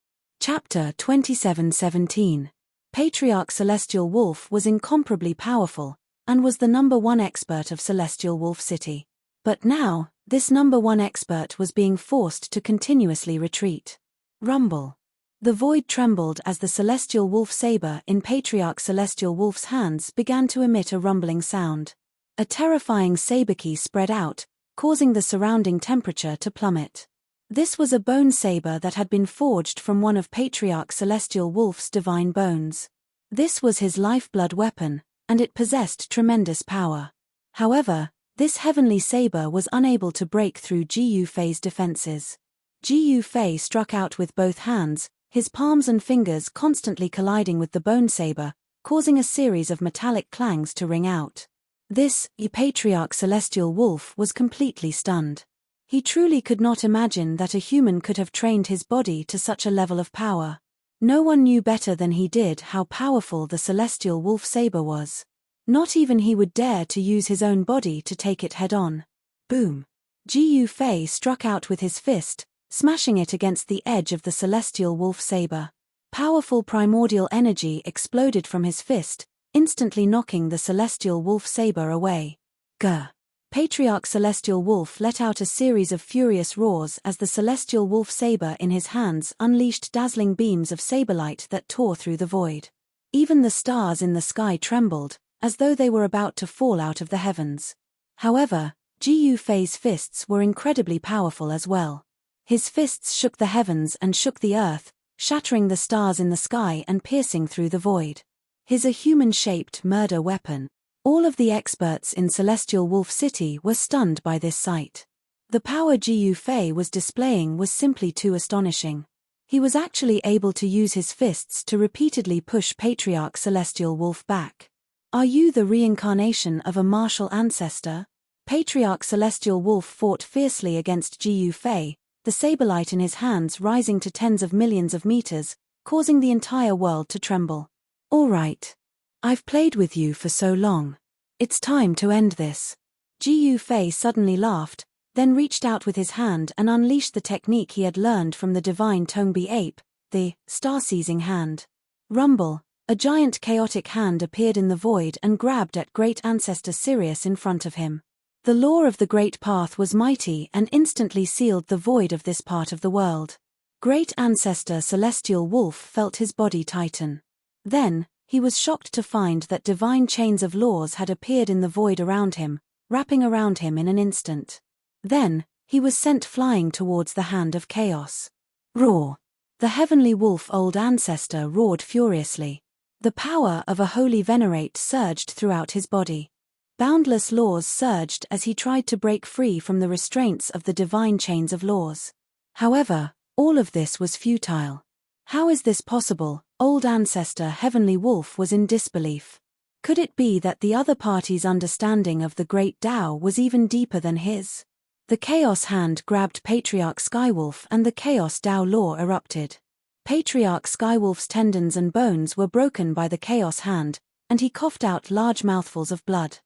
Chapter 27:17. Patriarch Celestial Wolf was incomparably powerful, and was the #1 expert of Celestial Wolf City. But now, this #1 expert was being forced to continuously retreat. Rumble! The void trembled as the Celestial Wolf saber in Patriarch Celestial Wolf's hands began to emit a rumbling sound. A terrifying saber key spread out, causing the surrounding temperature to plummet. This was a bone saber that had been forged from one of Patriarch Celestial Wolf's divine bones. This was his lifeblood weapon, and it possessed tremendous power. However, this heavenly saber was unable to break through Ji Fei's defenses. Ji Fei struck out with both hands, his palms and fingers constantly colliding with the bone saber, causing a series of metallic clangs to ring out. This Patriarch Celestial Wolf was completely stunned. He truly could not imagine that a human could have trained his body to such a level of power. No one knew better than he did how powerful the Celestial Wolf saber was. Not even he would dare to use his own body to take it head-on. Boom! Ji Fei struck out with his fist, smashing it against the edge of the Celestial Wolf saber. Powerful primordial energy exploded from his fist, instantly knocking the celestial wolf saber away. Grr! Patriarch Celestial Wolf let out a series of furious roars as the celestial wolf saber in his hands unleashed dazzling beams of saberlight that tore through the void. Even the stars in the sky trembled, as though they were about to fall out of the heavens. However, Jiu Fei's fists were incredibly powerful as well. His fists shook the heavens and shook the earth, shattering the stars in the sky and piercing through the void. His a human-shaped murder weapon. All of the experts in Celestial Wolf City were stunned by this sight. The power Jiu Fei was displaying was simply too astonishing. He was actually able to use his fists to repeatedly push Patriarch Celestial Wolf back. Are you the reincarnation of a martial ancestor? Patriarch Celestial Wolf fought fiercely against Jiu Fei, the saberlight in his hands rising to tens of millions of meters, causing the entire world to tremble. All right. I've played with you for so long. It's time to end this. Jiu Fei suddenly laughed, then reached out with his hand and unleashed the technique he had learned from the divine Tongbi ape, the star-seizing hand. Rumble, a giant chaotic hand appeared in the void and grabbed at great ancestor Sirius in front of him. The law of the Great Path was mighty and instantly sealed the void of this part of the world. Great ancestor Celestial Wolf felt his body tighten. Then, he was shocked to find that divine chains of laws had appeared in the void around him, wrapping around him in an instant. Then, he was sent flying towards the hand of chaos. Roar! The heavenly wolf old ancestor roared furiously. The power of a holy venerate surged throughout his body. Boundless laws surged as he tried to break free from the restraints of the divine chains of laws. However, all of this was futile. How is this possible? Old ancestor Heavenly Wolf was in disbelief. Could it be that the other party's understanding of the great Tao was even deeper than his? The Chaos Hand grabbed Patriarch Skywolf and the Chaos Tao law erupted. Patriarch Skywolf's tendons and bones were broken by the Chaos Hand, and he coughed out large mouthfuls of blood.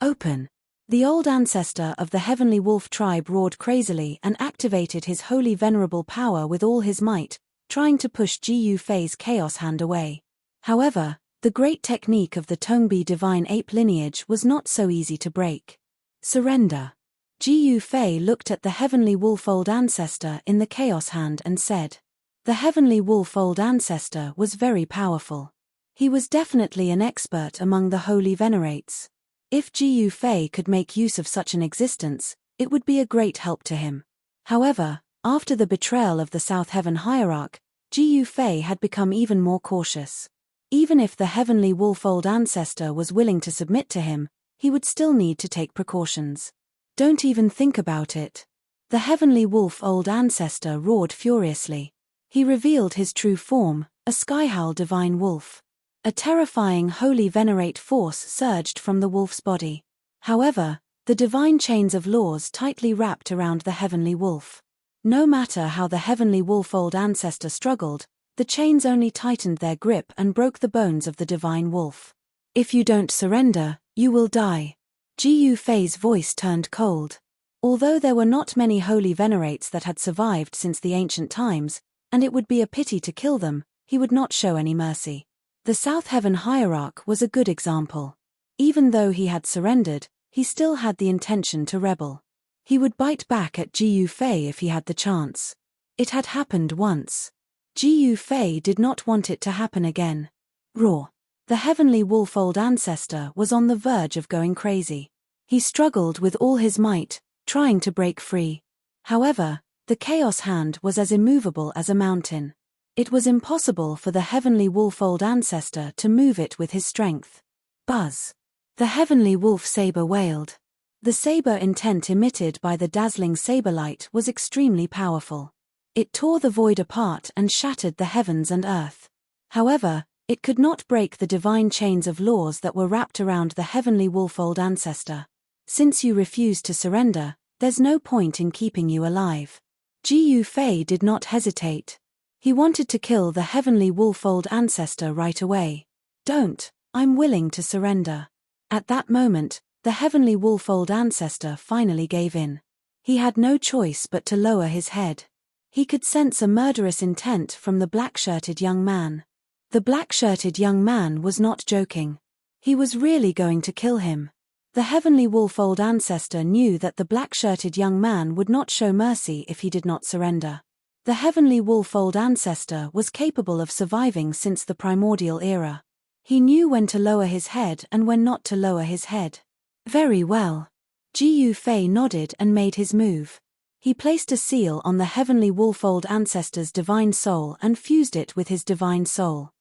Open! The old ancestor of the Heavenly Wolf tribe roared crazily and activated his holy venerable power with all his might, trying to push Jiu Fei's Chaos Hand away. However, the great technique of the Tongbi divine ape lineage was not so easy to break. Surrender. Jiu Fei looked at the Heavenly Wolf old ancestor in the Chaos Hand and said. The Heavenly Wolf old ancestor was very powerful. He was definitely an expert among the holy venerates. If Jiu Fei could make use of such an existence, it would be a great help to him. However, after the betrayal of the South Heaven Hierarch, Jiu Fei had become even more cautious. Even if the Heavenly Wolf old ancestor was willing to submit to him, he would still need to take precautions. Don't even think about it. The Heavenly Wolf old ancestor roared furiously. He revealed his true form, a skyhowl divine wolf. A terrifying holy venerate force surged from the wolf's body. However, the divine chains of laws tightly wrapped around the Heavenly Wolf. No matter how the Heavenly Wolf old ancestor struggled, the chains only tightened their grip and broke the bones of the divine wolf. If you don't surrender, you will die. Jiu Fei's voice turned cold. Although there were not many holy venerates that had survived since the ancient times, and it would be a pity to kill them, he would not show any mercy. The South Heaven Hierarch was a good example. Even though he had surrendered, he still had the intention to rebel. He would bite back at Jiu Fei if he had the chance. It had happened once. Jiu Fei did not want it to happen again. Roar! The Heavenly Wolf old ancestor was on the verge of going crazy. He struggled with all his might, trying to break free. However, the Chaos Hand was as immovable as a mountain. It was impossible for the Heavenly Wolf old ancestor to move it with his strength. Buzz! The Heavenly Wolf saber wailed. The saber intent emitted by the dazzling saberlight was extremely powerful. It tore the void apart and shattered the heavens and earth. However, it could not break the divine chains of laws that were wrapped around the Heavenly Wolf old ancestor. Since you refuse to surrender, there's no point in keeping you alive. Jiu Fei did not hesitate. He wanted to kill the Heavenly Wolf old ancestor right away. Don't, I'm willing to surrender. At that moment, the Heavenly Wolf old ancestor finally gave in. He had no choice but to lower his head. He could sense a murderous intent from the black-shirted young man. The black-shirted young man was not joking. He was really going to kill him. The heavenly wolf old ancestor knew that the black-shirted young man would not show mercy if he did not surrender. The heavenly wolf old ancestor was capable of surviving since the primordial era. He knew when to lower his head and when not to lower his head. Very well. Jiu Fei nodded and made his move. He placed a seal on the heavenly wolf old ancestor's divine soul and fused it with his divine soul.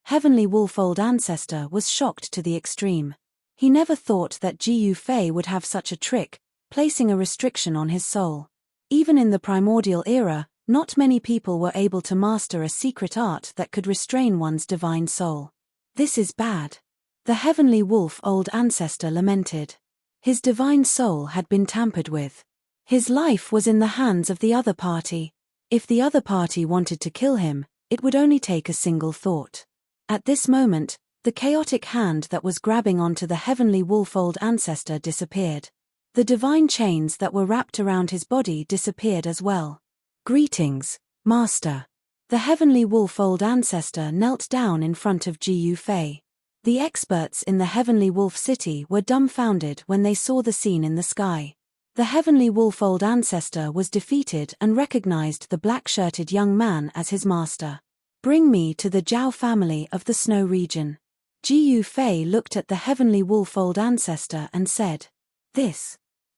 Heavenly wolf old ancestor was shocked to the extreme. He never thought that Jiu Fei would have such a trick, placing a restriction on his soul. Even in the primordial era, not many people were able to master a secret art that could restrain one's divine soul. This is bad. The heavenly wolf old ancestor lamented. His divine soul had been tampered with. His life was in the hands of the other party. If the other party wanted to kill him, it would only take a single thought. At this moment, the chaotic hand that was grabbing onto the heavenly wolf old ancestor disappeared. The divine chains that were wrapped around his body disappeared as well. Greetings, Master. The heavenly wolf old ancestor knelt down in front of Jiu Fei. The experts in the heavenly wolf city were dumbfounded when they saw the scene in the sky. The heavenly wolf old ancestor was defeated and recognized the black-shirted young man as his master. Bring me to the Zhao family of the snow region. Jiu Fei looked at the heavenly wolf old ancestor and said,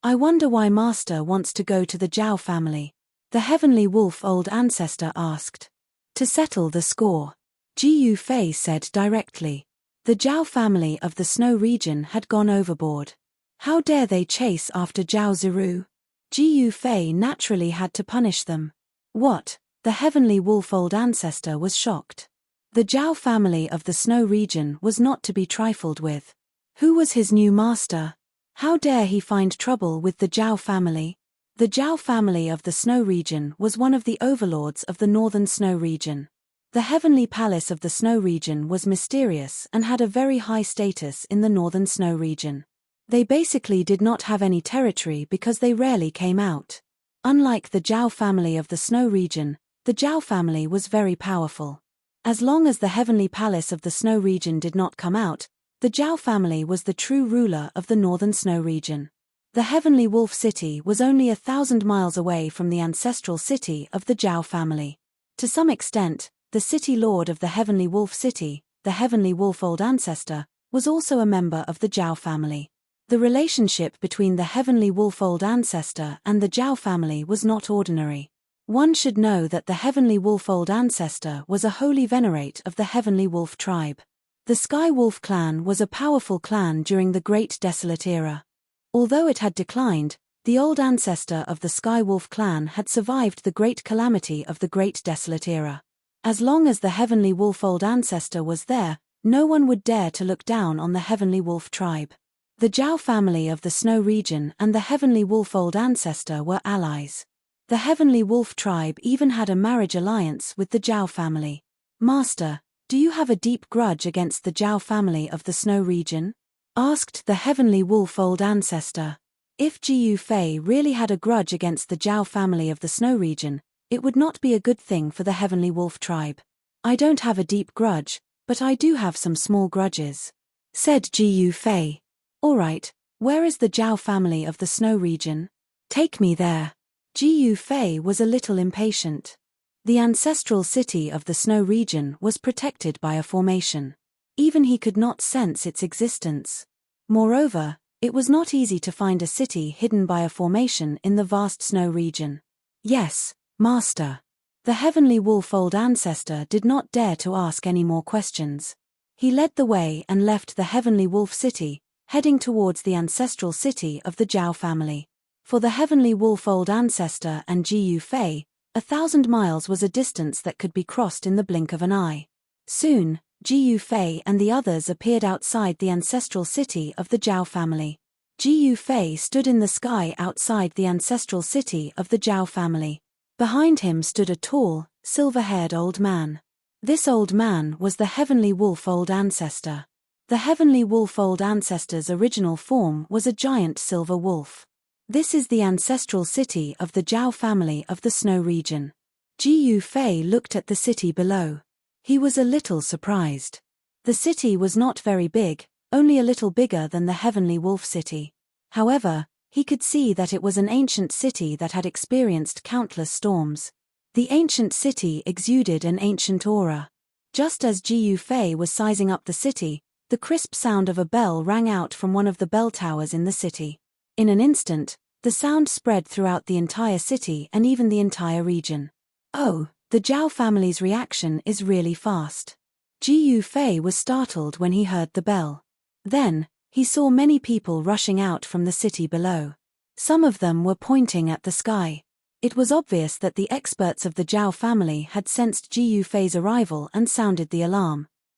I wonder why Master wants to go to the Zhao family. The heavenly wolf old ancestor asked. To settle the score. Jiu Fei said directly. The Zhao family of the snow region had gone overboard. How dare they chase after Zhao Ziru? Jiu Fei naturally had to punish them. What? The heavenly wolf old ancestor was shocked. The Zhao family of the snow region was not to be trifled with. Who was his new master? How dare he find trouble with the Zhao family? The Zhao family of the snow region was one of the overlords of the northern snow region. The heavenly palace of the snow region was mysterious and had a very high status in the northern snow region. They basically did not have any territory because they rarely came out. Unlike the Zhao family of the snow region, the Zhao family was very powerful. As long as the heavenly palace of the snow region did not come out, the Zhao family was the true ruler of the northern snow region. The heavenly wolf city was only 1,000 miles away from the ancestral city of the Zhao family. To some extent, the city lord of the heavenly wolf city, the heavenly wolf old ancestor, was also a member of the Zhao family. The relationship between the heavenly wolf old ancestor and the Zhao family was not ordinary. One should know that the heavenly wolf old ancestor was a holy venerate of the heavenly wolf tribe. The Sky Wolf clan was a powerful clan during the Great Desolate Era. Although it had declined, the old ancestor of the Sky Wolf clan had survived the great calamity of the Great Desolate Era. As long as the heavenly wolf old ancestor was there, no one would dare to look down on the heavenly wolf tribe. The Zhao family of the snow region and the heavenly wolf old ancestor were allies. The heavenly wolf tribe even had a marriage alliance with the Zhao family. Master, do you have a deep grudge against the Zhao family of the snow region? Asked the heavenly wolf old ancestor. If Jiu Fei really had a grudge against the Zhao family of the snow region, it would not be a good thing for the heavenly wolf tribe. I don't have a deep grudge, but I do have some small grudges. Said Jiu Fei. Alright, where is the Zhao family of the snow region? Take me there. Jiu Fei was a little impatient. The ancestral city of the snow region was protected by a formation. Even he could not sense its existence. Moreover, it was not easy to find a city hidden by a formation in the vast snow region. Yes, Master. The heavenly wolf old ancestor did not dare to ask any more questions. He led the way and left the heavenly wolf city, heading towards the ancestral city of the Zhao family. For the heavenly wolf old ancestor and Jiu Fei, 1,000 miles was a distance that could be crossed in the blink of an eye. Soon, Jiu Fei and the others appeared outside the ancestral city of the Zhao family. Jiu Fei stood in the sky outside the ancestral city of the Zhao family. Behind him stood a tall, silver-haired old man. This old man was the heavenly wolf old ancestor. The heavenly wolf old ancestor's original form was a giant silver wolf. This is the ancestral city of the Zhao family of the snow region. Jiu Fei looked at the city below. He was a little surprised. The city was not very big, only a little bigger than the heavenly wolf city. However, he could see that it was an ancient city that had experienced countless storms. The ancient city exuded an ancient aura. Just as Jiu Fei was sizing up the city, the crisp sound of a bell rang out from one of the bell towers in the city. In an instant, the sound spread throughout the entire city and even the entire region. Oh, the Zhao family's reaction is really fast. Jiu Fei was startled when he heard the bell. Then, he saw many people rushing out from the city below. Some of them were pointing at the sky. It was obvious that the experts of the Zhao family had sensed Jiu Fei's arrival and sounded the alarm.